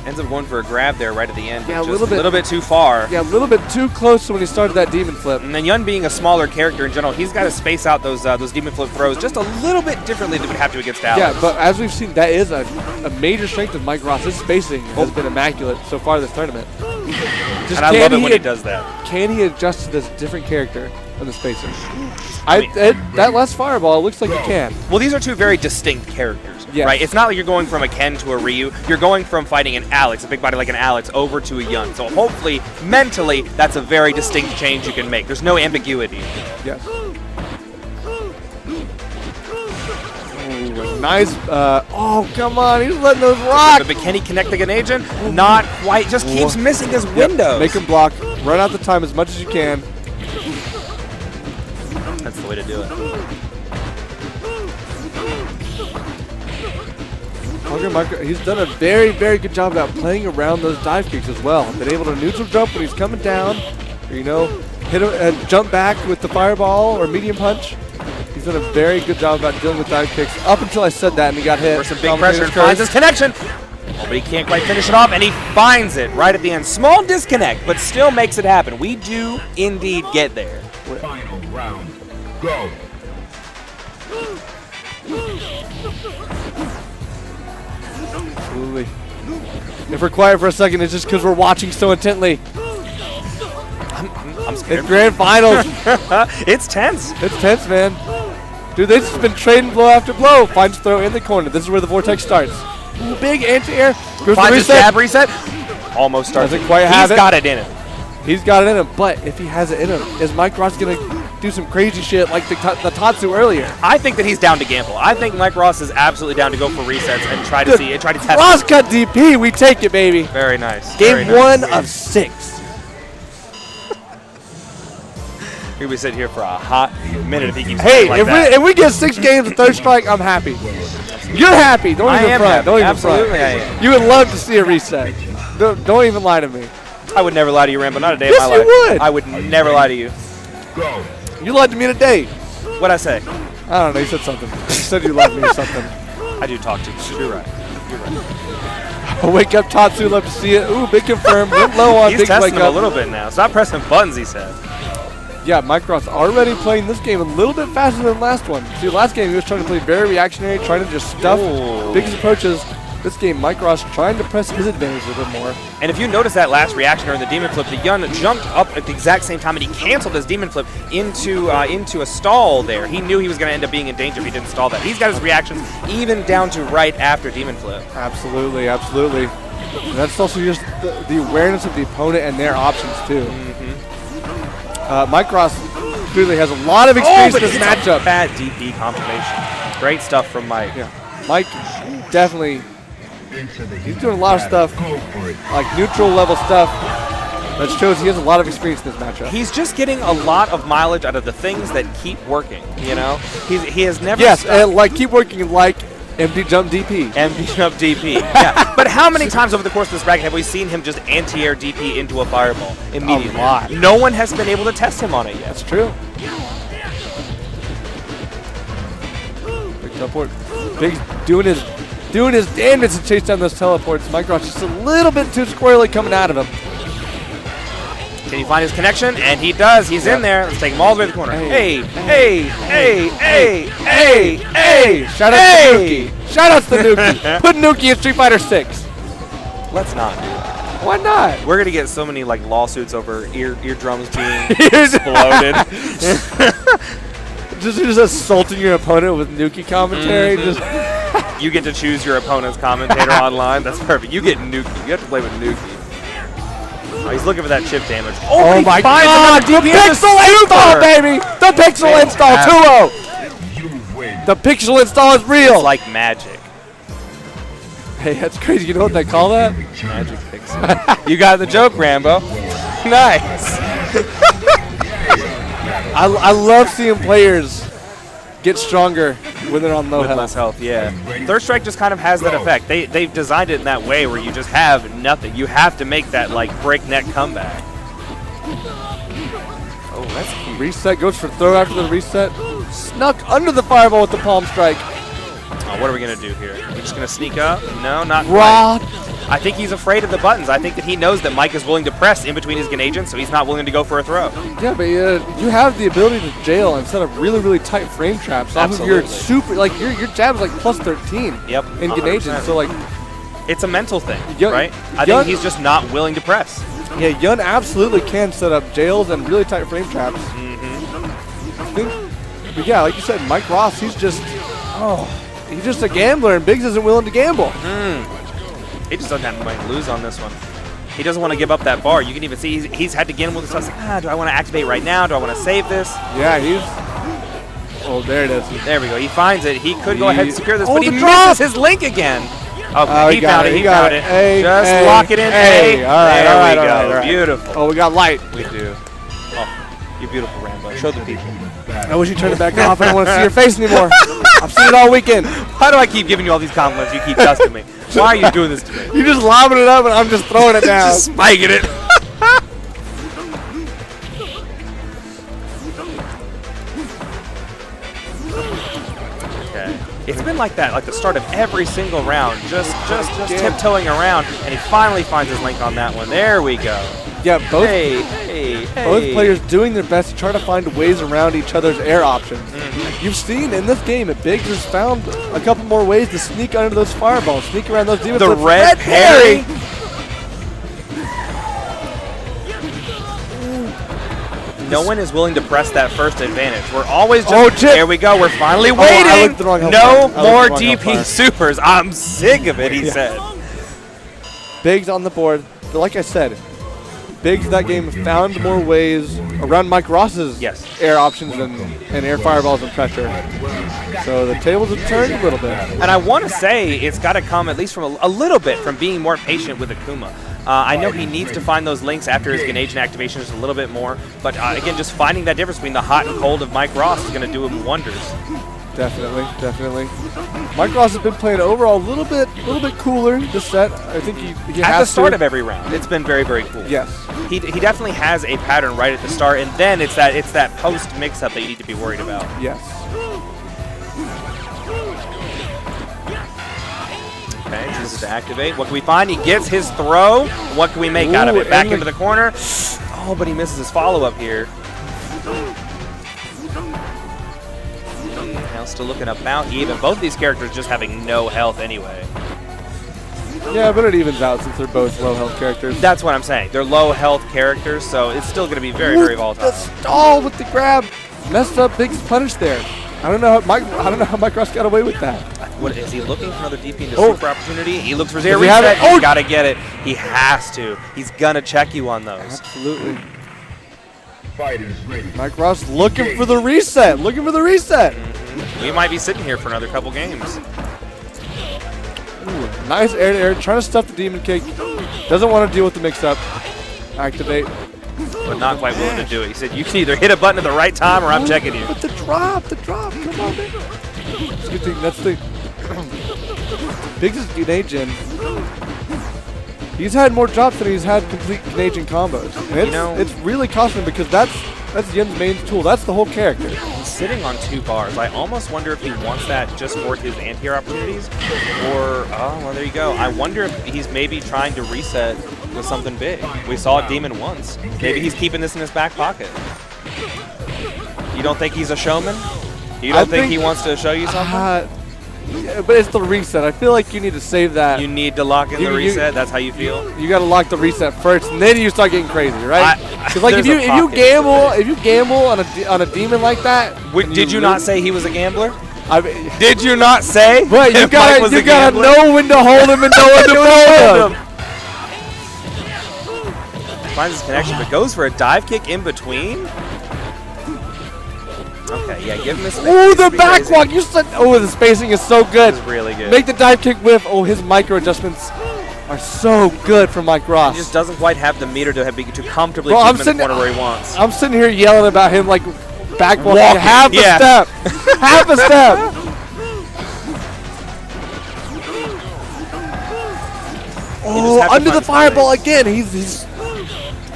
Speaker 1: Ends up going for a grab there right at the end.
Speaker 2: Yeah,
Speaker 1: but
Speaker 2: a
Speaker 1: just
Speaker 2: little bit.
Speaker 1: too far.
Speaker 2: Yeah, a little bit too close to when he started that demon flip.
Speaker 1: And then Yun being a smaller character in general, he's got to space out those demon flip throws just a little bit differently than would have to against Alex.
Speaker 2: Yeah, but as we've seen, that is a major strength of Mike Ross. His spacing has been immaculate so far this tournament. Just
Speaker 1: and I love it when he does that.
Speaker 2: Can he adjust to this different character on the spacing?
Speaker 1: mean-
Speaker 2: That last fireball looks like he can.
Speaker 1: Well, these are two very distinct characters,
Speaker 2: Yes.
Speaker 1: right? It's not like you're going from a Ken to a Ryu. You're going from fighting an Alex, a big body like an Alex, over to a Yun. So hopefully, mentally, that's a very distinct change you can make. There's no ambiguity.
Speaker 2: Yes. Ooh, nice. Oh, come on. He's letting those rock.
Speaker 1: But can he connect the Ganajin? Not quite. Just keeps missing his
Speaker 2: Yep,
Speaker 1: windows.
Speaker 2: make him block. Run out the time as much as you can.
Speaker 1: way to do it.
Speaker 2: He's done a very, very good job about playing around those dive kicks as well. Been able to neutral jump when he's coming down, or, you know, hit and jump back with the fireball or medium punch. He's done a very good job about dealing with dive kicks up until I said that and he got hit.
Speaker 1: For some big pressure and finds his connection. Oh, but he can't quite finish it off, and he finds it right at the end. Small disconnect, but still makes it happen. We do indeed get there.
Speaker 3: Final round. Go.
Speaker 2: Absolutely. If we're quiet for a second, it's just because we're watching so intently.
Speaker 1: I'm scared.
Speaker 2: It's grand finals.
Speaker 1: It's tense.
Speaker 2: It's tense, man. Dude, they've just been trading blow after blow. Finds throw in the corner. This is where the vortex starts. Ooh, big anti-air. Goes
Speaker 1: Finds
Speaker 2: the
Speaker 1: his
Speaker 2: reset.
Speaker 1: jab reset. Almost starts.
Speaker 2: Doesn't quite have
Speaker 1: He's
Speaker 2: it.
Speaker 1: got it in him.
Speaker 2: He's got it in him, but if he has it in him, is Mike Ross going to do some crazy shit like the Tatsu earlier?
Speaker 1: I think that he's down to gamble. I think Mike Ross is absolutely down to go for resets and try to
Speaker 2: Dude,
Speaker 1: see it, try to test
Speaker 2: Ross
Speaker 1: it.
Speaker 2: cut DP. We take it, baby.
Speaker 1: Very nice.
Speaker 2: Game
Speaker 1: very nice.
Speaker 2: 1 of 6.
Speaker 1: We'll be sitting here for a hot minute if he keeps
Speaker 2: Hey,
Speaker 1: playing like that.
Speaker 2: if we get 6 games of third strike, I'm happy. You're happy. Don't
Speaker 1: I
Speaker 2: even
Speaker 1: am
Speaker 2: front.
Speaker 1: happy.
Speaker 2: Don't even
Speaker 1: Absolutely
Speaker 2: front.
Speaker 1: I am.
Speaker 2: You would love to see a reset. Don't even lie to me.
Speaker 1: I would never lie to you, Rambo. Not a day
Speaker 2: Yes,
Speaker 1: of my
Speaker 2: you
Speaker 1: life.
Speaker 2: would.
Speaker 1: I would never lie to you.
Speaker 3: Go.
Speaker 2: You lied to me today.
Speaker 1: What'd I say?
Speaker 2: I don't know. You said something. You said you loved me or something.
Speaker 1: I do talk to you. You're right. You're right.
Speaker 2: Wake up, Tatsu. Love to see it. Ooh, big confirm. Went low on
Speaker 1: He's
Speaker 2: big
Speaker 1: testing
Speaker 2: wake
Speaker 1: him a
Speaker 2: up.
Speaker 1: little bit now. Stop pressing buttons, he said.
Speaker 2: Yeah, Mike Ross already playing this game a little bit faster than the last one. See, last game he was trying to play very reactionary, trying to just stuff
Speaker 1: Ooh.
Speaker 2: Big's approaches. This game, Mike Ross trying to press his advantage a little bit more.
Speaker 1: And if you notice that last reaction during the demon flip, the Yun jumped up at the exact same time and he canceled his demon flip into a stall there. He knew he was going to end up being in danger if he didn't stall that. He's got his reactions even down to right after demon flip.
Speaker 2: Absolutely, absolutely. And that's also just the awareness of the opponent and their options too. Mike Ross clearly has a lot of experience in this matchup.
Speaker 1: Bad DP confirmation. Great stuff from Mike.
Speaker 2: Yeah, Mike definitely.
Speaker 3: Into the
Speaker 2: He's
Speaker 3: heat
Speaker 2: doing a
Speaker 3: of
Speaker 2: lot of
Speaker 3: battle.
Speaker 2: stuff.
Speaker 3: Go for it.
Speaker 2: Like neutral level stuff that shows he has a lot of experience in this matchup.
Speaker 1: He's just getting a lot of mileage out of the things that keep working, you know? He has never
Speaker 2: Yes,
Speaker 1: stopped.
Speaker 2: and like keep working like empty jump DP.
Speaker 1: And beat up DP. Yeah. But how many times over the course of this bracket have we seen him just anti-air DP into a fireball immediately?
Speaker 2: A lot.
Speaker 1: No one has been able to test him on it yet.
Speaker 2: That's true. Big teleport. Big's doing his damnedest to chase down those teleports. Mike Ross just a little bit too squirrely coming out of him.
Speaker 1: Can he find his connection? And he does. He's in there. Let's take him all the way to the corner. Hey, hey, hey, hey, hey, hey.
Speaker 2: Shout out to Nuki. Shout out to Nuki. Put Nuki in Street Fighter 6.
Speaker 1: Let's not do that.
Speaker 2: Why not?
Speaker 1: We're gonna get so many like lawsuits over eardrums being exploded.
Speaker 2: just assaulting your opponent with Nuki commentary. Just
Speaker 1: You get to choose your opponent's commentator online. That's perfect. You get Nuki. You have to play with Nuki. Oh, he's looking for that chip damage.
Speaker 2: oh
Speaker 1: he
Speaker 2: my
Speaker 1: finds
Speaker 2: God! The
Speaker 1: another DP into
Speaker 2: pixel install,
Speaker 1: super.
Speaker 2: baby! The pixel
Speaker 1: Man,
Speaker 2: install, 2-0.
Speaker 3: You win.
Speaker 2: The pixel install is real.
Speaker 1: It's like magic.
Speaker 2: Hey, that's crazy. You know what they call that?
Speaker 1: Magic pixel. You got the joke, Rambo. Nice.
Speaker 2: I love seeing players get stronger when they're on low
Speaker 1: With
Speaker 2: health.
Speaker 1: less health, yeah. Third Strike just kind of has that effect. They've designed it in that way where you just have nothing. You have to make that like breakneck comeback. Oh, that's cute.
Speaker 2: Reset goes for throw after the reset. Snuck under the fireball with the palm strike.
Speaker 1: Oh, what are we gonna do here? We're just gonna sneak up? No, not
Speaker 2: Raw.
Speaker 1: quite. I think he's afraid of the buttons. I think that he knows that Mike is willing to press in between his agents, so he's not willing to go for a throw.
Speaker 2: Yeah, but you have the ability to jail and set up really, really tight frame traps off of your
Speaker 1: Absolutely.
Speaker 2: super, like your jab is like plus 13
Speaker 1: Yep.
Speaker 2: in
Speaker 1: 100%.
Speaker 2: Ganagin. So like,
Speaker 1: It's a mental thing,
Speaker 2: Yun-
Speaker 1: right? I
Speaker 2: Yun-
Speaker 1: think he's just not willing to press.
Speaker 2: yeah, Yun absolutely can set up jails and really tight frame traps. I think, but yeah, like you said, Mike Ross, he's just a gambler, and Biggs isn't willing to gamble.
Speaker 1: He just doesn't have money to lose on this one. He doesn't want to give up that bar. You can even see he's had to gamble with stuff like, do I want to activate right now? Do I want to save this?
Speaker 2: Yeah, he's. Oh, there it is.
Speaker 1: There we go. He finds it. He could go ahead and secure this,
Speaker 2: Oh,
Speaker 1: but he
Speaker 2: the drop!
Speaker 1: misses his link again.
Speaker 2: Oh,
Speaker 1: he found it. He found it.
Speaker 2: Hey,
Speaker 1: Just
Speaker 2: hey,
Speaker 1: lock it in.
Speaker 2: hey.
Speaker 1: Hey,
Speaker 2: All right,
Speaker 1: there
Speaker 2: all right,
Speaker 1: we
Speaker 2: all
Speaker 1: go.
Speaker 2: right, all right.
Speaker 1: Beautiful.
Speaker 2: Oh, we got light.
Speaker 1: We do. Oh, you're beautiful, Rambo. Show the people.
Speaker 2: I wish you turned it back off. I don't want to see your face anymore. I've seen it all weekend.
Speaker 1: Why do I keep giving you all these compliments? You keep dusting me. Why are you doing this to me?
Speaker 2: You're just lobbing it up, and I'm just throwing it down.
Speaker 1: Just spiking it. Okay. It's been like that, like the start of every single round, just tiptoeing around, and he finally finds his link on that one. There we go.
Speaker 2: Yeah, both
Speaker 1: Hey.
Speaker 2: players doing their best to try to find ways around each other's air options. You've seen in this game that Biggs has found a couple more ways to sneak under those fireballs, sneak around those demons.
Speaker 1: The red parry. No one is willing to press that first advantage. We're always just, there we go, we're finally waiting.
Speaker 2: I looked the wrong
Speaker 1: no
Speaker 2: health bar.
Speaker 1: more
Speaker 2: I looked the wrong health
Speaker 1: DP
Speaker 2: bar.
Speaker 1: supers. I'm sick of it, he said.
Speaker 2: Biggs on the board. But like I said, Biggs that game found more ways around Mike Ross's air options and air fireballs and pressure. So the tables have turned a little bit.
Speaker 1: And I want to say it's got to come at least from a little bit from being more patient with Akuma. I know he needs to find those links after his Grenadian activation just a little bit more, but again, just finding that difference between the hot and cold of Mike Ross is going to do him wonders.
Speaker 2: Definitely, definitely. Mike Ross has been playing overall a little bit cooler this set. I think he
Speaker 1: at
Speaker 2: has
Speaker 1: the start
Speaker 2: to.
Speaker 1: of every round, it's been very, very cool.
Speaker 2: Yes.
Speaker 1: He definitely has a pattern right at the start, and then it's that post mix-up that you need to be worried about.
Speaker 2: Yes.
Speaker 1: Okay, chooses to activate. What can we find? He gets his throw. What can we make out of it? Back into the corner. Oh, but he misses his follow-up here. Now still looking about even. Both these characters just having no health anyway.
Speaker 2: Yeah, but it evens out since they're both low health characters.
Speaker 1: That's what I'm saying. They're low health characters, so it's still going to be very, very volatile.
Speaker 2: The stall with the grab messed up Biggs' punish there. I don't know how Mike Ross got away with that.
Speaker 1: What is he looking for another DP into super opportunity? He looks for zero
Speaker 2: Does he have
Speaker 1: reset.
Speaker 2: it?
Speaker 1: He's got to get it. He has to. He's going to check you on those.
Speaker 2: Absolutely.
Speaker 3: Fighters ready.
Speaker 2: Mike Ross looking for the reset. Looking for the reset.
Speaker 1: We might be sitting here for another couple games.
Speaker 2: Ooh, nice air to air. Trying to stuff the Demon Kick. Doesn't want to deal with the mix-up. Activate.
Speaker 1: But not quite willing to do it. He said, you can either hit a button at the right time or I'm checking you.
Speaker 2: But the drop. Come on, man. That's the Biggs' Grenadian. He's had more drops than he's had complete Grenadian combos. And it's really costing him because that's Yin's main tool. That's the whole character.
Speaker 1: He's sitting on 2 bars. I almost wonder if he wants that just for his anti-air opportunities or, oh, well, there you go. I wonder if he's maybe trying to reset with something big. We saw Demon once. Maybe he's keeping this in his back pocket. You don't think he's a showman? You don't think he wants to show you something?
Speaker 2: Yeah, but it's the reset. I feel like you need to save that.
Speaker 1: You need to lock in the reset? That's how you feel?
Speaker 2: You got to lock the reset first, and then you start getting crazy, right? Because like if you gamble on a demon like that,
Speaker 1: did you not say he was a gambler? Did you not say?
Speaker 2: But you gotta know when to hold him and know when to fold him.
Speaker 1: Finds his connection, but goes for a dive kick in between. Okay, yeah, give him a space.
Speaker 2: Ooh, the back walk! You said, oh, the spacing is so good.
Speaker 1: It's really good.
Speaker 2: Make the dive kick whiff. Oh, his micro adjustments are so good from Mike Ross.
Speaker 1: He just doesn't quite have the meter to comfortably keep him in the corner where he wants.
Speaker 2: I'm sitting here yelling about him like back walking half a step. Half a step. Oh, under the fireball again. He's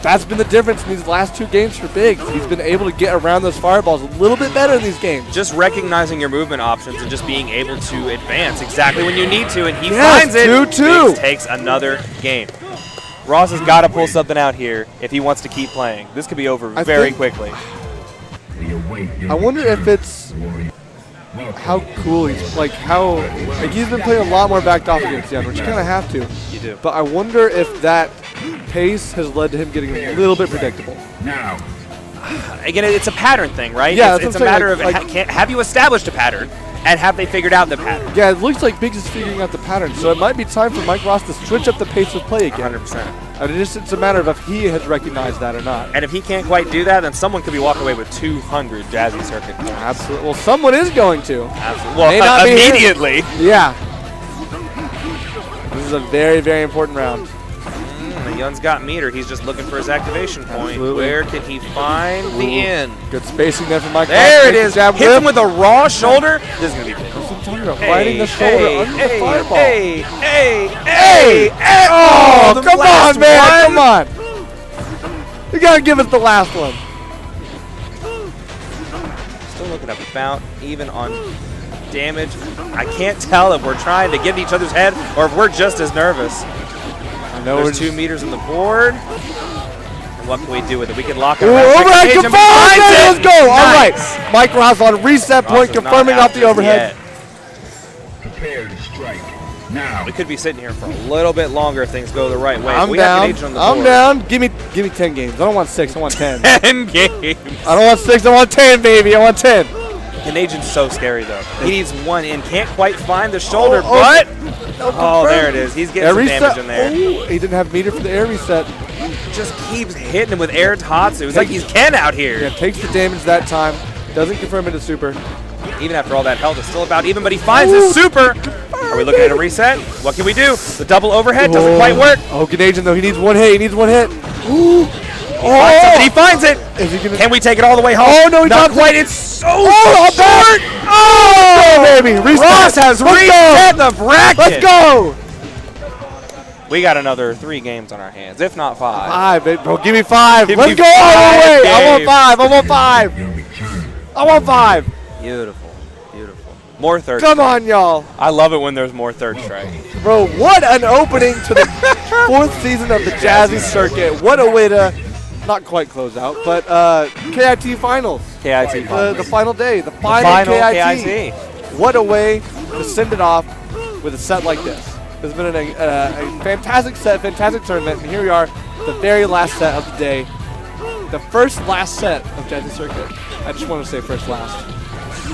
Speaker 2: that's been the difference in these last 2 games for Biggs. He's been able to get around those fireballs a little bit better in these games.
Speaker 1: Just recognizing your movement options and just being able to advance exactly when you need to, and he finds it.
Speaker 2: 2-2.
Speaker 1: Biggs takes another game. Ross has got to pull something out here if he wants to keep playing. This could be over very quickly.
Speaker 2: I wonder if it's how cool he's he's been playing a lot more backed off against Yen, which you kind of have to.
Speaker 1: You do.
Speaker 2: But I wonder if that pace has led to him getting a little bit predictable.
Speaker 3: Now.
Speaker 1: Again, it's a pattern thing, right?
Speaker 2: Yeah,
Speaker 1: it's a matter of have you established a pattern, and have they figured out the pattern?
Speaker 2: Yeah, it looks like Biggs is figuring out the pattern, so it might be time for Mike Ross to switch up the pace of play again.
Speaker 1: 100%.
Speaker 2: And it's a matter of if he has recognized that or not.
Speaker 1: And if he can't quite do that, then someone could be walking away with 200 Jazzy Circuit points.
Speaker 2: Absolutely. Well, someone is going to.
Speaker 1: Absolutely. Well, immediately.
Speaker 2: Yeah. This is a very, very important round.
Speaker 1: He Yun's got meter. He's just looking for his activation point.
Speaker 2: Absolutely.
Speaker 1: Where can he find the end?
Speaker 2: Good spacing there from Mike.
Speaker 1: There it is.
Speaker 2: Jab
Speaker 1: Hits
Speaker 2: whip.
Speaker 1: him with a raw shoulder. This is going to be big.
Speaker 2: That's what I'm talking about. Riding the shoulder under the fireball.
Speaker 1: Hey!
Speaker 2: Oh,
Speaker 1: the
Speaker 2: come
Speaker 1: last
Speaker 2: on, man.
Speaker 1: one.
Speaker 2: Come on. You got to give us the last one.
Speaker 1: Still looking about even on damage. I can't tell if we're trying to get in each other's head or if we're just as nervous.
Speaker 2: I know
Speaker 1: There's 2 meters on the board. And what can we do with it? We can lock it.
Speaker 2: Overhead confirmed. Let's go. All right.
Speaker 1: Nice.
Speaker 2: Mike Ross on reset point,
Speaker 1: Ross is not
Speaker 2: confirming
Speaker 1: out
Speaker 2: off the
Speaker 1: just
Speaker 2: overhead.
Speaker 1: yet.
Speaker 3: Prepare to strike. Now.
Speaker 1: We could be sitting here for a little bit longer if things go the right way.
Speaker 2: I'm
Speaker 1: we
Speaker 2: down.
Speaker 1: have an agent on the
Speaker 2: I'm
Speaker 1: board.
Speaker 2: down. Give me 10 games. I don't want 6. I want 10.
Speaker 1: 10 games.
Speaker 2: I don't want 6. I want 10, baby. I want 10.
Speaker 1: An agent's so scary though. He needs one in. Can't quite find the shoulder, but there it is. He's getting some damage in there.
Speaker 2: Oh, he didn't have meter for the air reset.
Speaker 1: Just keeps hitting him with air tatsu. It's like he's Ken out here.
Speaker 2: Yeah, takes the damage that time. Doesn't confirm it to super.
Speaker 1: Even after all that health, it's still about even, but he finds his super. Are we looking at a reset? What can we do? The double overhead doesn't quite work.
Speaker 2: Oh, Canadian though. He needs one hit. He needs one hit. Ooh.
Speaker 1: He finds it.
Speaker 2: Is he gonna?
Speaker 1: Can we take it all the way home?
Speaker 2: Oh no, he
Speaker 1: not
Speaker 2: dropped
Speaker 1: quite.
Speaker 2: it.
Speaker 1: It's so
Speaker 2: Oh,
Speaker 1: short.
Speaker 2: Oh, baby. Reset.
Speaker 1: Ross has reset the bracket.
Speaker 2: Let's go.
Speaker 1: We got another 3 games on our hands, if not 5.
Speaker 2: 5, baby. Bro, give me 5.
Speaker 1: Give
Speaker 2: Let's
Speaker 1: me
Speaker 2: go all the
Speaker 1: 5
Speaker 2: way. I want
Speaker 1: games.
Speaker 2: 5. I want 5.
Speaker 3: Your return.
Speaker 2: I want 5.
Speaker 1: Beautiful, beautiful. More third.
Speaker 2: Come on, y'all.
Speaker 1: I love it when there's more third strike.
Speaker 2: Bro, what an opening to the 4th season of the Jazzy Circuit. What a way to not quite close out, but KIT Finals.
Speaker 1: KIT
Speaker 2: The final day. The final KIT.
Speaker 1: KIT.
Speaker 2: What a way to send it off with a set like this. It's been a fantastic set, fantastic tournament, and here we are, the very last set of the day. The first last set of Jazzy Circuit. I just want to say first last.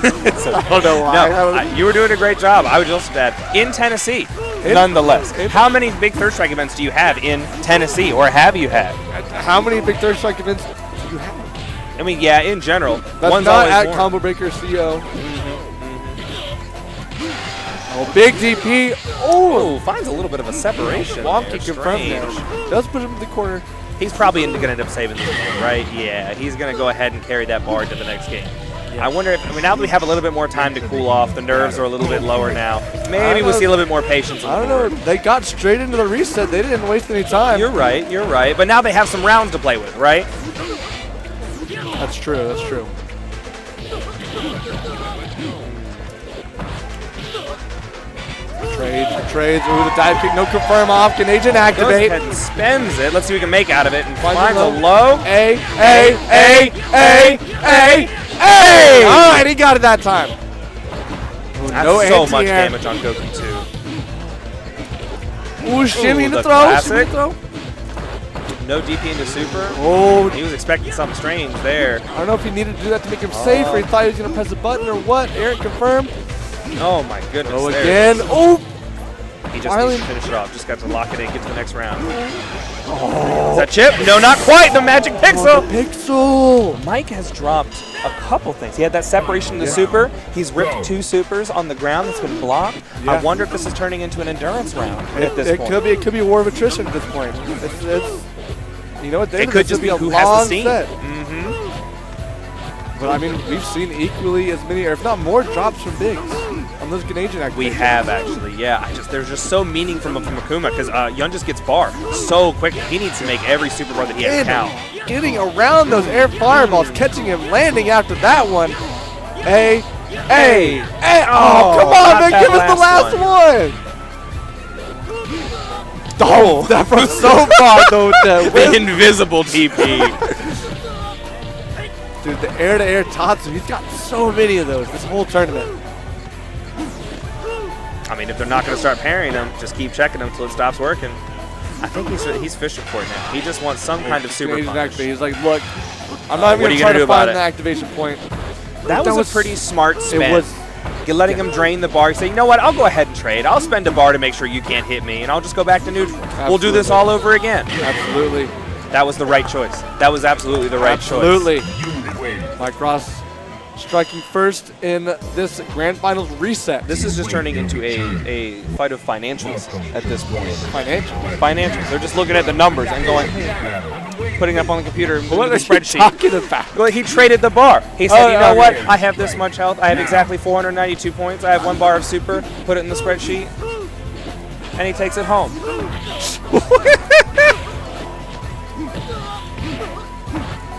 Speaker 2: I don't know why.
Speaker 1: No, you were doing a great job. I would just add, in Tennessee, nonetheless. How many big third strike events do you have in Tennessee, or have you had?
Speaker 2: How many big third strike events do you have?
Speaker 1: I mean, yeah, in general.
Speaker 2: That's
Speaker 1: one's
Speaker 2: not
Speaker 1: always
Speaker 2: at
Speaker 1: more.
Speaker 2: Combo Breaker CO. Oh, big DP.
Speaker 1: Oh, finds a little bit of a separation.
Speaker 2: Wonky
Speaker 1: there.
Speaker 2: confirmed there.
Speaker 1: Strange.
Speaker 2: Does put him in the corner.
Speaker 1: He's probably going to end up saving this game, right? Yeah, he's going to go ahead and carry that bar to the next game. I wonder if, now that we have a little bit more time to cool off, the nerves are a little bit lower now. Maybe we'll see a little bit more patience.
Speaker 2: I don't know. They got straight into the reset. They didn't waste any time.
Speaker 1: You're right. But now they have some rounds to play with, right?
Speaker 2: That's true. That's true. Trades. Ooh, the dive kick. No confirm off. Can agent
Speaker 1: Goes
Speaker 2: activate?
Speaker 1: ahead and spends it. Let's see what we can make out of it. And
Speaker 2: Finds
Speaker 1: finds
Speaker 2: a
Speaker 1: a low.
Speaker 2: A. All right, he got it that time. Ooh,
Speaker 1: That's
Speaker 2: no
Speaker 1: so much
Speaker 2: anti-air.
Speaker 1: damage on Goku too.
Speaker 2: Ooh, shimmy
Speaker 1: Ooh,
Speaker 2: to
Speaker 1: the
Speaker 2: throw. Shimmy
Speaker 1: classic.
Speaker 2: to throw.
Speaker 1: No DP into super.
Speaker 2: Oh,
Speaker 1: He was expecting something strange there.
Speaker 2: I don't know if he needed to do that to make him safe, or he thought he was going to press a button or what. Eric confirmed.
Speaker 1: Oh my goodness.
Speaker 2: Oh,
Speaker 1: there.
Speaker 2: again. Oh,
Speaker 1: He just
Speaker 2: Finally.
Speaker 1: needs to finish it off. Just got to lock it in, get to the next round. Is that chip? No, not quite. The magic pixel.
Speaker 2: the pixel.
Speaker 1: Mike has dropped a couple things. He had that separation to super. He's ripped 2 supers on the ground that's been blocked.
Speaker 2: Yeah.
Speaker 1: I wonder if this is turning into an endurance round at this
Speaker 2: It
Speaker 1: point.
Speaker 2: could be. It could be a war of attrition at this point. It's you know what?
Speaker 1: It could just be
Speaker 2: a
Speaker 1: who has the
Speaker 2: long
Speaker 1: scene.
Speaker 2: set.
Speaker 1: Mm-hmm.
Speaker 2: But I mean, we've seen equally as many, or if not more, drops from bigs on those Canadian activations.
Speaker 1: We have actually, yeah. There's just so meaning from Akuma because Yun just gets bar so quick. He needs to make every super bar that he has count.
Speaker 2: Getting around those air fireballs, catching him, landing after that one. Oh, come on,
Speaker 1: not
Speaker 2: man,
Speaker 1: that
Speaker 2: give us the last one. Oh, that from so far though.
Speaker 1: The invisible TP.
Speaker 2: Dude, the air-to-air Tatsu, he's got so many of those this whole tournament.
Speaker 1: I mean, if they're not going to start parrying him, just keep checking him until it stops working. I think he's fishing for it now. He just wants some kind of super
Speaker 2: Canadian
Speaker 1: punch.
Speaker 2: activate. He's like, look, I'm not
Speaker 1: what are
Speaker 2: even
Speaker 1: you
Speaker 2: trying
Speaker 1: gonna
Speaker 2: to
Speaker 1: do about
Speaker 2: find
Speaker 1: it?
Speaker 2: an activation point.
Speaker 1: That was a pretty smart spin.
Speaker 2: It was.
Speaker 1: You're letting him drain the bar. You say, you know what, I'll go ahead and trade. I'll spend a bar to make sure you can't hit me, and I'll just go back to neutral. We'll do this all over again.
Speaker 2: Absolutely.
Speaker 1: That was the right choice. That was absolutely the right choice.
Speaker 2: Absolutely.
Speaker 3: You win.
Speaker 2: Mike Ross striking first in this Grand Finals reset.
Speaker 1: This is just turning into a fight of financials at this point.
Speaker 2: Financials.
Speaker 1: They're just looking at the numbers and going, putting up on the computer and
Speaker 2: What
Speaker 1: the
Speaker 2: are you
Speaker 1: spreadsheet.
Speaker 2: talking about?
Speaker 1: Well, he traded the bar. He said, you know
Speaker 2: okay.
Speaker 1: what? I have this much health. I have exactly 492 points. I have 1 bar of super. Put it in the spreadsheet. And he takes it home.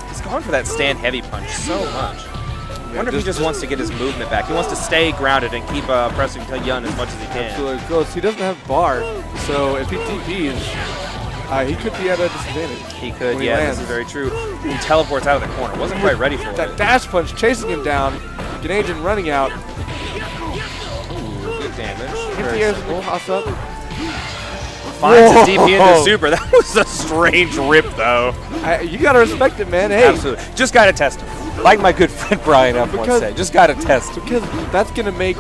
Speaker 1: He's going for that stand heavy punch so much. I wonder if he just wants to get his movement back. He wants to stay grounded and keep pressing Yun as much as he can.
Speaker 2: Absolutely close. He doesn't have bar, so if he DPs, he could be at a disadvantage.
Speaker 1: He could,
Speaker 2: when he
Speaker 1: yeah,
Speaker 2: lands.
Speaker 1: this is very true. He teleports out of the corner. Wasn't quite ready for
Speaker 2: That
Speaker 1: it.
Speaker 2: dash punch chasing him down. Ganagin running out.
Speaker 1: Ooh, good damage.
Speaker 2: Hit
Speaker 1: Very
Speaker 2: the air,
Speaker 1: simple.
Speaker 2: toss up.
Speaker 1: Finds his DP
Speaker 2: Whoa.
Speaker 1: into super. That was a strange rip, though.
Speaker 2: You gotta respect it, man. Hey,
Speaker 1: Absolutely. Just got to test him. Like my good friend Brian F. once
Speaker 2: Because-
Speaker 1: said. Just got to test him.
Speaker 2: because that's gonna make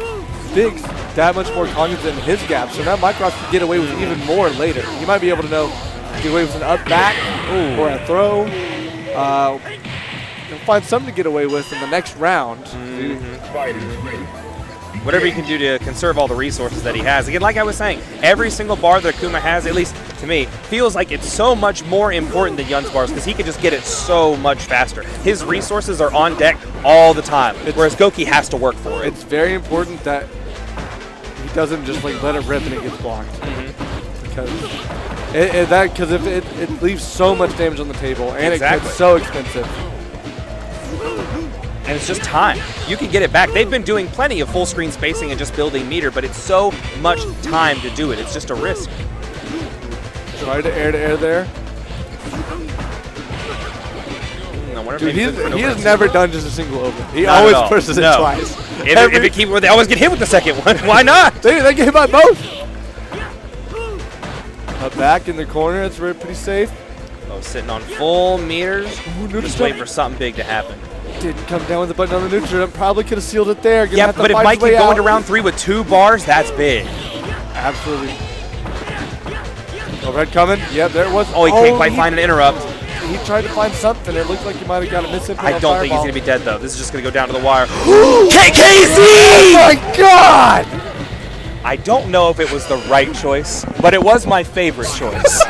Speaker 2: Biggs that much more cognizant in his gap. So now Micross can get away with even more later. He might be able to get away with an up back or a throw. He'll find something to get away with in the next round.
Speaker 3: Fight is ready.
Speaker 1: Whatever he can do to conserve all the resources that he has. Again, like I was saying, every single bar that Akuma has, at least to me, feels like it's so much more important than Yun's bars because he can just get it so much faster. His resources are on deck all the time, whereas Goki has to work for it.
Speaker 2: It's very important that he doesn't just like let it rip and it gets blocked. Because if it leaves so much damage on the table and
Speaker 1: Exactly.
Speaker 2: it gets so expensive.
Speaker 1: And it's just time. You can get it back. They've been doing plenty of full screen spacing and just building meter, but it's so much time to do it. It's just a risk.
Speaker 2: Try to air there.
Speaker 1: I wonder if
Speaker 2: Dude,
Speaker 1: maybe
Speaker 2: he has never done just a single open. He
Speaker 1: Not at
Speaker 2: always
Speaker 1: all.
Speaker 2: pushes
Speaker 1: No.
Speaker 2: it twice.
Speaker 1: If it keep, they always get hit with the second one. Why not?
Speaker 2: They get hit by both. Back in the corner, it's pretty safe.
Speaker 1: Oh, sitting on full meters.
Speaker 2: neutral
Speaker 1: Just
Speaker 2: jump.
Speaker 1: wait for something big to happen.
Speaker 2: Didn't come down with the button on the neutral. Probably could have sealed it there. Gonna
Speaker 1: Yeah,
Speaker 2: have to
Speaker 1: but if
Speaker 2: fight
Speaker 1: Mike
Speaker 2: his
Speaker 1: keep
Speaker 2: way
Speaker 1: going to
Speaker 2: out.
Speaker 1: round 3 with 2 bars, that's big.
Speaker 2: Absolutely. Overhead coming. Yep, there it was.
Speaker 1: Oh, he can't quite find an interrupt.
Speaker 2: He tried to find something. It looked like he might have got a miss.
Speaker 1: I don't think he's going to be dead, though. This is just going to go down to the wire.
Speaker 2: Oh
Speaker 1: KKZ!
Speaker 2: my God!
Speaker 1: I don't know if it was the right choice, but it was my favorite choice.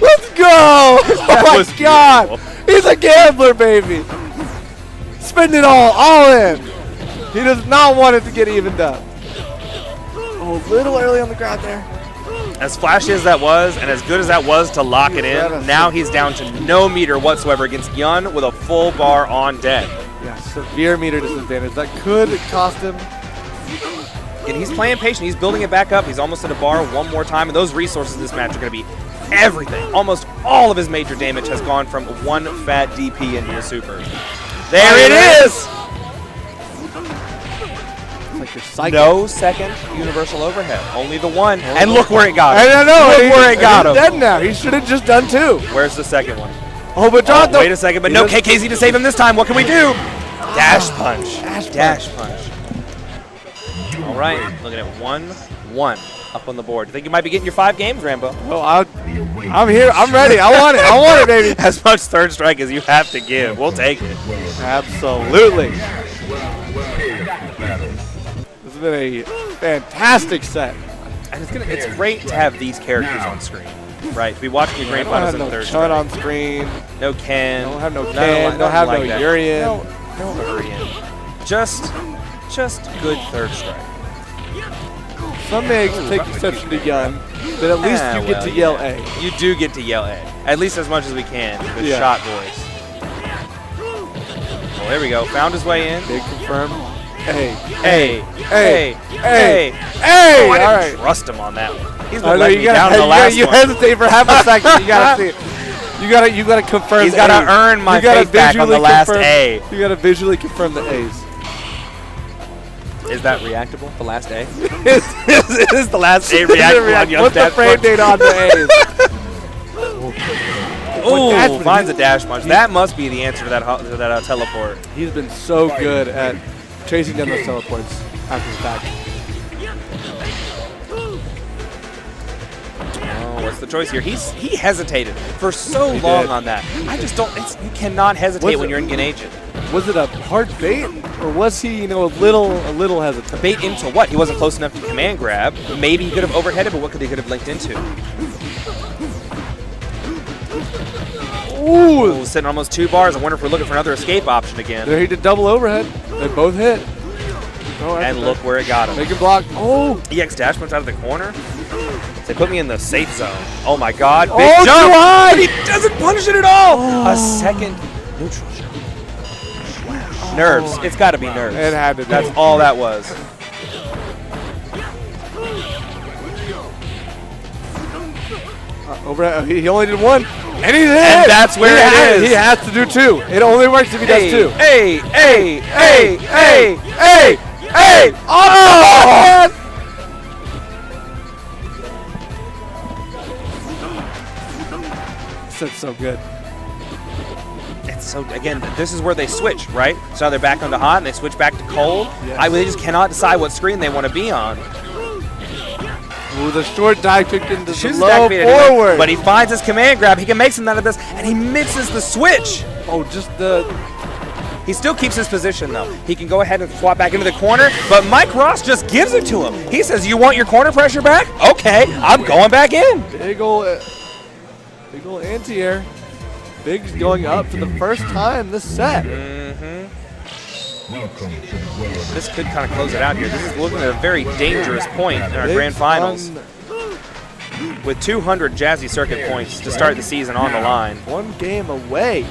Speaker 2: Let's go! Oh my
Speaker 1: was
Speaker 2: God!
Speaker 1: beautiful.
Speaker 2: He's a gambler, baby. Spend it all in. He does not want it to get evened up. Oh, a little early on the ground there.
Speaker 1: As flashy as that was, and as good as that was to lock it in, now he's down to no meter whatsoever against Yun with a full bar on deck.
Speaker 2: Yeah, severe meter disadvantage. That could cost him.
Speaker 1: And he's playing patient. He's building it back up. He's almost at a bar one more time, and those resources in this match are going to be everything. Almost all of his major damage has gone from one fat DP into a super. There it is!
Speaker 2: It's like you're psychic.
Speaker 1: No second universal overhead. Only the one. And look where it got
Speaker 2: I
Speaker 1: him.
Speaker 2: don't know.
Speaker 1: Look where it got
Speaker 2: he's
Speaker 1: him.
Speaker 2: dead now. He should have just done 2.
Speaker 1: Where's the second one?
Speaker 2: Oh, but John,
Speaker 1: Wait a second, but no KKZ to save him this time. What can we do? Dash punch.
Speaker 2: Dash
Speaker 1: punch. All right, looking at 1-1 up on the board. You think you might be getting your 5 games, Rambo?
Speaker 2: Oh, I'm here. I'm ready. I want it. I want it, baby.
Speaker 1: As much third strike as you have to give. We'll take it.
Speaker 2: Absolutely. This has been a fantastic set.
Speaker 1: And it's great to have these characters on screen, right? To be watching the
Speaker 2: I
Speaker 1: grand
Speaker 2: don't
Speaker 1: finals
Speaker 2: have
Speaker 1: in
Speaker 2: no
Speaker 1: third
Speaker 2: Chun on
Speaker 1: strike.
Speaker 2: screen.
Speaker 1: No Ken.
Speaker 2: Don't have no
Speaker 1: none
Speaker 2: Ken.
Speaker 1: of-
Speaker 2: Don't have
Speaker 1: nothing
Speaker 2: no
Speaker 1: like that.
Speaker 2: Urian.
Speaker 1: No Urian. Just good third strike.
Speaker 2: Some may take exception to Yun, but at least you get to yell A.
Speaker 1: You do get to yell A. At least as much as we can. The
Speaker 2: Yeah.
Speaker 1: shot voice. Well, there we go. Found his way in.
Speaker 2: Big confirm. A.
Speaker 1: A.
Speaker 2: A.
Speaker 1: A.
Speaker 2: A.
Speaker 1: Oh, I
Speaker 2: All
Speaker 1: didn't
Speaker 2: right.
Speaker 1: trust him on that one. He's
Speaker 2: I
Speaker 1: been
Speaker 2: know
Speaker 1: letting me down in the last
Speaker 2: you
Speaker 1: one.
Speaker 2: hesitate for half a second. You gotta see it. You gotta confirm.
Speaker 1: He's
Speaker 2: the
Speaker 1: got to
Speaker 2: A's.
Speaker 1: earn my
Speaker 2: You gotta
Speaker 1: faith back on the
Speaker 2: visually
Speaker 1: last
Speaker 2: confirm-
Speaker 1: A.
Speaker 2: You gotta visually confirm the A's.
Speaker 1: Is that reactable? The last A? is the last A reactable on Young's
Speaker 2: What's the
Speaker 1: dash
Speaker 2: frame
Speaker 1: punch?
Speaker 2: date on the A's? dash
Speaker 1: Ooh,
Speaker 2: punch?
Speaker 1: finds a dash punch. That must be the answer to that teleport.
Speaker 2: He's been so good at chasing down those teleports after the fact.
Speaker 1: Oh, what's the choice here? He hesitated for so long
Speaker 2: did.
Speaker 1: on that. I just don't. You cannot hesitate when you're in Ganagin.
Speaker 2: Was it a hard bait, or was he, a little hesitant?
Speaker 1: Bait into what? He wasn't close enough to command grab. Maybe he could have overheaded, but what could he have linked into? Ooh, sitting almost 2 bars. I wonder if we're looking for another escape option again.
Speaker 2: There he did double overhead. They both hit. Oh,
Speaker 1: and look where it got him.
Speaker 2: Make him block. Oh!
Speaker 1: EX dash punch out of the corner. They put me in the safe zone. Oh my God! Big
Speaker 2: jump!
Speaker 1: Too high!
Speaker 2: But
Speaker 1: he doesn't punish it at all. A second neutral shot. Wow. Nerves. It's got to be nerves.
Speaker 2: It had to be.
Speaker 1: That's all that was.
Speaker 2: Overhead. He only did 1. And he did.
Speaker 1: And that's where it is.
Speaker 2: He has to do 2. It only works if he does 2.
Speaker 1: Hey!
Speaker 2: Oh! That's so good.
Speaker 1: It's so, again, this is where they switch, right? So now they're back onto hot and they switch back to cold.
Speaker 2: Yes.
Speaker 1: They just cannot decide what screen they want to be on.
Speaker 2: Ooh, the short dive kicked into the
Speaker 1: Shoots
Speaker 2: low
Speaker 1: activated
Speaker 2: forward.
Speaker 1: anyway, but he finds his command grab. He can make something out of this, and he misses the switch.
Speaker 2: Oh, just the...
Speaker 1: He still keeps his position, though. He can go ahead and swap back into the corner, but Mike Ross just gives it to him. He says, you want your corner pressure back? Okay, I'm going back in.
Speaker 2: Big ol' anti-air. Big's going up for the first time this set.
Speaker 1: This could kind of close it out here. This is looking at a very dangerous point in our grand finals. With 200 Jazzy Circuit points to start the season on the line.
Speaker 2: 1 game away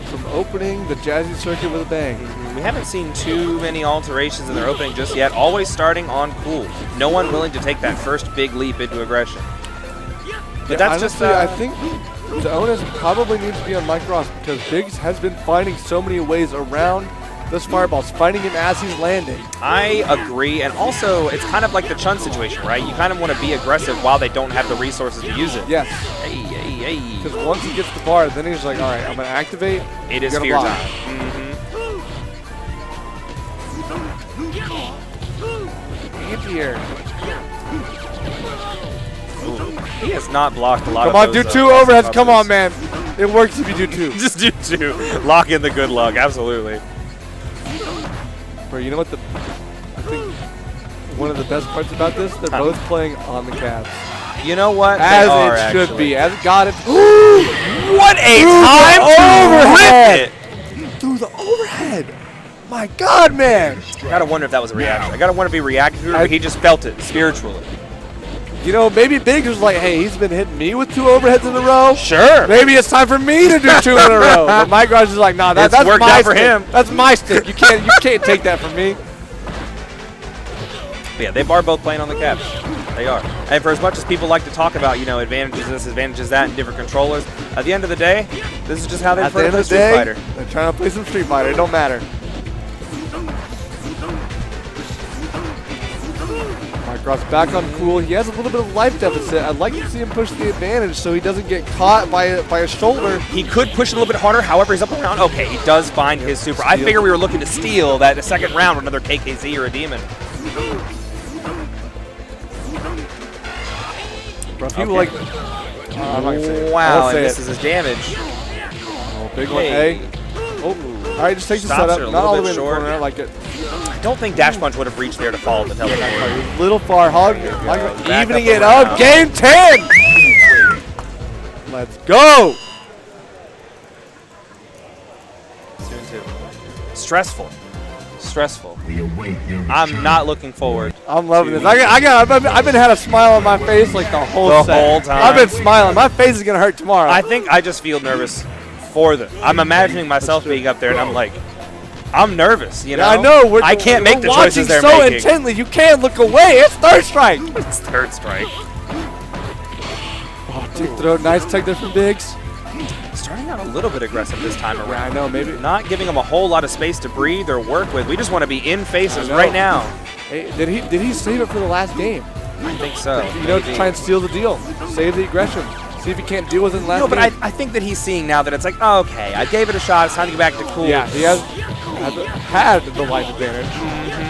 Speaker 2: from opening the Jazzy Circuit with a bang.
Speaker 1: We haven't seen too many alterations in their opening just yet. Always starting on cool. No one willing to take that first big leap into aggression. But that's
Speaker 2: honestly, I think the onus probably needs to be on Mike Ross because Biggs has been finding so many ways around those fireballs, finding him as he's landing.
Speaker 1: I agree, and also it's kind of like the Chun situation, right? You kind of want to be aggressive while they don't have the resources to use it.
Speaker 2: Yes.
Speaker 1: Hey.
Speaker 2: Because once he gets the bar, then he's like, all right, I'm going to activate.
Speaker 1: It is fear time.
Speaker 2: Anti-air.
Speaker 1: He has not blocked a lot of
Speaker 2: Come on,
Speaker 1: those,
Speaker 2: do 2 overheads. Come on, man. It works if you do 2.
Speaker 1: Just do 2. Lock in the good luck, absolutely.
Speaker 2: Bro, you know what I think one of the best parts about this? They're both playing on the Cavs.
Speaker 1: You know what?
Speaker 2: As
Speaker 1: they are,
Speaker 2: it should
Speaker 1: actually.
Speaker 2: be. As it got it.
Speaker 1: What a time
Speaker 2: overhead!
Speaker 1: to rip it!
Speaker 2: Through the overhead. My God, man.
Speaker 1: I gotta wonder if that was a reaction. I gotta wonder if he reacted to it or he just felt it spiritually.
Speaker 2: You know, maybe Biggs was like, hey, he's been hitting me with 2 overheads in a row.
Speaker 1: Sure.
Speaker 2: Maybe it's time for me to do 2 in a row. But Mike Ross is like, nah, that's
Speaker 1: worked
Speaker 2: my
Speaker 1: out for
Speaker 2: stick.
Speaker 1: him.
Speaker 2: That's my stick. You can't take that from me.
Speaker 1: But yeah, they are both playing on the Cavs. They are. And for as much as people like to talk about, advantages this, advantages that, and different controllers, at the end of the day, this is just how they play Street Fighter.
Speaker 2: They're trying to play some Street Fighter. It don't matter. Mike Ross back on cool. He has a little bit of life deficit. I'd like to see him push the advantage so he doesn't get caught by a shoulder.
Speaker 1: He could push a little bit harder, however, he's up around. Okay, he does find his super. I figure we were looking to steal that second round with another KKZ or a Demon.
Speaker 2: Bro, if he like, I'm not gonna say it.
Speaker 1: Wow,
Speaker 2: and
Speaker 1: this is his damage.
Speaker 2: Oh, big one. Hey. Oh, all right, just take the
Speaker 1: Stops
Speaker 2: setup. Not all the way in the
Speaker 1: short.
Speaker 2: corner. I like it.
Speaker 1: I don't think Dash Punch would have reached there to follow the teleport.
Speaker 2: A little far. Hog,
Speaker 1: Back
Speaker 2: evening
Speaker 1: up
Speaker 2: it
Speaker 1: around.
Speaker 2: up. Game 10. Let's go.
Speaker 1: 2-2. Stressful.
Speaker 3: We await your
Speaker 1: I'm not looking forward.
Speaker 2: I'm loving this. I've been had a smile on my face like the whole set.
Speaker 1: time.
Speaker 2: I've been smiling. My face is gonna hurt tomorrow.
Speaker 1: I think I just feel nervous for them. I'm imagining myself being up there, and I'm like, I'm nervous. You know.
Speaker 2: I know.
Speaker 1: I can't make the choices they're
Speaker 2: so
Speaker 1: making.
Speaker 2: intently. You can't look away. It's third strike.
Speaker 1: It's third strike.
Speaker 2: Oh, tick throw. Nice tech there from Biggs.
Speaker 1: Starting out a little bit aggressive this time around.
Speaker 2: Yeah, I know. Maybe.
Speaker 1: Not giving them a whole lot of space to breathe or work with. We just want to be in faces right now.
Speaker 2: Hey, did he save it for the last game?
Speaker 1: I think so.
Speaker 2: You know, to try and steal the deal, save the aggression, see if he can't deal with it in the last
Speaker 1: No, but
Speaker 2: game.
Speaker 1: I think that he's seeing now that it's like, oh, okay, I gave it a shot. It's time to get back to cool.
Speaker 2: Yeah, he has had the life advantage.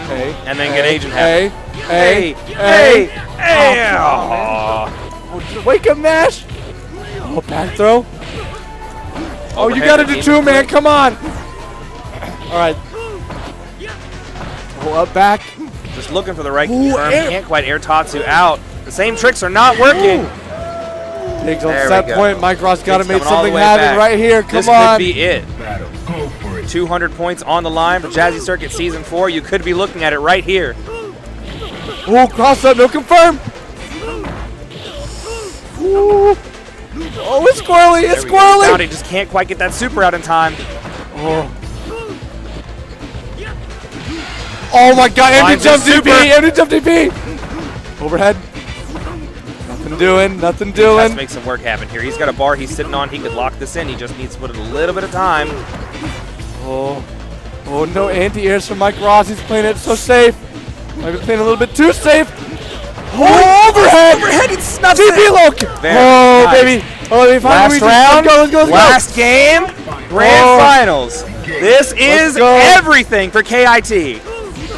Speaker 2: Hey,
Speaker 1: And then get agent
Speaker 2: Hey,
Speaker 1: happy.
Speaker 2: hey.
Speaker 1: Oh,
Speaker 2: Wake up, Nash. Oh, back throw. Oh, you
Speaker 1: Overhead
Speaker 2: got to do
Speaker 1: demon
Speaker 2: 2, man.
Speaker 1: flip.
Speaker 2: Come on. All right. Oh, up back.
Speaker 1: Just looking for the right
Speaker 2: Ooh,
Speaker 1: confirm.
Speaker 2: air.
Speaker 1: Can't quite air Tatsu out. The same tricks are not working.
Speaker 2: Biggs on
Speaker 1: There we
Speaker 2: set
Speaker 1: go.
Speaker 2: point. Mike Ross got to
Speaker 1: Biggs
Speaker 2: make
Speaker 1: coming all the
Speaker 2: something
Speaker 1: way
Speaker 2: happen
Speaker 1: back.
Speaker 2: right here. Come
Speaker 1: This
Speaker 2: on.
Speaker 1: could be it.
Speaker 3: Battle. Go for it.
Speaker 1: 200 points on the line for Jazzy Circuit Season 4. You could be looking at it right here.
Speaker 2: Oh, cross up. No confirm. Ooh. Oh, it's squirrely. It's
Speaker 1: There we go.
Speaker 2: squirrely.
Speaker 1: Bounty just can't quite get that super out in time.
Speaker 2: Oh my God, empty
Speaker 1: Lines
Speaker 2: jump
Speaker 1: are super.
Speaker 2: DP, empty jump DP. Overhead. Nothing doing, nothing
Speaker 1: Has to
Speaker 2: doing.
Speaker 1: make some work happen here. He's got a bar he's sitting on. He could lock this in. He just needs to put in a little bit of time.
Speaker 2: Oh, oh no anti-airs from Mike Ross. He's playing it so safe. Might be playing a little bit too safe. Oh, overhead.
Speaker 1: Overhead, he snuffs
Speaker 2: DP
Speaker 1: it.
Speaker 2: low.
Speaker 1: Very
Speaker 2: Oh,
Speaker 1: nice.
Speaker 2: baby. Oh, baby.
Speaker 1: Last round,
Speaker 2: Let's go, let's go, let's
Speaker 1: last game, grand
Speaker 2: Oh.
Speaker 1: finals. This is
Speaker 2: go.
Speaker 1: everything for KIT.
Speaker 2: go.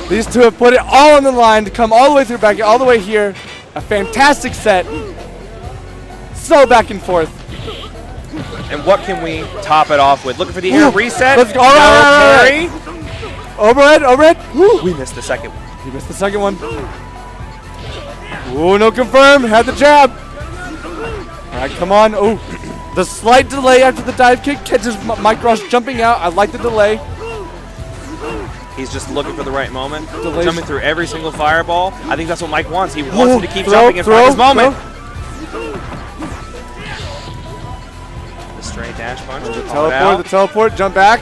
Speaker 2: These two have put it all on the line to come all the way through back, all the way here. A fantastic set. So back and forth.
Speaker 1: And what can we top it off with? Looking for the air
Speaker 2: Ooh,
Speaker 1: reset.
Speaker 2: let's go. All right,
Speaker 1: No
Speaker 2: all right,
Speaker 1: carry.
Speaker 2: Overhead, overhead. Woo.
Speaker 1: We missed the second one.
Speaker 2: He missed the second one. Ooh, no confirm. Had the jab. All right, come on. Ooh, the slight delay after the dive kick catches Mike Ross jumping out. I like the delay.
Speaker 1: He's just looking for the right moment.
Speaker 2: Delays.
Speaker 1: Jumping through every single fireball. I think that's what Mike wants. He wants him to keep
Speaker 2: Throw,
Speaker 1: jumping and
Speaker 2: throw,
Speaker 1: find his moment.
Speaker 2: throw.
Speaker 1: The straight dash punch.
Speaker 2: The
Speaker 1: Call it
Speaker 2: teleport,
Speaker 1: out.
Speaker 2: the teleport, jump back.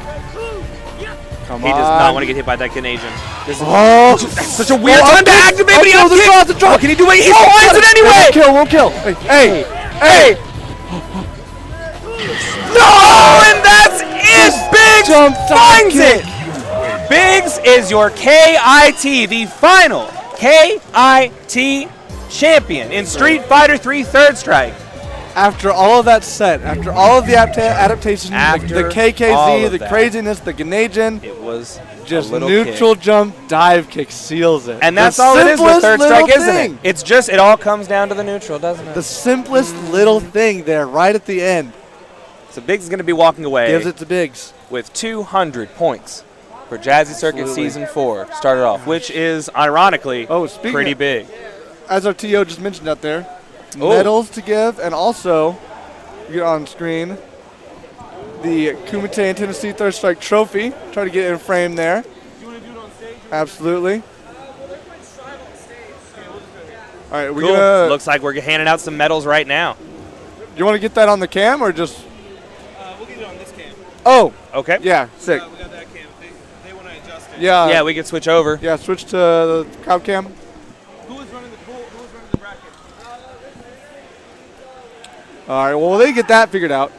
Speaker 2: Come
Speaker 1: He
Speaker 2: on.
Speaker 1: does not want to get hit by that Canadian. This is
Speaker 2: Oh,
Speaker 1: such a weird time to activate, but he
Speaker 2: up
Speaker 1: up
Speaker 2: the drop.
Speaker 1: What can he do? He finds it anyway!
Speaker 2: Won't kill, won't kill. Hey, hey.
Speaker 1: No, and that's it! Biggs
Speaker 2: Jump,
Speaker 1: finds
Speaker 2: kick.
Speaker 1: it! Biggs is your KIT, the final KIT champion in Street Fighter 3 Third Strike.
Speaker 2: After all of that set, after all of the adaptations, the
Speaker 1: After all
Speaker 2: KKZ,
Speaker 1: of
Speaker 2: the
Speaker 1: that.
Speaker 2: craziness, the Ganadian,
Speaker 1: It was
Speaker 2: just
Speaker 1: a little
Speaker 2: neutral
Speaker 1: kick.
Speaker 2: jump, dive kick seals it.
Speaker 1: And
Speaker 2: The
Speaker 1: that's all it is with
Speaker 2: simplest
Speaker 1: Third Strike,
Speaker 2: little
Speaker 1: isn't
Speaker 2: thing.
Speaker 1: it? It's just, it all comes down to the neutral, doesn't it?
Speaker 2: The simplest little thing there right at the end
Speaker 1: So Biggs is going to be walking away
Speaker 2: gives it to Biggs.
Speaker 1: with 200 points for Jazzy Circuit
Speaker 2: Absolutely.
Speaker 1: Season 4 started off, which is, ironically,
Speaker 2: Oh, speaking
Speaker 1: pretty
Speaker 2: of-
Speaker 1: big.
Speaker 2: As our TO just mentioned out there,
Speaker 1: Oh.
Speaker 2: medals to give, and also, you get on screen, the Kumite and Tennessee Third Strike Trophy. Try to get it in frame there. Absolutely. All right, we're
Speaker 1: Cool.
Speaker 2: gonna.
Speaker 1: Looks like we're handing out some medals right now.
Speaker 2: You want to get that on the cam or just?
Speaker 5: We'll get it on this cam.
Speaker 2: Oh,
Speaker 1: Okay.
Speaker 2: yeah, sick.
Speaker 5: We got that cam. If they want to adjust it.
Speaker 2: Yeah,
Speaker 1: Yeah, we can switch over.
Speaker 2: yeah. Switch to the crowd cam.
Speaker 5: Who is running the bracket?
Speaker 2: All right. Well, they get that figured out.